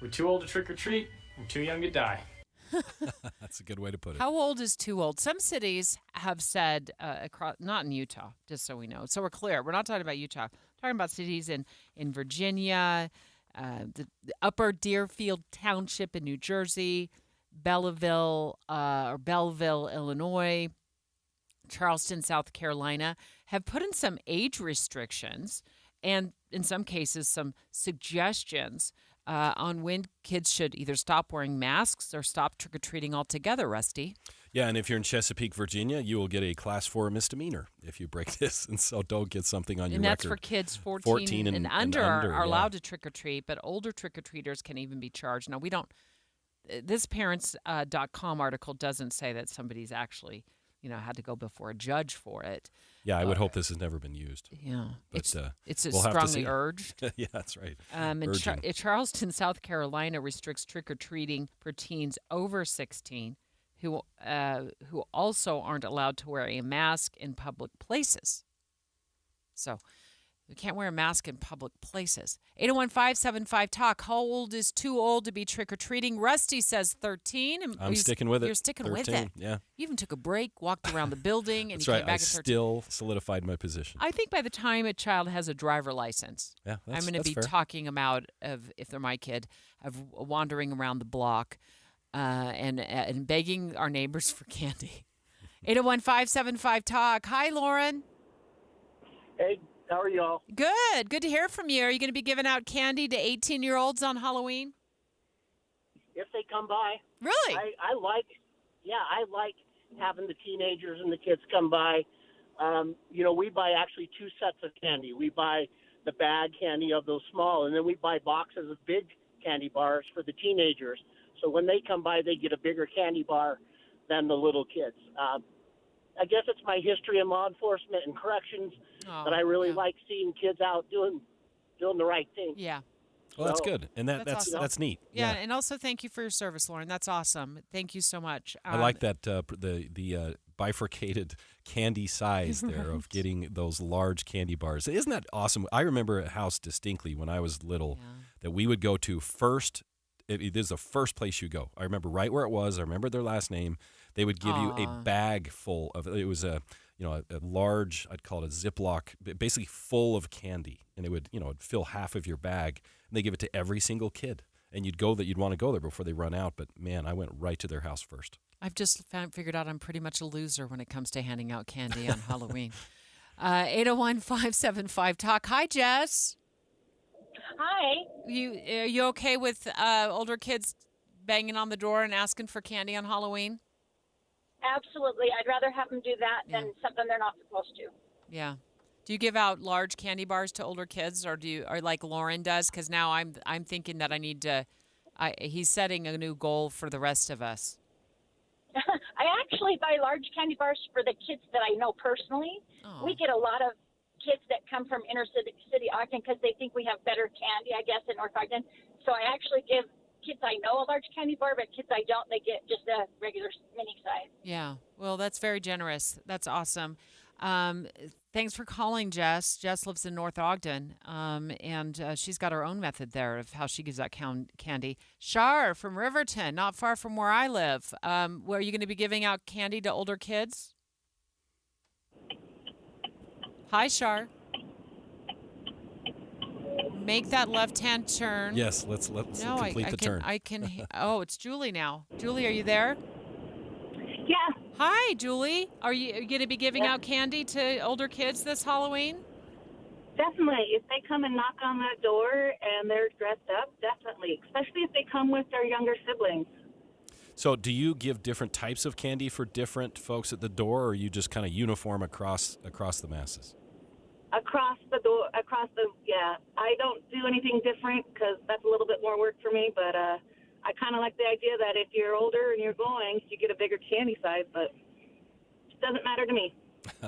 we're too old to trick-or-treat, we're too young to die. That's a good way to put it. How old is too old? Some cities have said, across, not in Utah, just so we know. So we're clear. We're not talking about Utah. We're talking about cities in Virginia, the Upper Deerfield Township in New Jersey, Belleville, Illinois, Charleston, South Carolina, have put in some age restrictions and, in some cases, some suggestions on when kids should either stop wearing masks or stop trick-or-treating altogether, Rusty. Yeah, and if you're in Chesapeake, Virginia, you will get a Class 4 misdemeanor if you break this, and so don't get something on your record. And that's for kids 14 and under are allowed to trick-or-treat, but older trick-or-treaters can even be charged. Now, we don't – this parents.com article doesn't say that somebody's actually – had to go before a judge for it. Yeah, I would hope this has never been used. Yeah. But it's we'll strongly urged. Yeah, that's right. In Charleston, South Carolina restricts trick-or-treating for teens over 16 who also aren't allowed to wear a mask in public places. So you can't wear a mask in public places. 801-575-TALK. How old is too old to be trick-or-treating? Rusty says 13. And I'm sticking with it. You're sticking 13, with it. Yeah. You even took a break, walked around the building, and That's you right. came back I at 13. still solidified my position. I think by the time a child has a driver license, yeah, I'm going to be fair. talking about, if they're my kid, of wandering around the block and begging our neighbors for candy. 801-575-TALK. Hi, Lauren. Hey, how are y'all? Good. Good to hear from you. Are you going to be giving out candy to 18-year-olds on Halloween? If they come by. Really? I like having the teenagers and the kids come by. We buy actually 2 sets of candy. We buy the bag candy of those small, and then we buy boxes of big candy bars for the teenagers. So when they come by, they get a bigger candy bar than the little kids. I guess it's my history in law enforcement and corrections that I really like seeing kids out doing the right thing. Yeah. Well, that's good, and that's awesome. neat. Yeah, and also thank you for your service, Lauren. That's awesome. Thank you so much. I like that the bifurcated candy size there of getting those large candy bars. Isn't that awesome? I remember a house distinctly when I was little that we would go to first It is the first place you go. I remember right where it was. I remember their last name. They would give you a bag full of, it was a large, I'd call it a Ziploc, basically full of candy. And it would, it'd fill half of your bag. And they give it to every single kid. And you'd want to go there before they run out. But man, I went right to their house first. I've just figured out I'm pretty much a loser when it comes to handing out candy on Halloween. 801-575-TALK. Hi, Jess. Hi. Are you okay with older kids banging on the door and asking for candy on Halloween? Absolutely. I'd rather have them do that than something they're not supposed to. Yeah. Do you give out large candy bars to older kids, or like Lauren does? Because now I'm thinking that I need to. He's setting a new goal for the rest of us. I actually buy large candy bars for the kids that I know personally. Oh. We get a lot of kids that come from inner city Ogden because they think we have better candy, I guess, in North Ogden. So I actually give kids I know a large candy bar, but kids I don't, they get just a regular mini size. Yeah. Well, that's very generous. That's awesome. Thanks for calling, Jess. Jess lives in North Ogden, and she's got her own method there of how she gives out candy. Shar from Riverton, not far from where I live. Where are you going to be giving out candy to older kids? Hi, Shar. Make that left-hand turn. Yes, let's complete the turn. Oh, it's Julie now. Julie, are you there? Yeah. Hi, Julie. Are you going to be giving out candy to older kids this Halloween? Definitely. If they come and knock on that door and they're dressed up, definitely. Especially if they come with their younger siblings. So do you give different types of candy for different folks at the door, or are you just kind of uniform across the masses? Across the door, yeah. I don't do anything different because that's a little bit more work for me, but I kind of like the idea that if you're older and you're going, you get a bigger candy size, but it doesn't matter to me.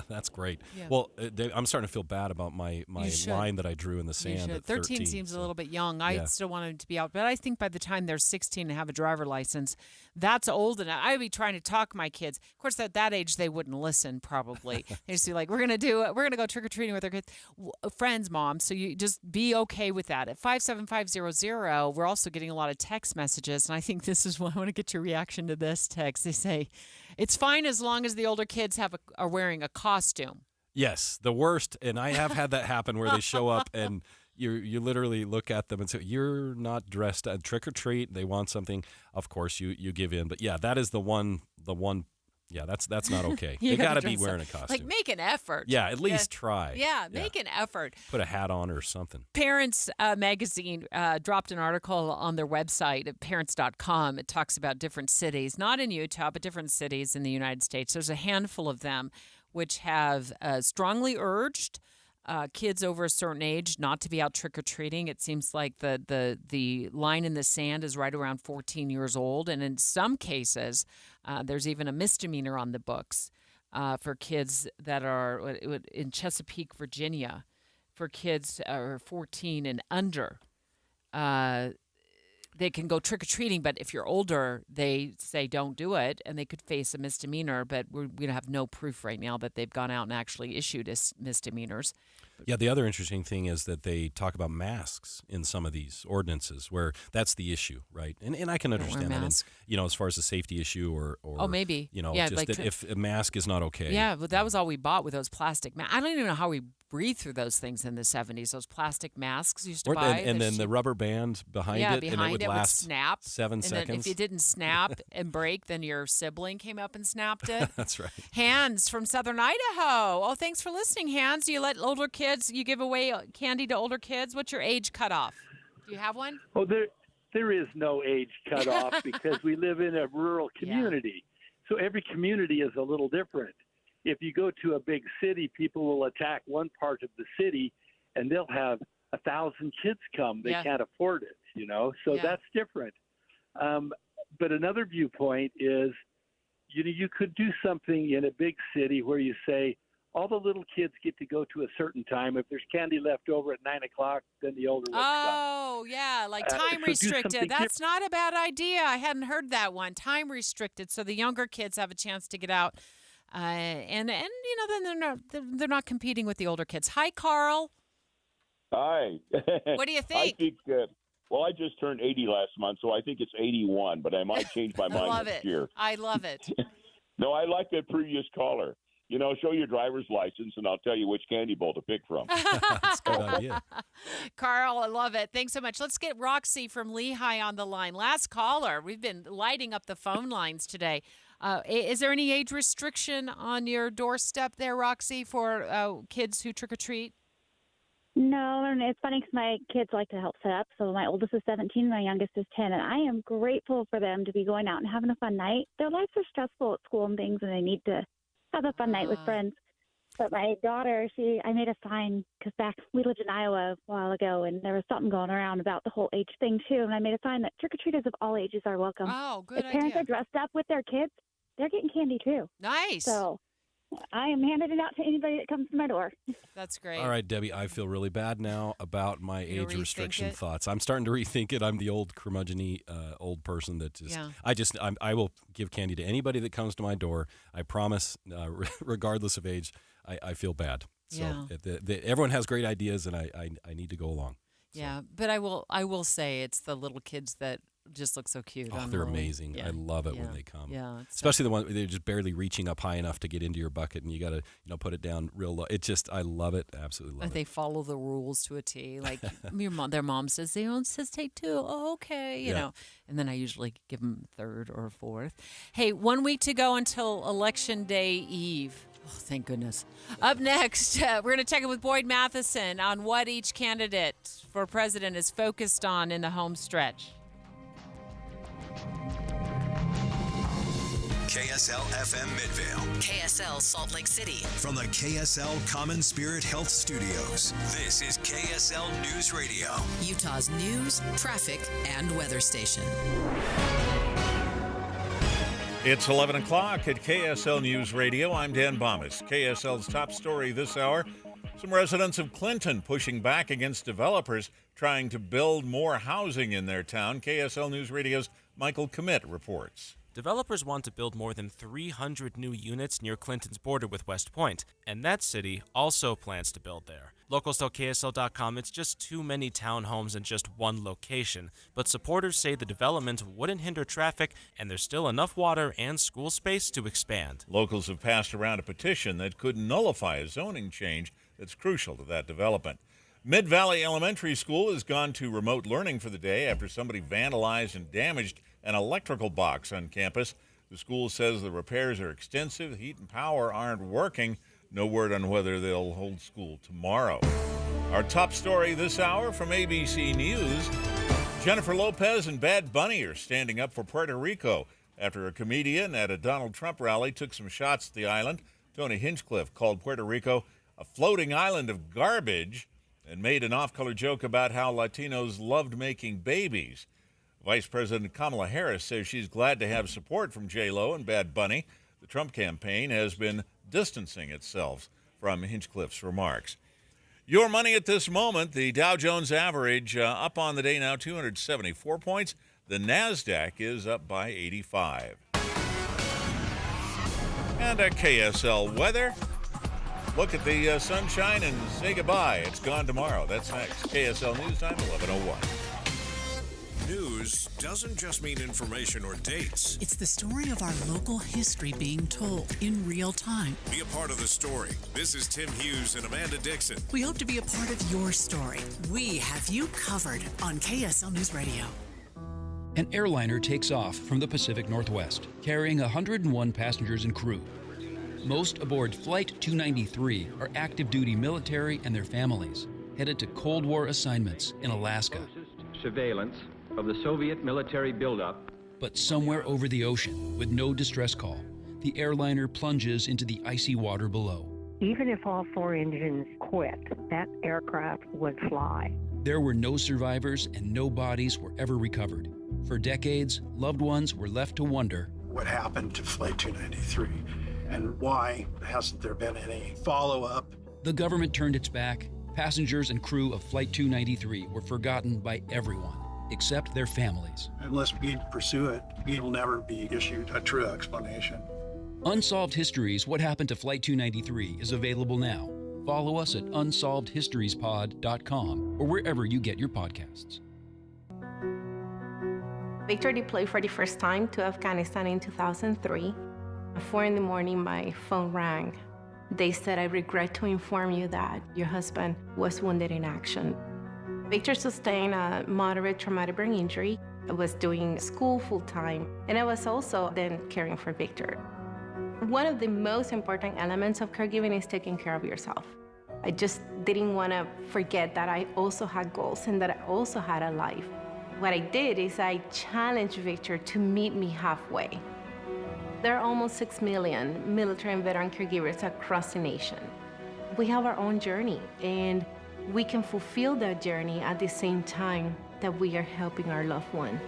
That's great. Yeah. Well, I'm starting to feel bad about my line that I drew in the sand at 13 seems a little bit young. I still want them to be out. But I think by the time they're 16 and have a driver license, that's old enough. I'd be trying to talk my kids. Of course, at that age, they wouldn't listen probably. They just be like, we're going to go trick-or-treating with our kids. Friends, Mom. So you just be okay with that. At 57500, we're also getting a lot of text messages. And I think this is what I want to get your reaction to this text. They say, it's fine as long as the older kids are wearing a costume. Yes, the worst, and I have had that happen where they show up and you literally look at them and say, you're not dressed trick or treat. They want something. Of course, you give in. But yeah, that is the one. Yeah, that's not okay. They got to be wearing a costume. Like, make an effort. Yeah, at least try. Yeah, make an effort. Put a hat on or something. Parents Magazine dropped an article on their website at parents.com. It talks about different cities, not in Utah, but different cities in the United States. There's a handful of them which have strongly urged kids over a certain age not to be out trick-or-treating. It seems like the line in the sand is right around 14 years old. And in some cases, there's even a misdemeanor on the books for kids that are in Chesapeake, Virginia, for kids who are 14 and under. They can go trick-or-treating, but if you're older, they say don't do it, and they could face a misdemeanor, but we have no proof right now that they've gone out and actually issued misdemeanors. Yeah, the other interesting thing is that they talk about masks in some of these ordinances, where that's the issue, right? And I can understand that, as far as a safety issue or maybe, just like that if a mask is not okay. Yeah, but that was all we bought with those plastic masks. I don't even know how we breathed through those things in the 70s. Those plastic masks used to buy. And then the rubber band behind it, and it would last snap 7 seconds. Then if you didn't snap and break, then your sibling came up and snapped it. That's right. Hans from Southern Idaho. Oh, thanks for listening, Hans. Do you let older kids, you give away candy to older kids? What's your age cutoff? Do you have one? Oh, there is no age cutoff because we live in a rural community. So every community is a little different. If you go to a big city, people will attack one part of the city and they'll have 1,000 kids come. They can't afford it, so that's different. But another viewpoint is, you could do something in a big city where you say, all the little kids get to go to a certain time. If there's candy left over at 9 o'clock, then the older ones come. Oh, yeah, like time restricted. That's not a bad idea. I hadn't heard that one. Time restricted, so the younger kids have a chance to get out. And then they're not competing with the older kids. Hi, Carl. Hi. What do you think? I think that Well, I just turned 80 last month, so I think it's 81, but I might change my mind love next it. year. I love it. No, I like that previous caller. Show your driver's license, and I'll tell you which candy bowl to pick from. That's a good idea. Carl, I love it. Thanks so much. Let's get Roxy from Lehigh on the line. Last caller. We've been lighting up the phone lines today. Is there any age restriction on your doorstep there, Roxy, for kids who trick-or-treat? No, and it's funny because my kids like to help set up. So my oldest is 17, my youngest is 10, and I am grateful for them to be going out and having a fun night. Their lives are stressful at school and things, and they need to have a fun night with friends. But my daughter, I made a sign because we lived in Iowa a while ago, and there was something going around about the whole age thing too. And I made a sign that trick-or-treaters of all ages are welcome. Oh, good idea. If parents are dressed up with their kids, they're getting candy too. Nice. So I am handing it out to anybody that comes to my door. That's great. All right, Debbie, I feel really bad now about my age restriction it? thoughts. I'm starting to rethink it. I'm the old curmudgeon-y old person that I will give candy to anybody that comes to my door. I promise, regardless of age. I feel bad. So everyone has great ideas, and I need to go along. So. Yeah, but I will say it's the little kids that just look so cute. Oh, they're amazing. Yeah. I love it when they come. Yeah, especially the ones they're just barely reaching up high enough to get into your bucket, and you got to put it down real low. I love it. Absolutely love it. They follow the rules to a T. Like their mom says they don't take two. Oh, okay, you know. And then I usually give them third or fourth. Hey, 1 week to go until Election Day Eve. Oh, thank goodness. Up next, we're going to check in with Boyd Matheson on what each candidate for president is focused on in the home stretch. KSL FM Midvale. KSL Salt Lake City. From the KSL Common Spirit Health Studios, this is KSL News Radio. Utah's news, traffic, and weather station. It's 11 o'clock at KSL News Radio. I'm Dan Bomas. KSL's top story this hour. Some residents of Clinton pushing back against developers trying to build more housing in their town. KSL News Radio's Michael Commit reports. Developers want to build more than 300 new units near Clinton's border with West Point, and that city also plans to build there. Locals tell KSL.com it's just too many townhomes in just one location, but supporters say the development wouldn't hinder traffic and there's still enough water and school space to expand. Locals have passed around a petition that could nullify a zoning change that's crucial to that development. Mid-Valley Elementary School has gone to remote learning for the day after somebody vandalized and damaged an electrical box on campus. The school says the repairs are extensive, heat and power aren't working. No word on whether they'll hold school tomorrow. Our top story this hour from ABC News. Jennifer Lopez and Bad Bunny are standing up for Puerto Rico after a comedian at a Donald Trump rally took some shots at the island. Tony Hinchcliffe called Puerto Rico a floating island of garbage and made an off-color joke about how Latinos loved making babies. Vice President Kamala Harris says she's glad to have support from J-Lo and Bad Bunny. The Trump campaign has been distancing itself from Hinchcliffe's remarks. Your money at this moment, the Dow Jones average up on the day now, 274 points. The NASDAQ is up by 85. And at KSL weather, look at the sunshine and say goodbye. It's gone tomorrow. That's next. KSL News Time, 11:01. News doesn't just mean information or dates. It's the story of our local history being told in real time. Be a part of the story. This is Tim Hughes and Amanda Dixon. We hope to be a part of your story. We have you covered on KSL News Radio. An airliner takes off from the Pacific Northwest, carrying 101 passengers and crew. Most aboard Flight 293 are active-duty military and their families, headed to Cold War assignments in Alaska. Surveillance of the Soviet military buildup. But somewhere over the ocean, with no distress call, the airliner plunges into the icy water below. Even if all four engines quit, that aircraft would fly. There were no survivors and no bodies were ever recovered. For decades, loved ones were left to wonder what happened to Flight 293 and why hasn't there been any follow-up. The government turned its back. Passengers and crew of Flight 293 were forgotten by everyone, except their families. Unless we pursue it, we will never be issued a true explanation. Unsolved Histories: What Happened to Flight 293 is available now. Follow us at unsolvedhistoriespod.com or wherever you get your podcasts. Victor deployed for the first time to Afghanistan in 2003. At 4 in the morning, my phone rang. They said, "I regret to inform you that your husband was wounded in action." Victor sustained a moderate traumatic brain injury. I was doing school full-time, and I was also then caring for Victor. One of the most important elements of caregiving is taking care of yourself. I just didn't want to forget that I also had goals and that I also had a life. What I did is I challenged Victor to meet me halfway. There are almost 6 million military and veteran caregivers across the nation. We have our own journey, and we can fulfill that journey at the same time that we are helping our loved one.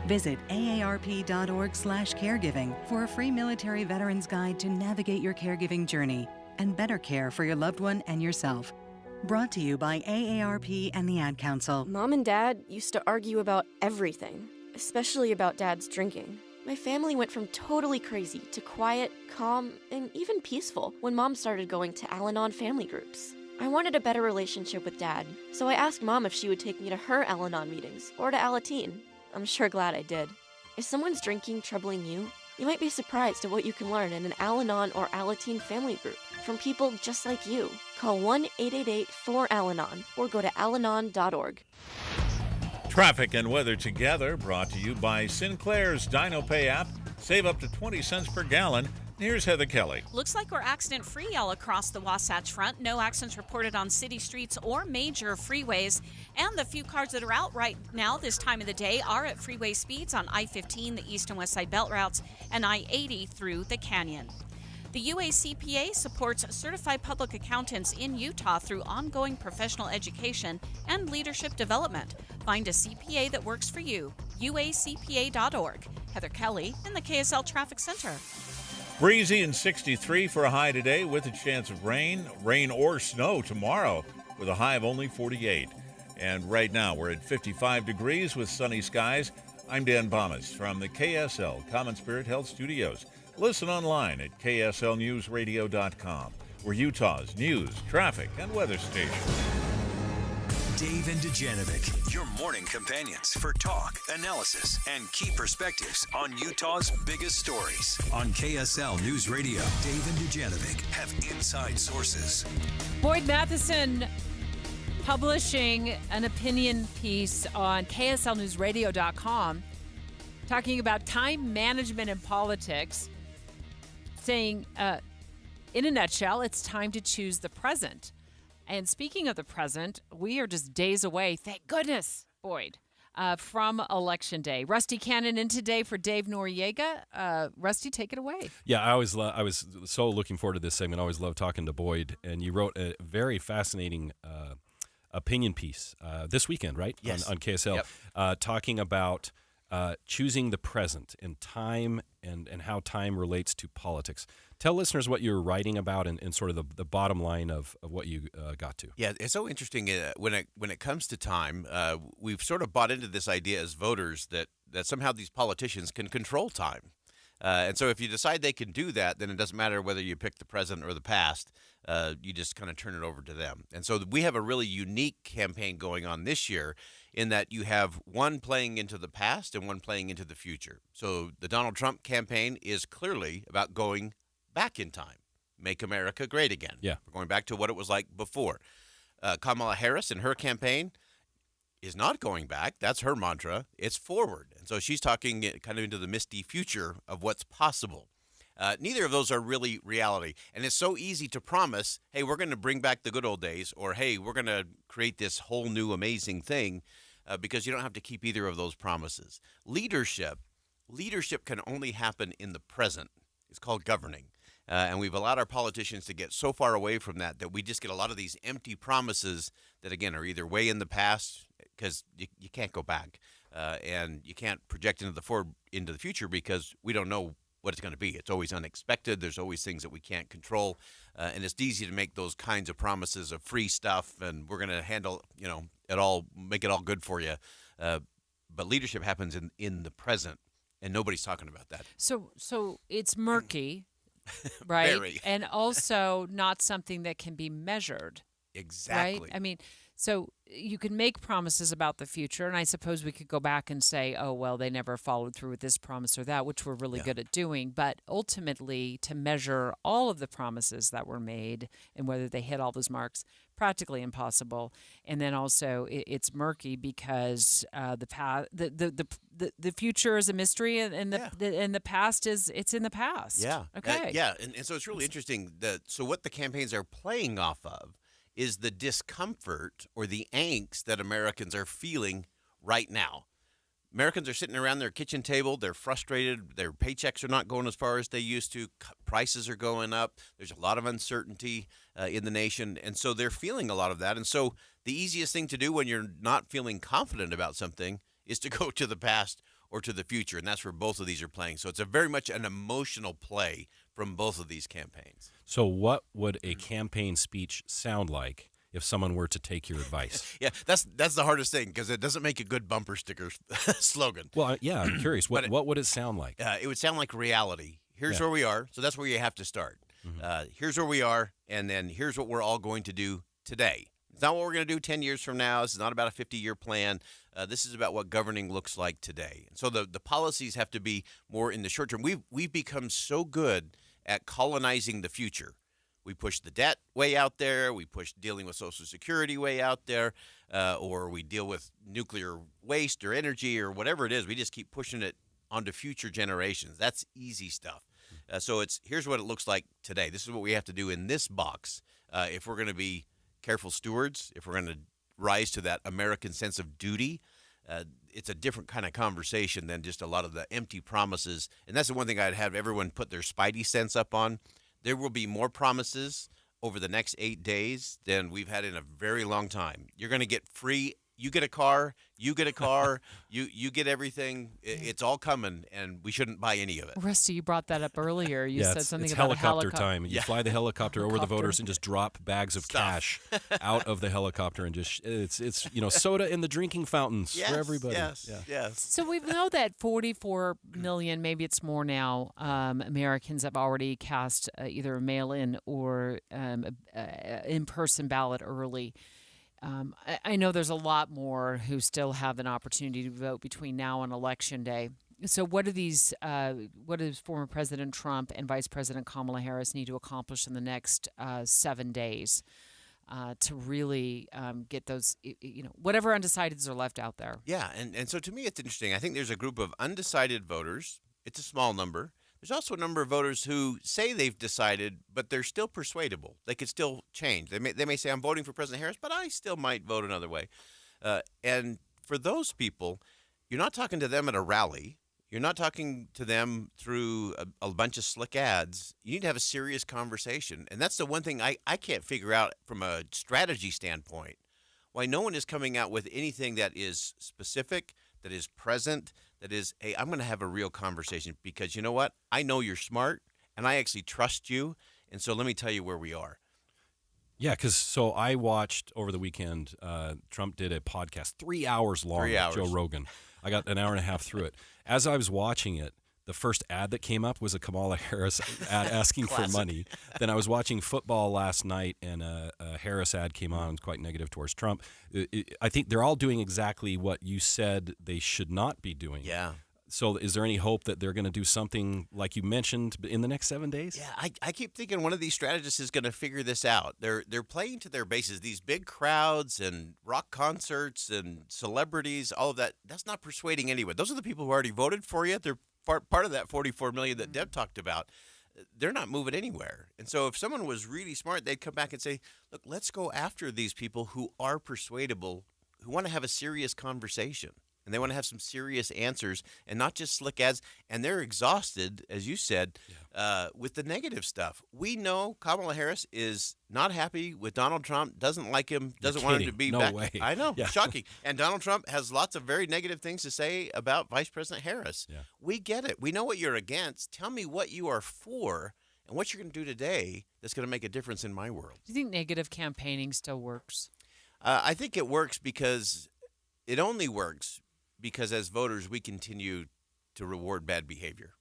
Visit aarp.org/caregiving for a free military veterans guide to navigate your caregiving journey and better care for your loved one and yourself. Brought to you by AARP and the Ad Council. Mom and Dad used to argue about everything, especially about Dad's drinking. My family went from totally crazy to quiet, calm, and even peaceful when Mom started going to Al-Anon family groups. I wanted a better relationship with Dad, so I asked Mom if she would take me to her Al-Anon meetings or to Alateen. I'm sure glad I did. Is someone's drinking troubling you? You might be surprised at what you can learn in an Al-Anon or Alateen family group from people just like you. Call 1-888-4-ALANON or go to alanon.org. Traffic and weather together, brought to you by Sinclair's DinoPay app. Save up to 20 cents per gallon. Here's Heather Kelly. Looks like we're accident-free all across the Wasatch Front. No accidents reported on city streets or major freeways. And the few cars that are out right now this time of the day are at freeway speeds on I-15, the east and west side belt routes, and I-80 through the canyon. The UACPA supports certified public accountants in Utah through ongoing professional education and leadership development. Find a CPA that works for you. UACPA.org. Heather Kelly in the KSL Traffic Center. Breezy and 63 for a high today with a chance of rain or snow tomorrow with a high of only 48. And right now we're at 55 degrees with sunny skies. I'm Dan Bomas from the KSL Common Spirit Health Studios. Listen online at kslnewsradio.com. We're Utah's news, traffic, and weather station. Dave and Dujanovic, your morning companions for talk, analysis, and key perspectives on Utah's biggest stories. On KSL News Radio, Dave and Dujanovic have inside sources. Boyd Matheson publishing an opinion piece on kslnewsradio.com talking about time management in politics, saying, in a nutshell, it's time to choose the present. And speaking of the present, we are just days away, thank goodness, Boyd, from Election Day. Rusty Cannon in today for Dave Noriega. Rusty, take it away. Yeah, I was so looking forward to this segment. I always love talking to Boyd. And you wrote a very fascinating opinion piece this weekend, right? Yes. On KSL, talking about choosing the present and time and how time relates to politics. Tell listeners what you're writing about and sort of the bottom line of what you got to. Yeah, it's so interesting when it comes to time. We've sort of bought into this idea as voters that somehow these politicians can control time. And so if you decide they can do that, then it doesn't matter whether you pick the present or the past. You just kind of turn it over to them. And so we have a really unique campaign going on this year in that you have one playing into the past and one playing into the future. So the Donald Trump campaign is clearly about going back in time, make America great again. Yeah. We're going back to what it was like before. Kamala Harris in her campaign is not going back. That's her mantra. It's forward. And so she's talking kind of into the misty future of what's possible. Neither of those are really reality. And it's so easy to promise, hey, we're going to bring back the good old days, or hey, we're going to create this whole new amazing thing, because you don't have to keep either of those promises. Leadership can only happen in the present. It's called governing. And we've allowed our politicians to get so far away from that we just get a lot of these empty promises that, again, are either way in the past because you can't go back, and you can't project into the future because we don't know what it's going to be. It's always unexpected. There's always things that we can't control, and it's easy to make those kinds of promises of free stuff, and we're going to handle it all, make it all good for you. But leadership happens in the present, and nobody's talking about that. So it's murky. Right. Very. And also not something that can be measured. Exactly. Right? I mean, so you can make promises about the future, and I suppose we could go back and say, oh, well, they never followed through with this promise or that, which we're really good at doing. But ultimately, to measure all of the promises that were made and whether they hit all those marks, practically impossible. And then also, it's murky because the future is a mystery, and the past it's in the past. Yeah. Okay. And so it's really interesting. So what the campaigns are playing off of is the discomfort or the angst that Americans are feeling right now. Americans are sitting around their kitchen table. They're frustrated. Their paychecks are not going as far as they used to. Prices are going up. There's a lot of uncertainty in the nation. And so they're feeling a lot of that. And so the easiest thing to do when you're not feeling confident about something is to go to the past or to the future. And that's where both of these are playing. So it's a very much an emotional play from both of these campaigns. So what would a campaign speech sound like if someone were to take your advice? Yeah, that's the hardest thing because it doesn't make a good bumper sticker slogan. Well, yeah, I'm curious. What would it sound like? It would sound like reality. Here's where we are. So that's where you have to start. Here's where we are, and then here's what we're all going to do today. It's not what we're going to do 10 years from now. This is not about a 50-year plan. This is about what governing looks like today. So the policies have to be more in the short term. We've become so good at colonizing the future. We push the debt way out there. We push dealing with Social Security way out there, or we deal with nuclear waste or energy or whatever it is. We just keep pushing it onto future generations. That's easy stuff. So here's what it looks like today. This is what we have to do in this box if we're going to be careful stewards, if we're going to rise to that American sense of duty. It's a different kind of conversation than just a lot of the empty promises. And that's the one thing I'd have everyone put their spidey sense up on. There will be more promises over the next 8 days than we've had in a very long time. You're going to get free. You get a car. You get a car. you get everything. It's all coming, and we shouldn't buy any of it. Rusty, you brought that up earlier. You said something it's about helicopter time. You fly the helicopter over the voters and just drop bags of cash out of the helicopter and just it's soda in the drinking fountains for everybody. Yes. So we know that 44 million, maybe it's more now, Americans have already cast either a mail-in or in-person ballot early. I know there's a lot more who still have an opportunity to vote between now and Election Day. So what does former President Trump and Vice President Kamala Harris need to accomplish in the next 7 days to really get those, whatever undecideds are left out there? Yeah, and so to me it's interesting. I think there's a group of undecided voters. It's a small number. There's also a number of voters who say they've decided, but they're still persuadable. They could still change. They may say, I'm voting for President Harris, but I still might vote another way. And for those people, you're not talking to them at a rally. You're not talking to them through a bunch of slick ads. You need to have a serious conversation. And that's the one thing I can't figure out from a strategy standpoint, why no one is coming out with anything that is specific, that is present, that is, hey, I'm going to have a real conversation because you know what? I know you're smart, and I actually trust you, and so let me tell you where we are. Yeah, so I watched over the weekend, Trump did a podcast 3 hours long with Joe Rogan. I got an hour and a half through it. As I was watching it, the first ad that came up was a Kamala Harris ad asking for money. Then I was watching football last night, and a Harris ad came on, quite negative towards Trump. I think they're all doing exactly what you said they should not be doing. Yeah. So is there any hope that they're going to do something like you mentioned in the next 7 days? Yeah, I keep thinking one of these strategists is going to figure this out. They're playing to their bases. These big crowds and rock concerts and celebrities, all of that, that's not persuading anyone. Those are the people who already voted for you. They're part of that 44 million that Deb talked about. They're not moving anywhere. And so if someone was really smart, they'd come back and say, look, let's go after these people who are persuadable, who want to have a serious conversation. And they want to have some serious answers and not just slick ads. And they're exhausted, as you said, with the negative stuff. We know Kamala Harris is not happy with Donald Trump, doesn't like him, doesn't want him to be back. Way. I know, shocking. And Donald Trump has lots of very negative things to say about Vice President Harris. Yeah. We get it. We know what you're against. Tell me what you are for and what you're going to do today that's going to make a difference in my world. Do you think negative campaigning still works? I think it works because it only works because as voters, we continue to reward bad behavior.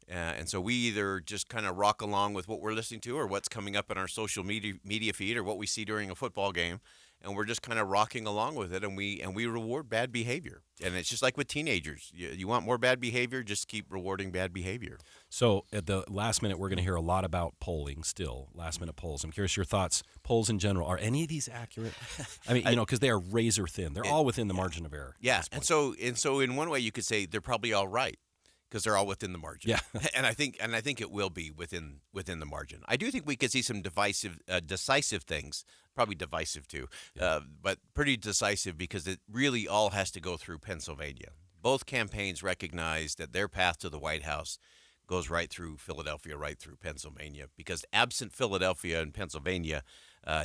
And so we either just kind of rock along with what we're listening to or what's coming up in our social media feed or what we see during a football game. And we're just kind of rocking along with it, and we reward bad behavior. And it's just like with teenagers. You want more bad behavior, just keep rewarding bad behavior. So at the last minute, we're going to hear a lot about polling still, last-minute polls. I'm curious your thoughts. Polls in general, are any of these accurate? I mean, because they are razor thin. They're all within the margin of error. Yeah, and so in one way you could say they're probably all right because they're all within the margin. Yeah, and I think it will be within the margin. I do think we could see some decisive things. Probably divisive too, but pretty decisive because it really all has to go through Pennsylvania. Both campaigns recognize that their path to the White House goes right through Philadelphia, right through Pennsylvania, because absent Philadelphia and Pennsylvania,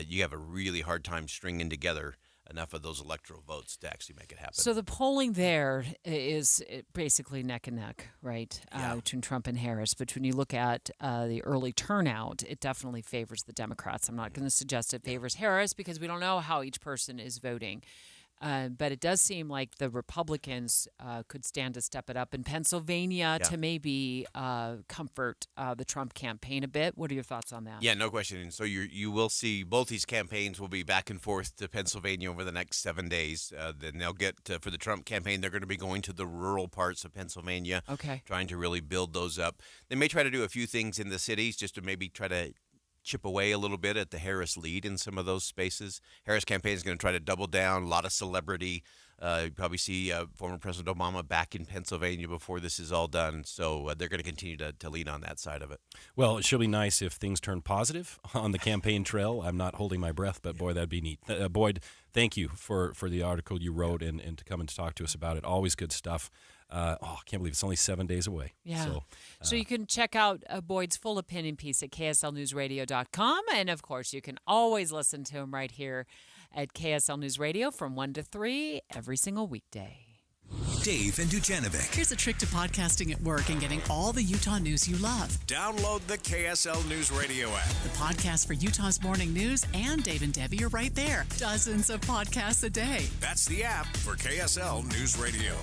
you have a really hard time stringing together enough of those electoral votes to actually make it happen. So the polling there is basically neck and neck, right, between Trump and Harris. But when you look at the early turnout, it definitely favors the Democrats. I'm not going to suggest it favors Harris because we don't know how each person is voting. But it does seem like the Republicans could stand to step it up in Pennsylvania to maybe comfort the Trump campaign a bit. What are your thoughts on that? Yeah, no question. So you will see both these campaigns will be back and forth to Pennsylvania over the next 7 days. Then they'll get for the Trump campaign, they're going to be going to the rural parts of Pennsylvania, trying to really build those up. They may try to do a few things in the cities just to maybe try to chip away a little bit at the Harris lead in some of those spaces. Harris campaign is going to try to double down, a lot of celebrity. You probably see former President Obama back in Pennsylvania before this is all done. So they're going to continue to lead on that side of it. Well, it should be nice if things turn positive on the campaign trail. I'm not holding my breath, but boy, that'd be neat. Boyd, thank you for the article you wrote and to come and to talk to us about it. Always good stuff. I can't believe it's only 7 days away. Yeah. So you can check out Boyd's full opinion piece at kslnewsradio.com. And, of course, you can always listen to him right here at KSL News Radio from 1 to 3 every single weekday. Dave and Dujanovic. Here's a trick to podcasting at work and getting all the Utah news you love. Download the KSL News Radio app. The podcast for Utah's morning news and Dave and Debbie are right there. Dozens of podcasts a day. That's the app for KSL News Radio.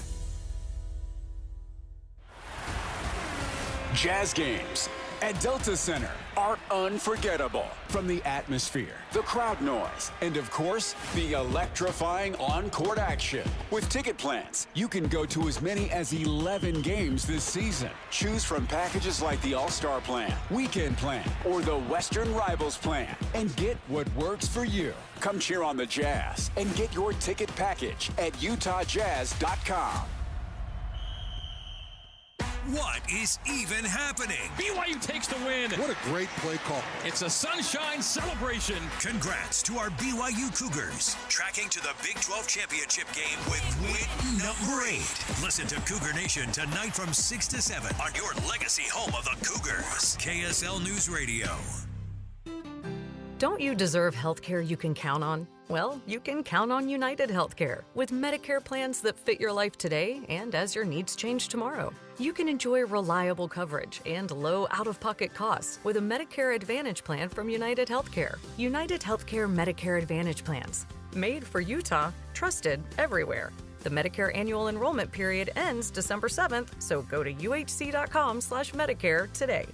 Jazz games at Delta Center are unforgettable. From the atmosphere, the crowd noise, and of course, the electrifying on-court action. With ticket plans, you can go to as many as 11 games this season. Choose from packages like the All-Star Plan, Weekend Plan, or the Western Rivals Plan, and get what works for you. Come cheer on the Jazz and get your ticket package at utahjazz.com. What is even happening? BYU takes the win. What a great play call. It's a sunshine celebration. Congrats to our BYU Cougars. Tracking to the Big 12 championship game with win number 8. Listen to Cougar Nation tonight from 6 to 7 on your legacy home of the Cougars. KSL News Radio. Don't you deserve health care you can count on? Well, you can count on United Healthcare with Medicare plans that fit your life today and as your needs change tomorrow. You can enjoy reliable coverage and low out-of-pocket costs with a Medicare Advantage plan from United Healthcare. United Healthcare Medicare Advantage plans. Made for Utah, trusted everywhere. The Medicare annual enrollment period ends December 7th, so go to uhc.com/Medicare today.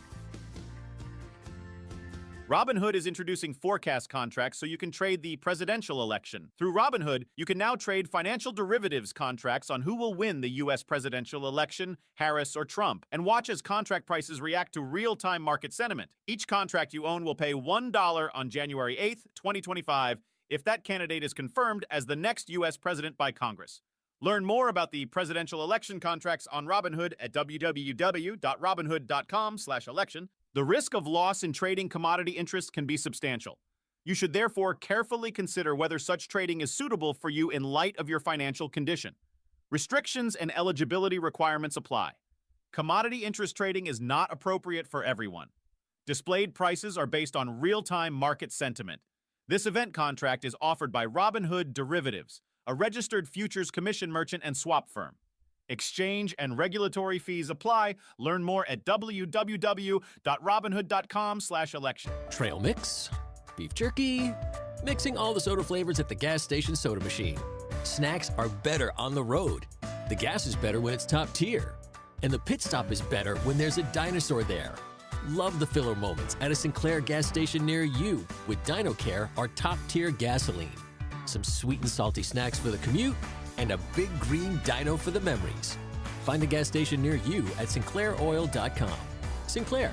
Robinhood is introducing forecast contracts so you can trade the presidential election. Through Robinhood, you can now trade financial derivatives contracts on who will win the U.S. presidential election, Harris or Trump, and watch as contract prices react to real-time market sentiment. Each contract you own will pay $1 on January 8th, 2025, if that candidate is confirmed as the next U.S. president by Congress. Learn more about the presidential election contracts on Robinhood at www.robinhood.com/election. The risk of loss in trading commodity interests can be substantial. You should therefore carefully consider whether such trading is suitable for you in light of your financial condition. Restrictions and eligibility requirements apply. Commodity interest trading is not appropriate for everyone. Displayed prices are based on real-time market sentiment. This event contract is offered by Robinhood Derivatives, a registered futures commission merchant and swap firm. Exchange and regulatory fees apply. Learn more at www.robinhood.com/election. Trail mix, beef jerky, mixing all the soda flavors at the gas station soda machine. Snacks are better on the road. The gas is better when it's top tier. And the pit stop is better when there's a dinosaur there. Love the filler moments at a Sinclair gas station near you with DinoCare, our top-tier gasoline. Some sweet and salty snacks for the commute, and a big green dino for the memories. Find a gas station near you at sinclairoil.com. Sinclair,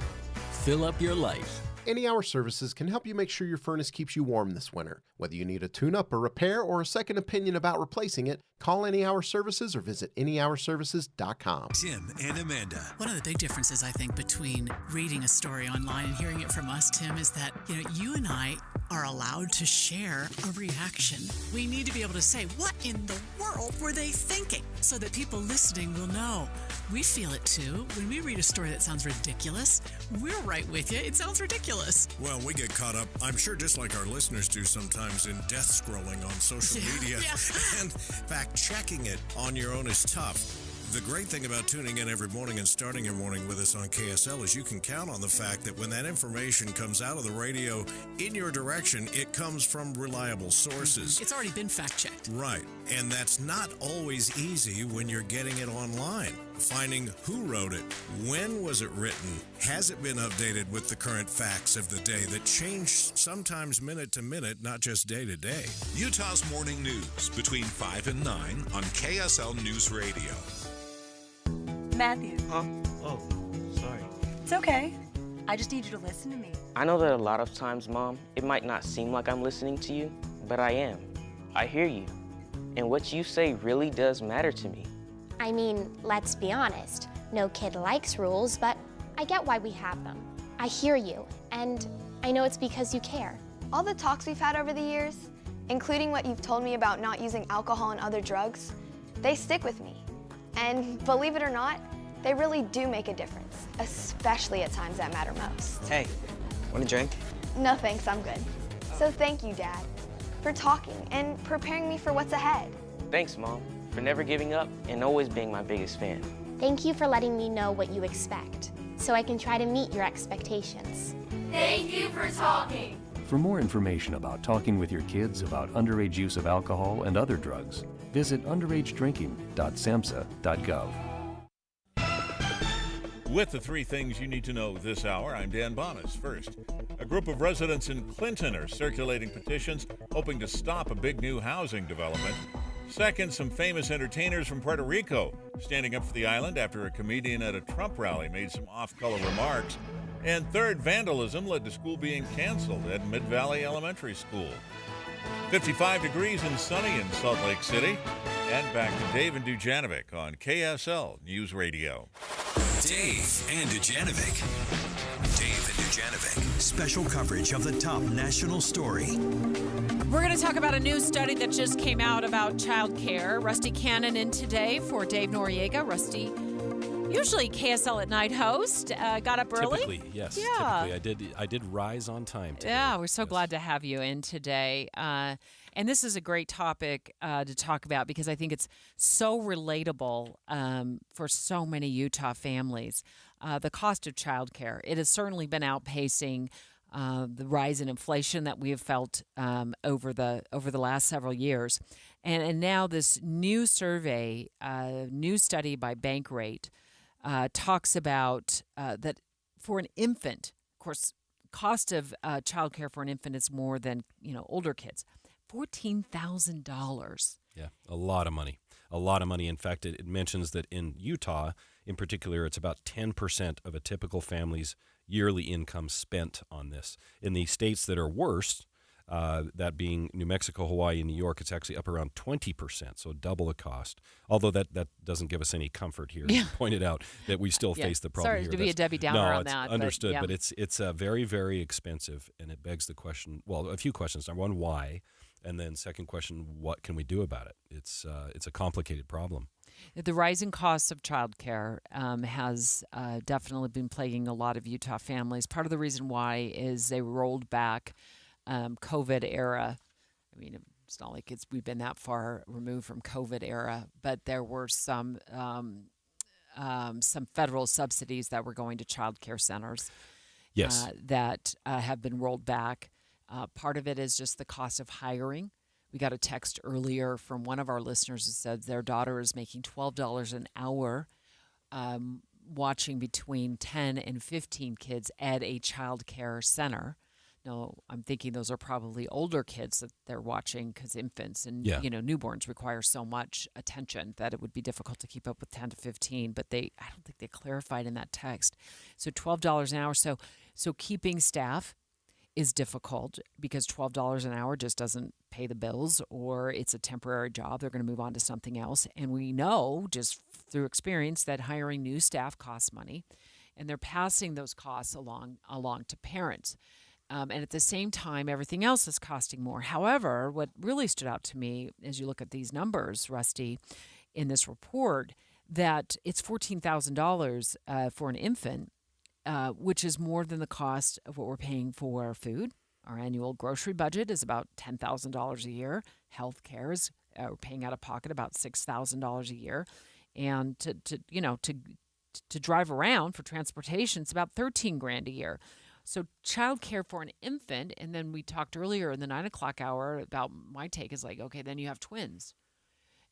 fill up your life. Any Hour Services can help you make sure your furnace keeps you warm this winter. Whether you need a tune-up, a repair, or a second opinion about replacing it, call Any Hour Services or visit anyhourservices.com. Tim and Amanda. One of the big differences, I think, between reading a story online and hearing it from us, Tim, is that, you and I are allowed to share a reaction. We need to be able to say, what in the world were they thinking? So that people listening will know. We feel it too. When we read a story that sounds ridiculous, we're right with you. It sounds ridiculous. Well, we get caught up, I'm sure just like our listeners do sometimes, in death scrolling on social media. And fact-checking it on your own is tough. The great thing about tuning in every morning and starting your morning with us on KSL is you can count on the fact that when that information comes out of the radio in your direction, it comes from reliable sources. It's already been fact-checked. Right. And that's not always easy when you're getting it online. Finding who wrote it, when was it written, has it been updated with the current facts of the day that change sometimes minute to minute, not just day to day. Utah's Morning News between 5 and 9 on KSL News Radio. Matthew. Huh? Oh, sorry. It's okay. I just need you to listen to me. I know that a lot of times, Mom, it might not seem like I'm listening to you, but I am. I hear you. And what you say really does matter to me. I mean, let's be honest. No kid likes rules, but I get why we have them. I hear you, and I know it's because you care. All the talks we've had over the years, including what you've told me about not using alcohol and other drugs, they stick with me. And believe it or not, they really do make a difference, especially at times that matter most. Hey, want a drink? No thanks, I'm good. So thank you, Dad, for talking and preparing me for what's ahead. Thanks, Mom, for never giving up and always being my biggest fan. Thank you for letting me know what you expect, so I can try to meet your expectations. Thank you for talking. For more information about talking with your kids about underage use of alcohol and other drugs, visit underagedrinking.samhsa.gov. With the three things you need to know this hour, I'm Dan Bonas. First, a group of residents in Clinton are circulating petitions hoping to stop a big new housing development. Second, some famous entertainers from Puerto Rico standing up for the island after a comedian at a Trump rally made some off-color remarks. And third, vandalism led to school being canceled at Mid-Valley Elementary School. 55 degrees and sunny in Salt Lake City. And back to Dave and Dujanovic on KSL News Radio. Dave and Dujanovic. Dave and Dujanovic. Special coverage of the top national story. We're going to talk about a new study that just came out about childcare. Rusty Cannon in today for Dave Noriega. Rusty, usually KSL at night host, got up early. Typically, yes. Yeah. Typically, I did rise on time today. Yeah, we're so glad to have you in today. And this is a great topic to talk about because I think it's so relatable for so many Utah families. The cost of childcare. It has certainly been outpacing the rise in inflation that we have felt over the last several years. And now this new survey, new study by Bankrate, talks about that for an infant, of course, cost of childcare for an infant is more than older kids. $14,000. Yeah, a lot of money. A lot of money. In fact, it mentions that in Utah, in particular, it's about 10% of a typical family's yearly income spent on this. In the states that are worse, that being New Mexico, Hawaii, and New York, it's actually up around 20%, so double the cost. Although that doesn't give us any comfort here. Yeah. You pointed out that we still face the problem Sorry here. to be a Debbie Downer on it's that. Understood, but it's very, very expensive, and it begs the question, well, a few questions. Number one, why? And then second question, what can we do about it? It's a complicated problem. The rising costs of childcare has definitely been plaguing a lot of Utah families. Part of the reason why is they rolled back COVID era. I mean, it's not like we've been that far removed from COVID era, but there were some federal subsidies that were going to childcare centers. Yes, that have been rolled back. Part of it is just the cost of hiring. We got a text earlier from one of our listeners who said their daughter is making $12 an hour watching between 10 and 15 kids at a child care center. Now, I'm thinking those are probably older kids that they're watching because infants and newborns require so much attention that it would be difficult to keep up with 10 to 15. But I don't think they clarified in that text. So $12 an hour. So keeping staff is difficult because $12 an hour just doesn't pay the bills, or it's a temporary job. They're going to move on to something else. And we know just through experience that hiring new staff costs money, and they're passing those costs along to parents. And at the same time, everything else is costing more. However, what really stood out to me as you look at these numbers, Rusty, in this report, that it's $14,000 for an infant, which is more than the cost of what we're paying for food. Our annual grocery budget is about $10,000 a year. Health care is we're paying out of pocket about $6,000 a year, and to drive around for transportation, it's about $13,000 a year. So childcare for an infant, and then we talked earlier in the 9 o'clock hour about my take is like, okay, then you have twins,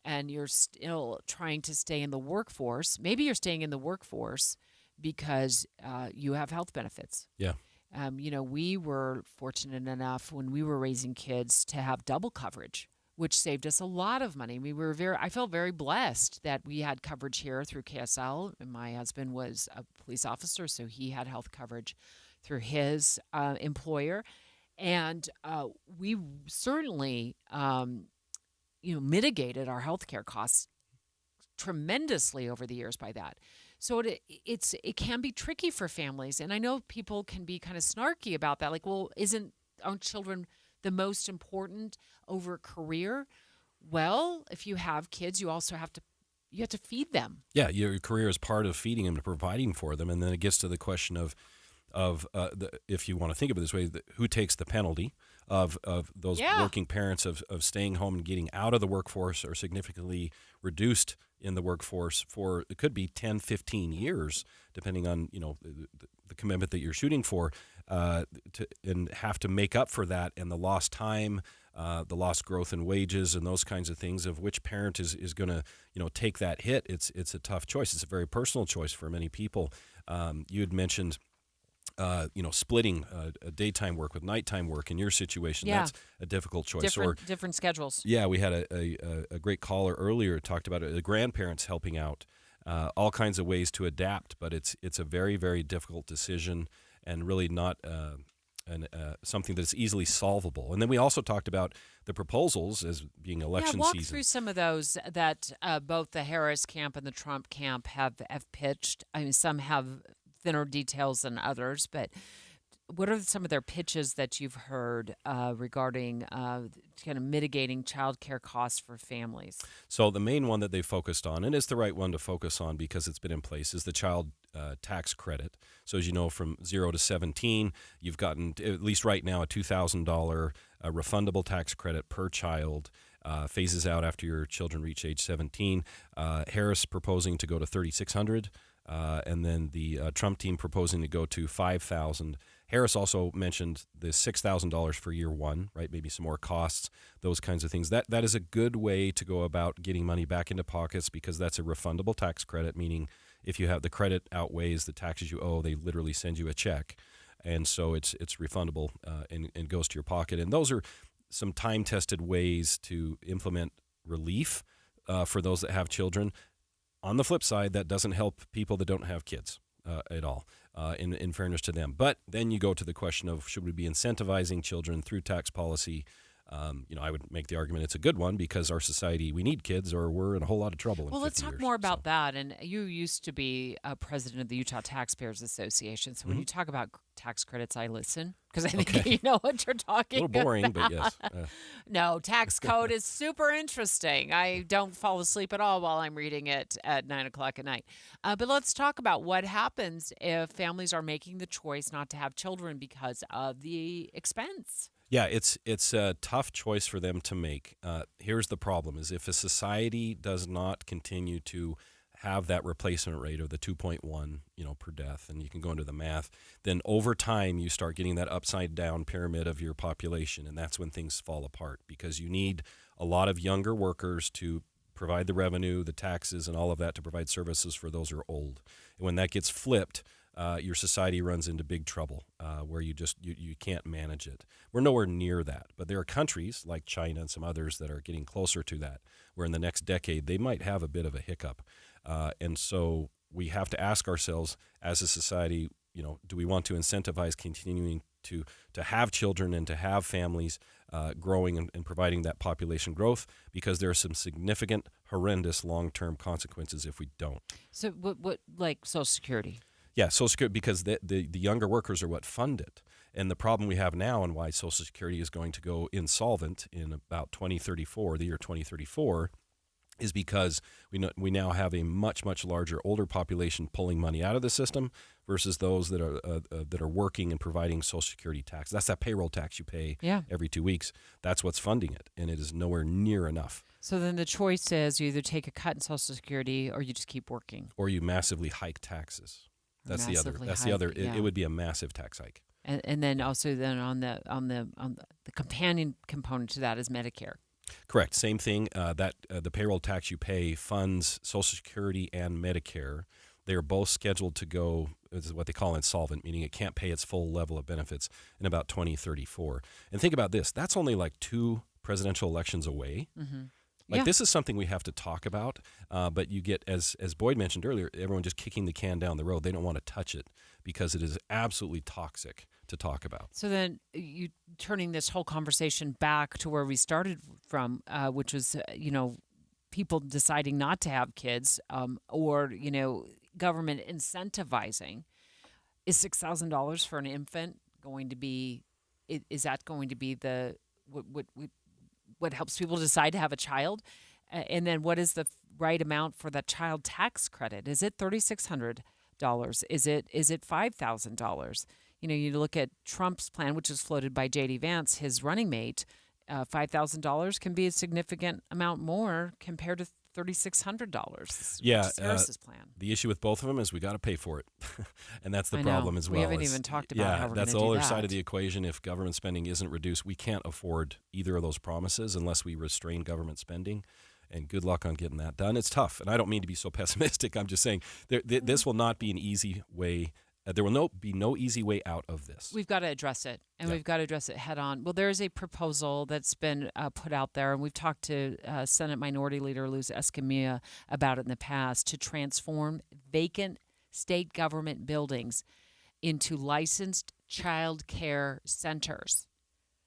and you're still trying to stay in the workforce. Maybe you're staying in the workforce because you have health benefits. Yeah. We were fortunate enough when we were raising kids to have double coverage, which saved us a lot of money. I felt very blessed that we had coverage here through KSL, and my husband was a police officer, so he had health coverage through his employer. And we certainly, mitigated our healthcare costs tremendously over the years by that. So it can be tricky for families. And I know people can be kind of snarky about that. Like, well, aren't children the most important over career? Well, if you have kids, you also have to feed them. Yeah, your career is part of feeding them and providing for them. And then it gets to the question of if you want to think of it this way, who takes the penalty of those working parents of staying home and getting out of the workforce or significantly reduced in the workforce for, it could be 10, 15 years, depending on, the commitment that you're shooting for, and have to make up for that and the lost time, the lost growth in wages and those kinds of things, of which parent is going to, take that hit. It's a tough choice. It's a very personal choice for many people. You had mentioned splitting daytime work with nighttime work in your situation. Yeah. That's a difficult choice. Different schedules. Yeah, we had a great caller earlier talked about the grandparents helping out, all kinds of ways to adapt, but it's a very, very difficult decision and really not something that's easily solvable. And then we also talked about the proposals as being election walk season. Through some of those that both the Harris camp and the Trump camp have pitched. I mean, some have thinner details than others, but what are some of their pitches that you've heard regarding kind of mitigating child care costs for families? So the main one that they focused on, and it's the right one to focus on because it's been in place, is the child tax credit. So as you know, from 0 to 17, you've gotten, at least right now, a $2,000 refundable tax credit per child. Phases out after your children reach age 17. Harris proposing to go to $3,600. And then the Trump team proposing to go to $5,000. Harris also mentioned the $6,000 for year one, right? Maybe some more costs, those kinds of things. That is a good way to go about getting money back into pockets because that's a refundable tax credit, meaning if you have the credit outweighs the taxes you owe, they literally send you a check. And so it's refundable and goes to your pocket. And those are some time-tested ways to implement relief for those that have children. On the flip side, that doesn't help people that don't have kids at all, in fairness to them. But then you go to the question of, should we be incentivizing children through tax policy? I would make the argument it's a good one because our society, we need kids or we're in a whole lot of trouble in 50 years. Well, let's talk more about that. And you used to be president of the Utah Taxpayers Association. So when you talk about tax credits, I listen because I think you know what you're talking about. A little boring, but yes. No, tax code is super interesting. I don't fall asleep at all while I'm reading it at 9 o'clock at night. But let's talk about what happens if families are making the choice not to have children because of the expense. Yeah, it's a tough choice for them to make. Here's the problem: is if a society does not continue to have that replacement rate of the 2.1, per death, and you can go into the math, then over time you start getting that upside down pyramid of your population, and that's when things fall apart because you need a lot of younger workers to provide the revenue, the taxes, and all of that to provide services for those who are old. And when that gets flipped, your society runs into big trouble where you can't manage it. We're nowhere near that. But there are countries like China and some others that are getting closer to that, where in the next decade they might have a bit of a hiccup. And so we have to ask ourselves as a society, do we want to incentivize continuing to have children and to have families growing and providing that population growth? Because there are some significant, horrendous long-term consequences if we don't. So what like Social Security? Yeah, Social Security, because the younger workers are what fund it. And the problem we have now and why Social Security is going to go insolvent in about 2034, the year 2034, is because we now have a much, much larger older population pulling money out of the system versus those that are working and providing Social Security tax. That's that payroll tax you pay every 2 weeks. That's what's funding it, and it is nowhere near enough. So then the choice is you either take a cut in Social Security or you just keep working. Or you massively hike taxes. That's the other. It would be a massive tax hike. And then also then on the companion component to that is Medicare. Correct. Same thing. The payroll tax you pay funds Social Security and Medicare. They are both scheduled to go, this is what they call insolvent, meaning it can't pay its full level of benefits in about 2034. And think about this. That's only like 2 presidential elections away. Mm-hmm. This is something we have to talk about, but you get, as Boyd mentioned earlier, everyone just kicking the can down the road. They don't want to touch it because it is absolutely toxic to talk about. So then you turning this whole conversation back to where we started from, which was, people deciding not to have kids or, government incentivizing. Is $6,000 for an infant going to be, is that going to be the, what helps people decide to have a child? And then what is the right amount for that child tax credit? Is it $3,600? Is it $5,000? You look at Trump's plan, which is floated by J.D. Vance, his running mate. $5,000 can be a significant amount more compared to $3,600. Yeah, which is Harris's plan. The issue with both of them is we got to pay for it, and that's the problem as well. We haven't even talked about how we're going to do that. That's the other side of the equation. If government spending isn't reduced, we can't afford either of those promises unless we restrain government spending. And good luck on getting that done. It's tough, and I don't mean to be so pessimistic. I'm just saying this will not be an easy way. There will be no easy way out of this. We've got to address it, and we've got to address it head on. Well, there is a proposal that's been put out there, and we've talked to Senate Minority Leader Luz Escamilla about it in the past, to transform vacant state government buildings into licensed child care centers.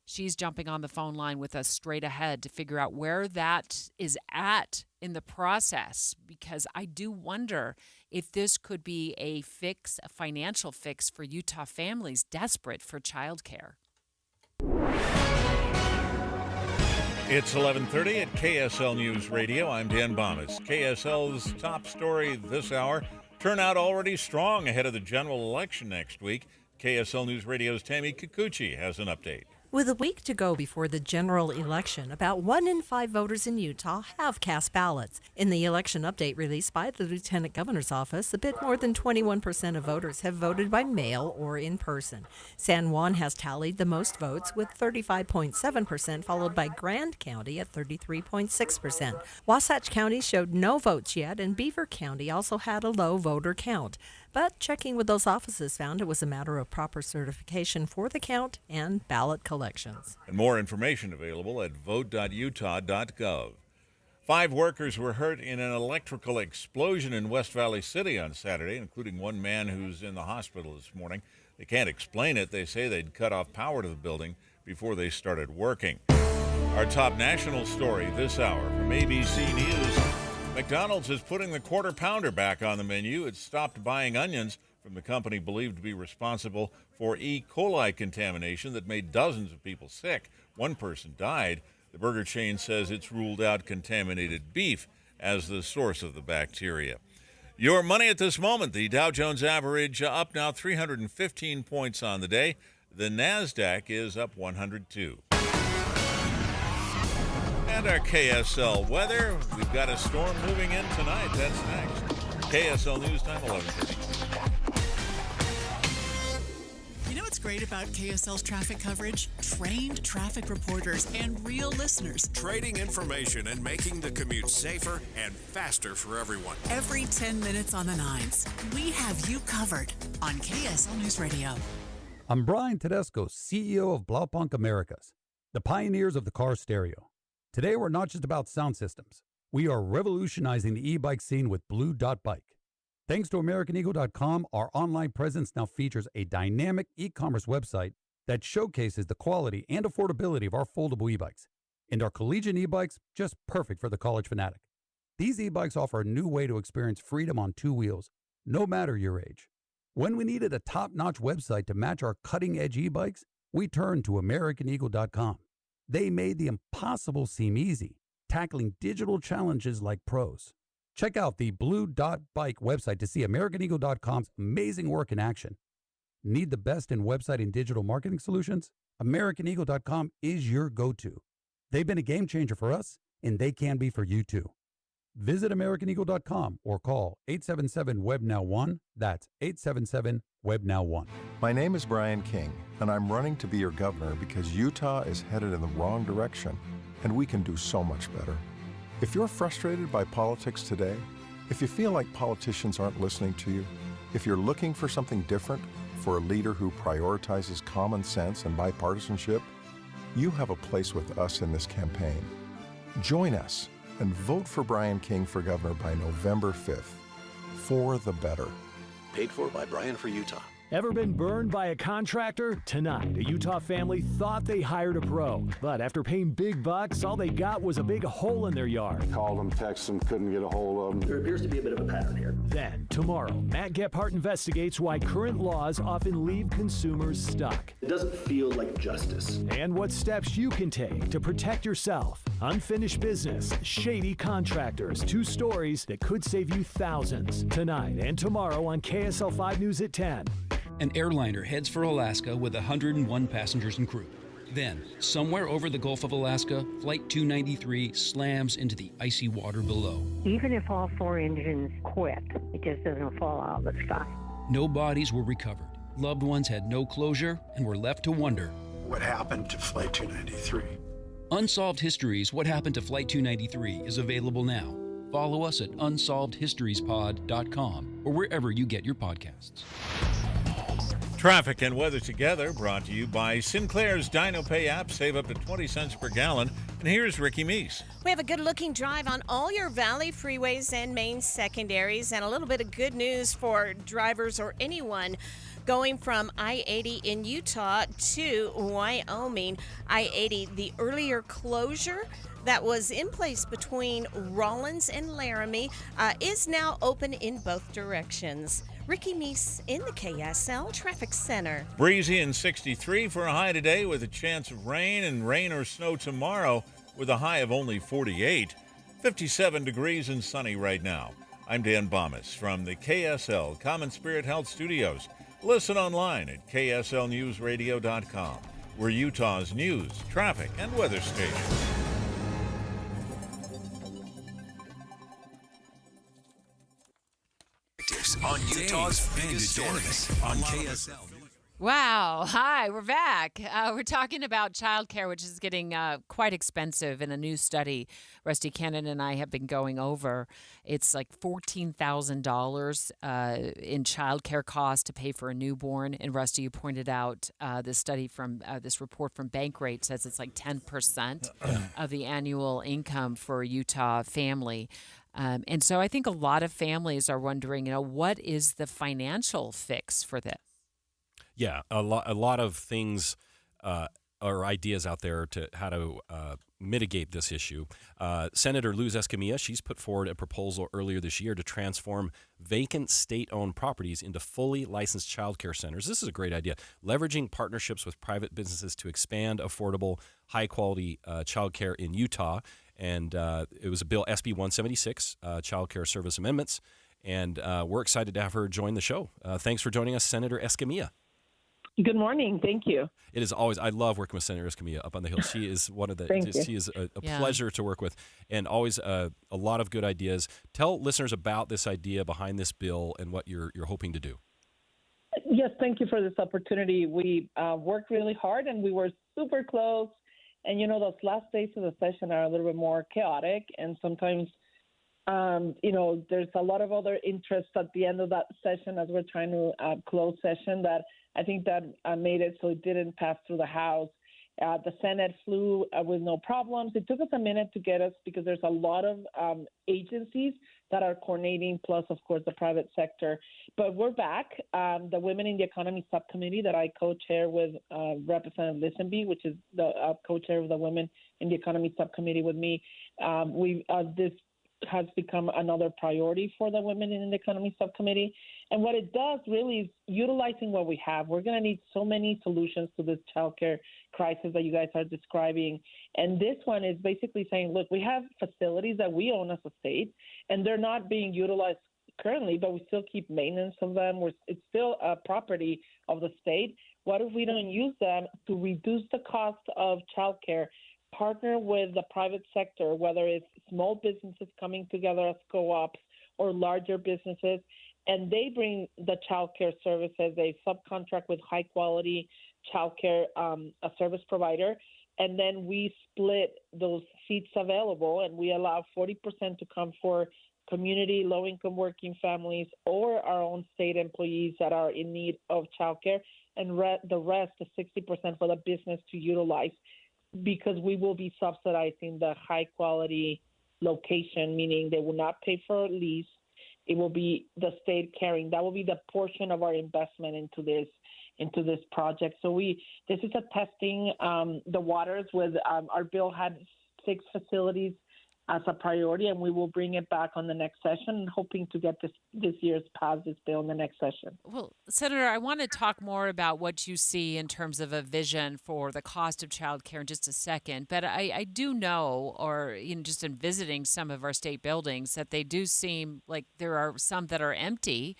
She's jumping on the phone line with us straight ahead to figure out where that is at in the process, because I do wonder if this could be a financial fix for Utah families desperate for childcare. It's 11:30 at KSL News Radio. I'm Dan Bomas. KSL's top story this hour: turnout already strong ahead of the general election next week. KSL News Radio's Tammy Kikuchi has an update. With a week to go before the general election, about 1 in 5 voters in Utah have cast ballots. In the election update released by the Lieutenant Governor's Office, a bit more than 21% of voters have voted by mail or in person. San Juan has tallied the most votes with 35.7%, followed by Grand County at 33.6%. Wasatch County showed no votes yet, and Beaver County also had a low voter count. But checking with those offices found it was a matter of proper certification for the count and ballot collections. And more information available at vote.utah.gov. 5 workers were hurt in an electrical explosion in West Valley City on Saturday, including one man who's in the hospital this morning. They can't explain it. They say they'd cut off power to the building before they started working. Our top national story this hour from ABC News. McDonald's is putting the Quarter Pounder back on the menu. It stopped buying onions from the company believed to be responsible for E. coli contamination that made dozens of people sick. One person died. The burger chain says it's ruled out contaminated beef as the source of the bacteria. Your money at this moment: the Dow Jones average up now 315 points on the day. The NASDAQ is up 102. And our KSL weather. We've got a storm moving in tonight. That's next. KSL News Time, 11:30. You know what's great great about KSL's traffic coverage? Trained traffic reporters and real listeners. Trading information and making the commute safer and faster for everyone. Every 10 minutes on the nines, we have you covered on KSL News Radio. I'm Brian Tedesco, CEO of Blaupunkt Americas, the pioneers of the car stereo. Today, we're not just about sound systems. We are revolutionizing the e-bike scene with Blue Dot Bike. Thanks to AmericanEagle.com, our online presence now features a dynamic e-commerce website that showcases the quality and affordability of our foldable e-bikes. And our collegiate e-bikes, just perfect for the college fanatic. These e-bikes offer a new way to experience freedom on two wheels, no matter your age. When we needed a top-notch website to match our cutting-edge e-bikes, we turned to AmericanEagle.com. They made the impossible seem easy, tackling digital challenges like pros. Check out the Blue Dot Bike website to see AmericanEagle.com's amazing work in action. Need the best in website and digital marketing solutions? AmericanEagle.com is your go-to. They've been a game changer for us, and they can be for you too. Visit AmericanEagle.com or call 877-WEB-NOW-1. That's 877-WEB-NOW-1. My name is Brian King, and I'm running to be your governor because Utah is headed in the wrong direction, and we can do so much better. If you're frustrated by politics today, if you feel like politicians aren't listening to you, if you're looking for something different, for a leader who prioritizes common sense and bipartisanship, you have a place with us in this campaign. Join us and vote for Brian King for governor by November 5th. For the better. Paid for by Brian for Utah. Ever been burned by a contractor? Tonight, a Utah family thought they hired a pro, but after paying big bucks, all they got was a big hole in their yard. Called them, texted them, couldn't get a hold of them. There appears to be a bit of a pattern here. Then, tomorrow, Matt Gephardt investigates why current laws often leave consumers stuck. It doesn't feel like justice. And what steps you can take to protect yourself. Unfinished business, shady contractors, two stories that could save you thousands. Tonight and tomorrow on KSL 5 News at 10. An airliner heads for Alaska with 101 passengers and crew. Then, somewhere over the Gulf of Alaska, Flight 293 slams into the icy water below. Even if all four engines quit, it just doesn't fall out of the sky. No bodies were recovered. Loved ones had no closure and were left to wonder. What happened to Flight 293? Unsolved Histories: What Happened to Flight 293 is available now. Follow us at unsolvedhistoriespod.com or wherever you get your podcasts. Traffic and weather together, brought to you by Sinclair's DinoPay app. Save up to 20 cents per gallon. And here's Ricky Meese. We have a good-looking drive on all your Valley freeways and main secondaries, and a little bit of good news for drivers or anyone going from I-80 in Utah to Wyoming. I-80, the earlier closure that was in place between Rollins and Laramie is now open in both directions. Ricky Meese in the KSL Traffic Center. Breezy and 63 for a high today with a chance of rain or snow tomorrow with a high of only 48. 57 degrees and sunny right now. I'm Dan Bomas from the KSL Common Spirit Health Studios. Listen online at kslnewsradio.com. We're Utah's news, traffic, and weather station. On Utah's biggest stories on KSL. Wow. Hi, we're back. We're talking about childcare, which is getting quite expensive in a new study Rusty Cannon and I have been going over. It's like $14,000 in childcare costs to pay for a newborn. And Rusty, you pointed out this study from this report from Bankrate says it's like 10% of the annual income for a Utah family. And so I think a lot of families are wondering, what is the financial fix for this? Yeah, a lot of things or ideas out there to how to mitigate this issue. Senator Luz Escamilla, she's put forward a proposal earlier this year to transform vacant state-owned properties into fully licensed child care centers. This is a great idea, leveraging partnerships with private businesses to expand affordable, high-quality child care in Utah. And it was a bill, SB 176, Child Care Service Amendments. And we're excited to have her join the show. Thanks for joining us, Senator Escamilla. Good morning. Thank you. It is always, I love working with Senator Escamilla up on the Hill. She is one of the, she is a pleasure to work with, and always a lot of good ideas. Tell listeners about this idea behind this bill and what you're hoping to do. Yes, thank you for this opportunity. We worked really hard and we were super close. And, those last days of the session are a little bit more chaotic. And sometimes, there's a lot of other interest at the end of that session as we're trying to close session that I think that made it so it didn't pass through the House. The Senate flew with no problems. It took us a minute to get us because there's a lot of agencies that are coordinating, plus, of course, the private sector. But we're back. The Women in the Economy Subcommittee that I co-chair with Representative Lisenby, which is the co-chair of the Women in the Economy Subcommittee with me, this has become another priority for the Women in the Economy Subcommittee. And what it does really is utilizing what we have. We're going to need so many solutions to this childcare crisis that you guys are describing. And this one is basically saying, look, we have facilities that we own as a state, and they're not being utilized currently, but we still keep maintenance of them. It's still a property of the state. What if we don't use them to reduce the cost of childcare? Partner with the private sector, whether it's small businesses coming together as co-ops or larger businesses, and they bring the childcare services. They subcontract with high-quality childcare, a service provider, and then we split those seats available, and we allow 40% to come for community low-income working families or our own state employees that are in need of childcare, and the rest, the 60% for the business to utilize, because we will be subsidizing the high-quality location, meaning they will not pay for a lease. It will be the state carrying. That will be the portion of our investment into this project. So this is a testing the waters with our bill had 6 facilities as a priority, and we will bring it back on the next session, hoping to get this year's pass this bill in the next session. Well, Senator, I want to talk more about what you see in terms of a vision for the cost of child care in just a second. But I do know, or just in visiting some of our state buildings, that they do seem like there are some that are empty.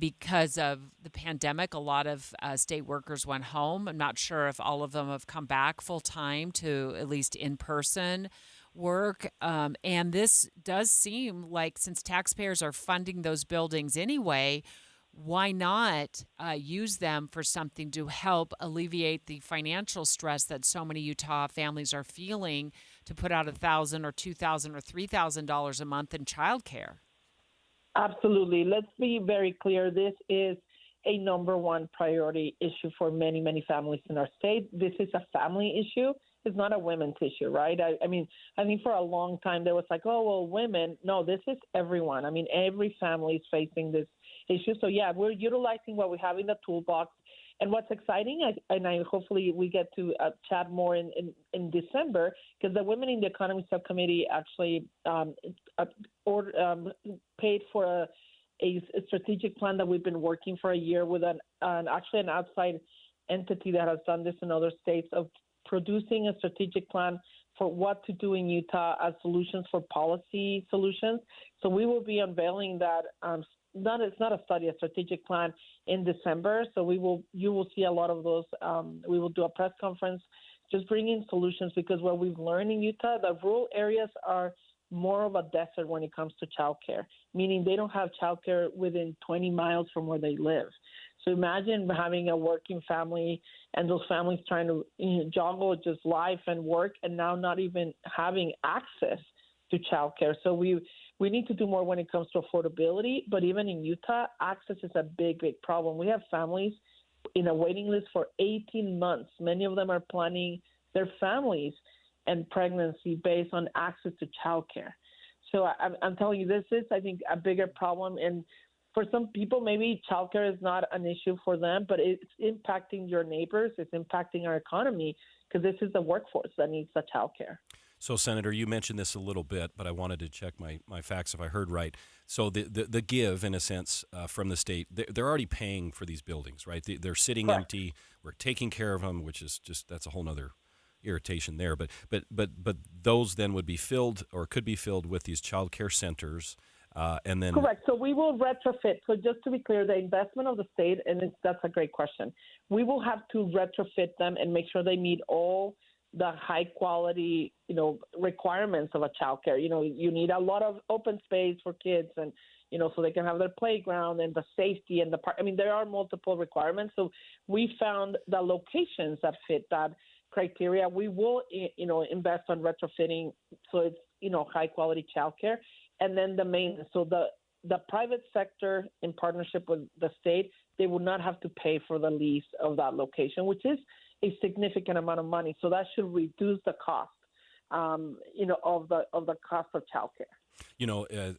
Because of the pandemic, a lot of state workers went home. I'm not sure if all of them have come back full time to at least in-person work. And this does seem like, since taxpayers are funding those buildings anyway, why not use them for something to help alleviate the financial stress that so many Utah families are feeling to put out $1,000 or $2,000 or $3,000 a month in childcare? Absolutely. Let's be very clear. This is a number one priority issue for many, many families in our state. This is a family issue. It's not a women's issue, right? I think for a long time there was like, oh, well, women. No, this is everyone. I mean, every family is facing this issue. So, yeah, we're utilizing what we have in the toolbox. And what's exciting, and hopefully we get to chat more in December, because the Women in the Economy Subcommittee actually paid for a strategic plan that we've been working for a year with an outside entity that has done this in other states, of producing a strategic plan for what to do in Utah as solutions for policy solutions. So we will be unveiling that. It's not a study, a strategic plan in December. So you will see a lot of those. We will do a press conference, just bringing solutions, because what we've learned in Utah, the rural areas are more of a desert when it comes to childcare, meaning they don't have childcare within 20 miles from where they live. So imagine having a working family and those families trying to juggle just life and work, and now not even having access to childcare. So we need to do more when it comes to affordability. But even in Utah, access is a big, big problem. We have families in a waiting list for 18 months. Many of them are planning their families and pregnancy based on access to childcare. So I'm telling you, this is, I think, a bigger problem. And for some people, maybe childcare is not an issue for them, but it's impacting your neighbors. It's impacting our economy, because this is the workforce that needs the childcare. So, Senator, you mentioned this a little bit, but I wanted to check my facts if I heard right. So the give, in a sense, from the state, they're already paying for these buildings, right? They're sitting empty. We're taking care of them, which is just, that's a whole nother irritation there. But those then would be filled, or could be filled, with these child care centers. And then correct. So we will retrofit. So just to be clear, the investment of the state, and that's a great question. We will have to retrofit them and make sure they meet all the high quality, requirements of a childcare. You need a lot of open space for kids and, so they can have their playground and the safety and the park. I mean, there are multiple requirements. So we found the locations that fit that criteria. We will, invest on retrofitting so it's, high quality childcare. And then the maintenance. So the private sector in partnership with the state, they would not have to pay for the lease of that location, which is a significant amount of money. So that should reduce the cost, of the cost of childcare.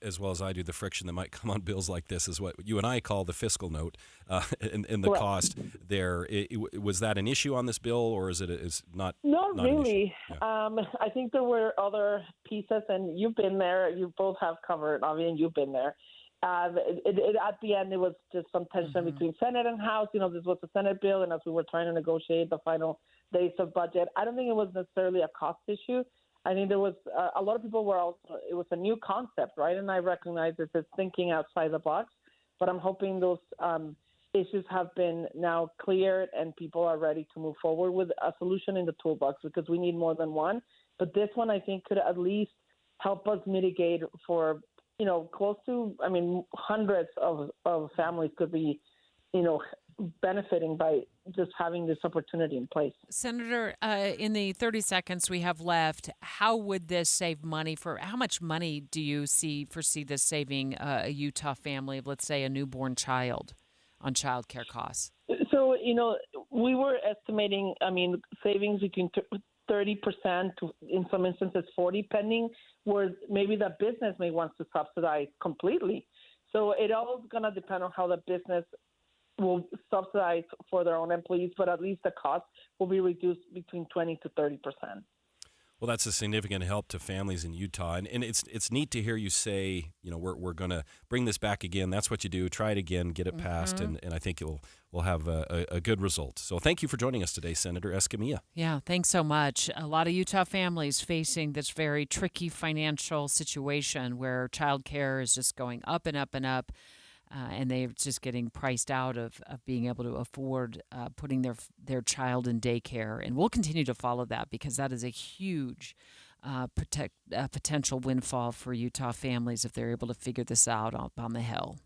As well as I do, the friction that might come on bills like this is what you and I call the fiscal note, and the Correct. cost there. Was that an issue on this bill, or is it not? Not not really. An issue? Yeah. I think there were other pieces, and you've been there. You both have covered, Avi, and you've been there. At the end, it was just some tension between Senate and House. This was a Senate bill, and as we were trying to negotiate the final days of budget, I don't think it was necessarily a cost issue. I think there was a lot of people were also, it was a new concept, right? And I recognize this as thinking outside the box, but I'm hoping those issues have been now cleared and people are ready to move forward with a solution in the toolbox, because we need more than one. But this one, I think, could at least help us mitigate for, close to, hundreds of families could be, benefiting by just having this opportunity in place. Senator, in the 30 seconds we have left, how would this save money how much money do you foresee this saving a Utah family of, let's say, a newborn child on child care costs? So, we were estimating, savings between 30% to, in some instances, 40%, pending where maybe the business may want to subsidize completely. So it all is going to depend on how the business will subsidize for their own employees, but at least the cost will be reduced between 20 to 30%. Well, that's a significant help to families in Utah, and it's neat to hear you say, we're going to bring this back again. That's what you do. Try it again, get it passed, and I think we'll have a good result. So thank you for joining us today, Senator Escamilla. Yeah, thanks so much. A lot of Utah families facing this very tricky financial situation where child care is just going up and up and up. And they're just getting priced out of being able to afford putting their child in daycare. And we'll continue to follow that, because that is a huge potential windfall for Utah families if they're able to figure this out up on the Hill.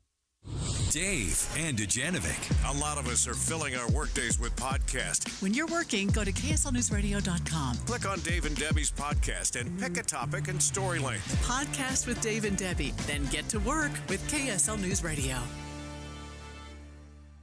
Dave and Dujanovic. A lot of us are filling our workdays with podcasts. When you're working, go to KSLNewsRadio.com. Click on Dave and Debbie's podcast and pick a topic and story length. Podcast with Dave and Debbie. Then get to work with KSL News Radio.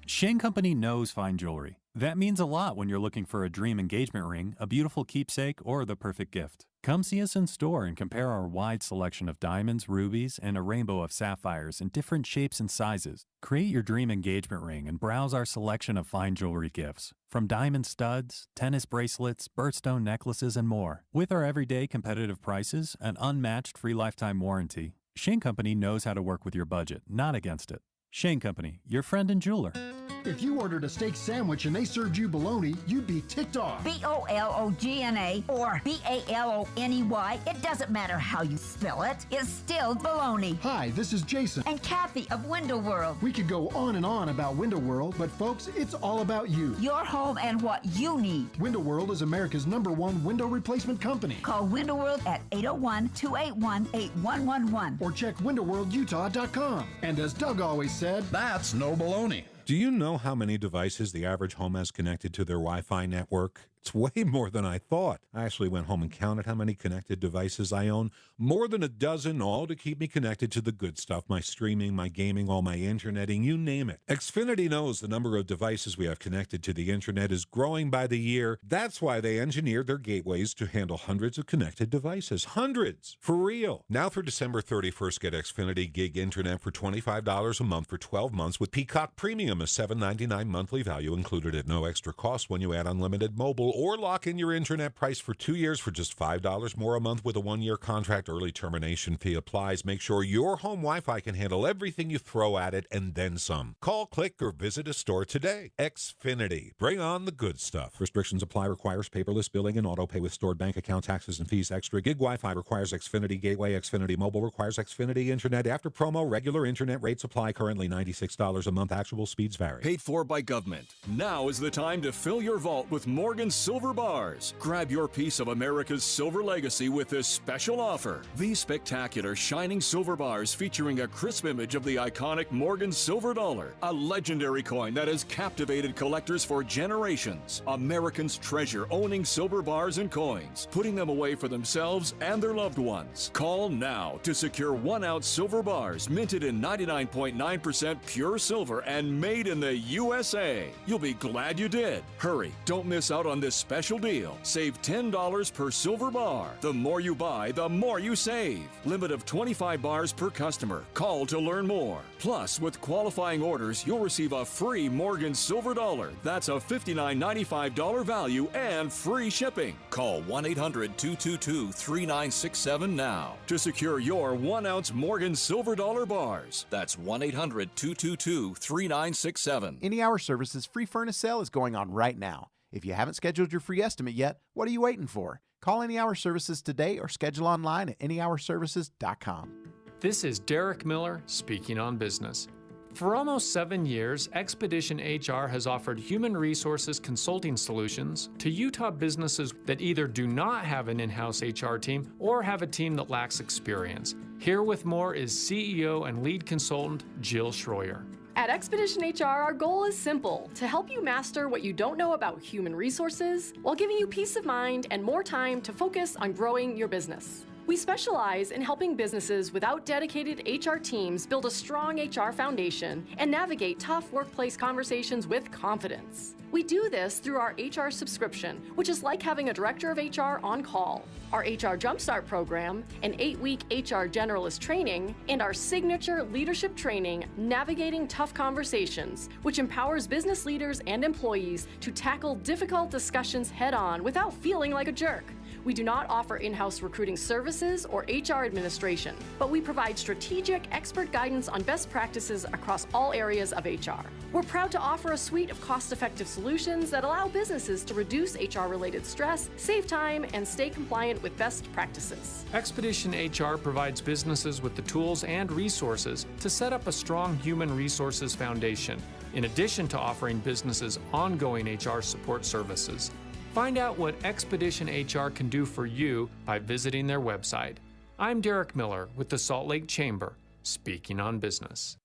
Shane Company knows fine jewelry. That means a lot when you're looking for a dream engagement ring, a beautiful keepsake, or the perfect gift. Come see us in store and compare our wide selection of diamonds, rubies, and a rainbow of sapphires in different shapes and sizes. Create your dream engagement ring and browse our selection of fine jewelry gifts. From diamond studs, tennis bracelets, birthstone necklaces, and more. With our everyday competitive prices and unmatched free lifetime warranty, Shane Company knows how to work with your budget, not against it. Shane Company, your friend and jeweler. If you ordered a steak sandwich and they served you bologna, you'd be ticked off. B-O-L-O-G-N-A or B-A-L-O-N-E-Y. It doesn't matter how you spell it. It's still bologna. Hi, this is Jason. And Kathy of Window World. We could go on and on about Window World, but folks, it's all about you. Your home and what you need. Window World is America's #1 window replacement company. Call Window World at 801-281-8111. Or check windowworldutah.com. And as Doug always said, that's no baloney. Do you know how many devices the average home has connected to their Wi-Fi network? It's way more than I thought. I actually went home and counted how many connected devices I own. More than a dozen, all to keep me connected to the good stuff. My streaming, my gaming, all my interneting, you name it. Xfinity knows the number of devices we have connected to the internet is growing by the year. That's why they engineered their gateways to handle hundreds of connected devices. Hundreds! For real. Now through December 31st, get Xfinity Gig Internet for $25 a month for 12 months with Peacock Premium, a $7.99 monthly value included at no extra cost when you add unlimited mobile, or lock in your internet price for 2 years for just $5 more a month with a 1-year contract. Early termination fee applies. Make sure your home Wi-Fi can handle everything you throw at it and then some. Call, click, or visit a store today. Xfinity. Bring on the good stuff. Restrictions apply. Requires paperless billing and auto pay with stored bank account, taxes, and fees extra. Gig Wi-Fi requires Xfinity Gateway. Xfinity Mobile requires Xfinity Internet. After promo, regular internet rates apply. Currently $96 a month. Actual speeds vary. Paid for by government. Now is the time to fill your vault with Morgan silver bars. Grab your piece of America's silver legacy with this special offer. These spectacular shining silver bars featuring a crisp image of the iconic Morgan silver dollar, a legendary coin that has captivated collectors for generations. Americans treasure owning silver bars and coins, putting them away for themselves and their loved ones. Call now to secure 1-ounce silver bars minted in 99.9% pure silver and made in the USA. You'll be glad you did. Hurry, don't miss out on this special deal. Save $10 per silver bar. The more you buy, the more you save. Limit of 25 bars per customer. Call to learn more. Plus, with qualifying orders, you'll receive a free Morgan silver dollar. That's a $59.95 value and free shipping. Call 1-800-222-3967 now to secure your 1-ounce Morgan silver dollar bars. That's 1-800-222-3967. Any Hour Services free furnace sale is going on right now. If you haven't scheduled your free estimate yet, what are you waiting for? Call Any Hour Services today or schedule online at anyhourservices.com. This is Derek Miller speaking on business. For almost 7 years, Expedition HR has offered human resources consulting solutions to Utah businesses that either do not have an in-house HR team or have a team that lacks experience. Here with more is CEO and lead consultant Jill Schroyer. At Expedition HR, our goal is simple: to help you master what you don't know about human resources while giving you peace of mind and more time to focus on growing your business. We specialize in helping businesses without dedicated HR teams build a strong HR foundation and navigate tough workplace conversations with confidence. We do this through our HR subscription, which is like having a director of HR on call, our HR Jumpstart program, an 8-week HR generalist training, and our signature leadership training, Navigating Tough Conversations, which empowers business leaders and employees to tackle difficult discussions head-on without feeling like a jerk. We do not offer in-house recruiting services or HR administration, but we provide strategic, expert guidance on best practices across all areas of HR. We're proud to offer a suite of cost-effective solutions that allow businesses to reduce HR-related stress, save time, and stay compliant with best practices. Expedition HR provides businesses with the tools and resources to set up a strong human resources foundation, in addition to offering businesses ongoing HR support services. Find out what Expedition HR can do for you by visiting their website. I'm Derek Miller with the Salt Lake Chamber, speaking on business.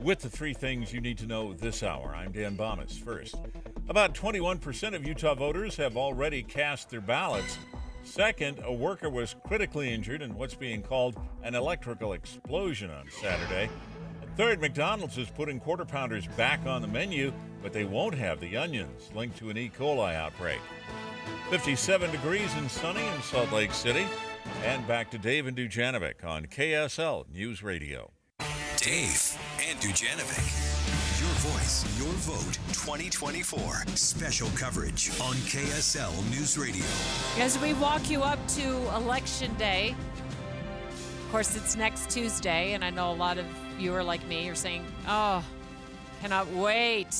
With the 3 things you need to know this hour, I'm Dan Bomas. First, about 21% of Utah voters have already cast their ballots. Second, a worker was critically injured in what's being called an electrical explosion on Saturday. Third, McDonald's is putting Quarter Pounders back on the menu, but they won't have the onions, linked to an E. coli outbreak. 57 degrees and sunny in Salt Lake City. And back to Dave and Dujanovic on KSL News Radio. Dave and Dujanovic. Your voice, your vote, 2024. Special coverage on KSL News Radio. As we walk you up to Election Day, of course, it's next Tuesday, and I know a lot of you are like me. You're saying, oh, cannot wait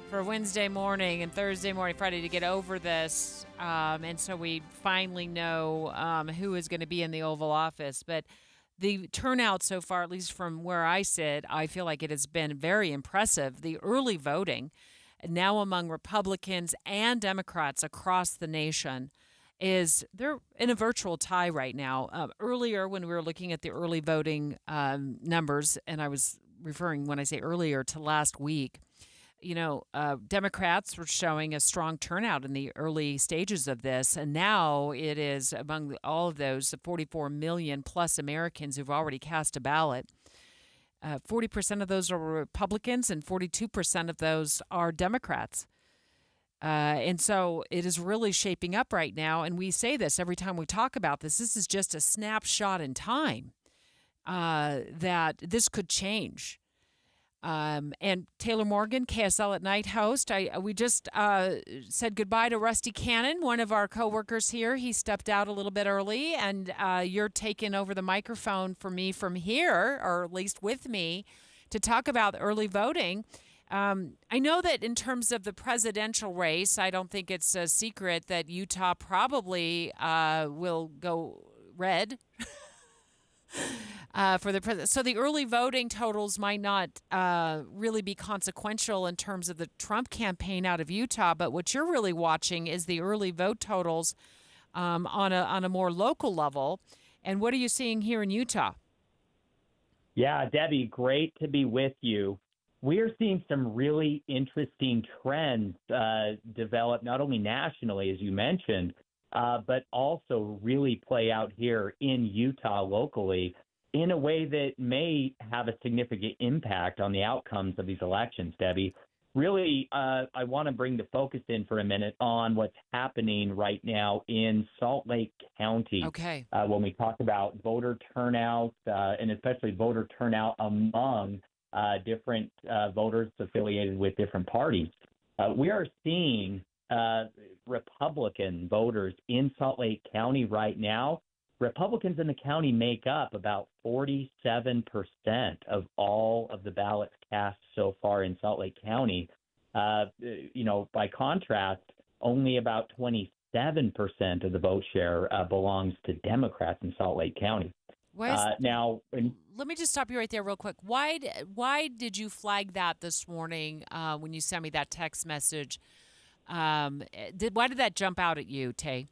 for Wednesday morning and Thursday morning, Friday to get over this. And so we finally know who is going to be in the Oval Office. But the turnout so far, at least from where I sit, I feel like it has been very impressive. The early voting now among Republicans and Democrats across the nation they're in a virtual tie right now. Earlier, when we were looking at the early voting numbers, and I was referring, when I say earlier, to last week, Democrats were showing a strong turnout in the early stages of this, and now it is among all of those 44 million plus Americans who've already cast a ballot. 40% of those are Republicans, and 42% of those are Democrats. And so it is really shaping up right now. And we say this every time we talk about this. This is just a snapshot in time that this could change. And Taylor Morgan, KSL at Night host, we just said goodbye to Rusty Cannon, one of our coworkers here. He stepped out a little bit early, and you're taking over the microphone for me from here, or at least with me, to talk about early voting. I know that in terms of the presidential race, I don't think it's a secret that Utah probably will go red. for the president. So the early voting totals might not really be consequential in terms of the Trump campaign out of Utah, but what you're really watching is the early vote totals on a more local level. And what are you seeing here in Utah? Yeah, Debbie, great to be with you. We are seeing some really interesting trends develop not only nationally, as you mentioned, but also really play out here in Utah locally in a way that may have a significant impact on the outcomes of these elections, Debbie. Really, I want to bring the focus in for a minute on what's happening right now in Salt Lake County. Okay. When we talk about voter turnout, and especially voter turnout among different voters affiliated with different parties. We are seeing Republican voters in Salt Lake County right now. Republicans in the county make up about 47% of all of the ballots cast so far in Salt Lake County. By contrast, only about 27% of the vote share belongs to Democrats in Salt Lake County. Let me just stop you right there real quick. Why did you flag that this morning when you sent me that text message? Why did that jump out at you, Tay?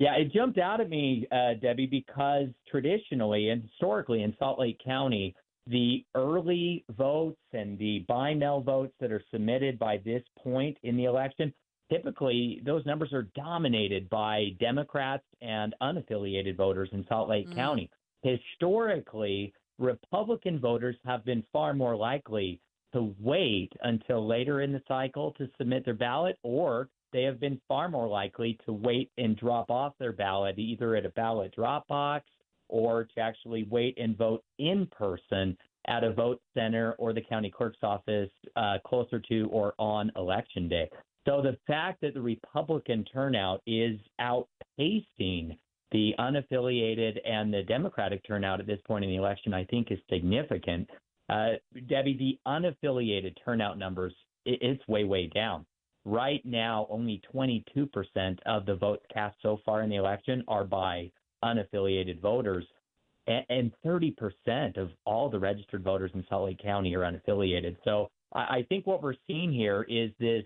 Yeah, it jumped out at me, Debbie, because traditionally and historically in Salt Lake County, the early votes and the by-mail votes that are submitted by this point in the election, typically those numbers are dominated by Democrats and unaffiliated voters in Salt Lake County. Historically, Republican voters have been far more likely to wait until later in the cycle to submit their ballot, or they have been far more likely to wait and drop off their ballot either at a ballot drop box or to actually wait and vote in person at a vote center or the county clerk's office closer to or on election day. So the fact that the Republican turnout is outpacing the unaffiliated and the Democratic turnout at this point in the election, I think is significant. Debbie, the unaffiliated turnout numbers, it's way, way down. Right now, only 22% of the votes cast so far in the election are by unaffiliated voters, and 30% of all the registered voters in Salt Lake County are unaffiliated. So I think what we're seeing here is this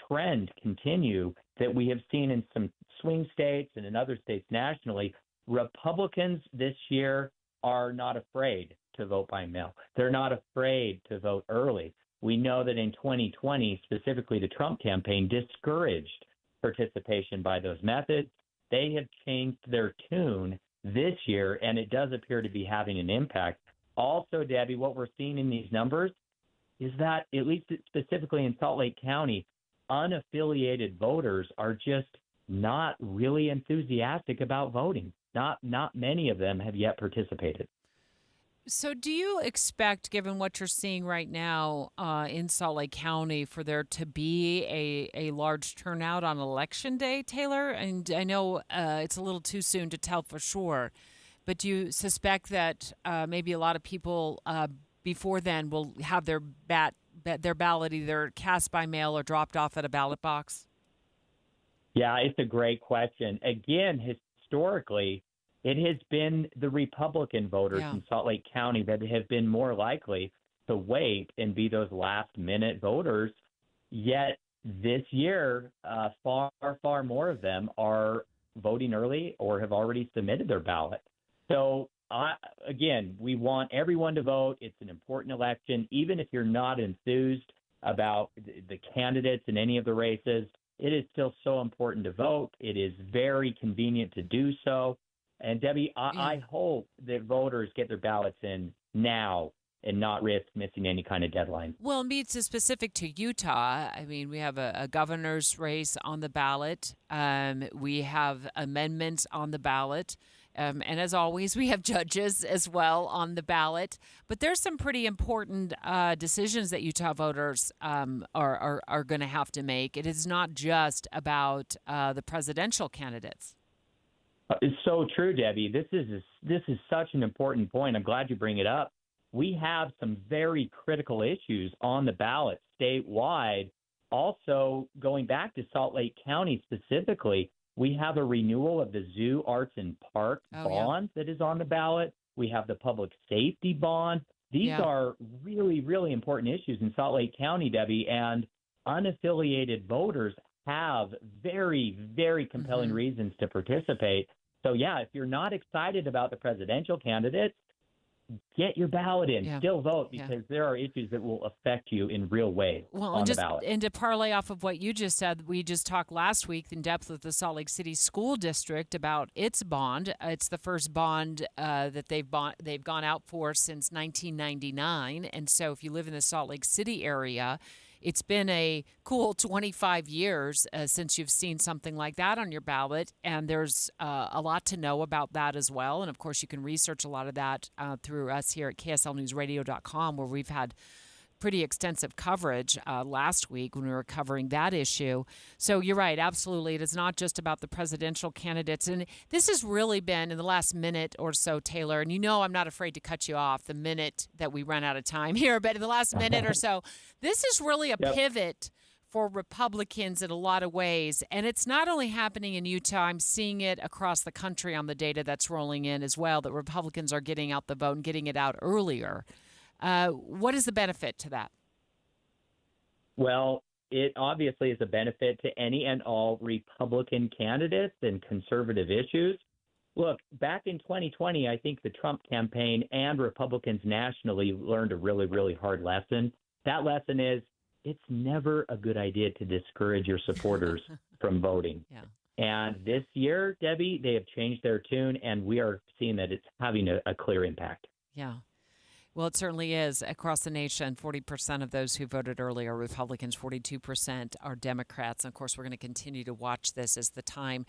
trend continue that we have seen in some swing states and in other states nationally. Republicans this year are not afraid to vote by mail. They're not afraid to vote early. We know that in 2020, specifically the Trump campaign discouraged participation by those methods. They have changed their tune this year, and it does appear to be having an impact. Also, Debbie, what we're seeing in these numbers is that, at least specifically in Salt Lake County, unaffiliated voters are just not really enthusiastic about voting. Not many of them have yet participated. So do you expect, given what you're seeing right now in Salt Lake County, for there to be a large turnout on Election Day, Taylor? And I know it's a little too soon to tell for sure, but do you suspect that maybe a lot of people before then will have their ballot either cast by mail or dropped off at a ballot box? Yeah, it's a great question. Again, historically, it has been the Republican voters in Salt Lake County that have been more likely to wait and be those last-minute voters. Yet this year, far more of them are voting early or have already submitted their ballot. So, again, we want everyone to vote. It's an important election. Even if you're not enthused about the candidates in any of the races, it is still so important to vote. It is very convenient to do so. And, Debbie, I hope that voters get their ballots in now and not risk missing any kind of deadline. Well, it's specific to Utah. I mean, we have a governor's race on the ballot. We have amendments on the ballot. And as always, we have judges as well on the ballot. But there's some pretty important decisions that Utah voters are going to have to make. It is not just about the presidential candidates. It's so true, Debbie. This is such an important point. I'm glad you bring it up. We have some very critical issues on the ballot statewide. Also, going back to Salt Lake County specifically, we have a renewal of the Zoo, Arts, and Park bond that is on the ballot. We have the public safety bond. These are really, really important issues in Salt Lake County, Debbie, and unaffiliated voters have very, very compelling reasons to participate. So, yeah, if you're not excited about the presidential candidates, get your ballot in. Still vote, because there are issues that will affect you in real ways on the ballot. And to parlay off of what you just said, we just talked last week in depth with the Salt Lake City School District about its bond. It's the first bond that they've gone out for since 1999. And so if you live in the Salt Lake City area, it's been a cool 25 years since you've seen something like that on your ballot, and there's a lot to know about that as well. And, of course, you can research a lot of that through us here at KSLNewsRadio.com, where we've had pretty extensive coverage last week when we were covering that issue. So you're right, absolutely. It is not just about the presidential candidates. And this has really been in the last minute or so, Taylor, and you know I'm not afraid to cut you off the minute that we run out of time here, but in the last minute or so, this is really a pivot for Republicans in a lot of ways. And it's not only happening in Utah, I'm seeing it across the country on the data that's rolling in as well, that Republicans are getting out the vote and getting it out earlier. What is the benefit to that? Well, it obviously is a benefit to any and all Republican candidates and conservative issues. Look, back in 2020, I think the Trump campaign and Republicans nationally learned a really, really hard lesson. That lesson is it's never a good idea to discourage your supporters from voting. And this year, Debbie, they have changed their tune, and we are seeing that it's having a clear impact. Yeah. Well, it certainly is. Across the nation, 40% of those who voted early are Republicans, 42% are Democrats. And, of course, we're going to continue to watch this as the time,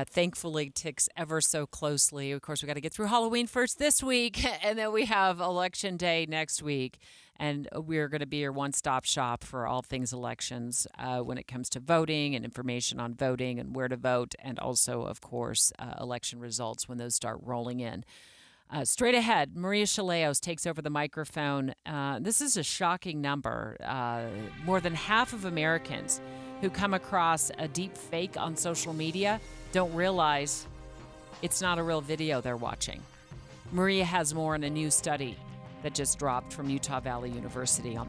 thankfully, ticks ever so closely. Of course, we got to get through Halloween first this week, and then we have Election Day next week. And we're going to be your one-stop shop for all things elections when it comes to voting and information on voting and where to vote, and also, of course, election results when those start rolling in. Straight ahead, Maria Chaleos takes over the microphone. This is a shocking number. More than half of Americans who come across a deep fake on social media don't realize it's not a real video they're watching. Maria has more in a new study that just dropped from Utah Valley University on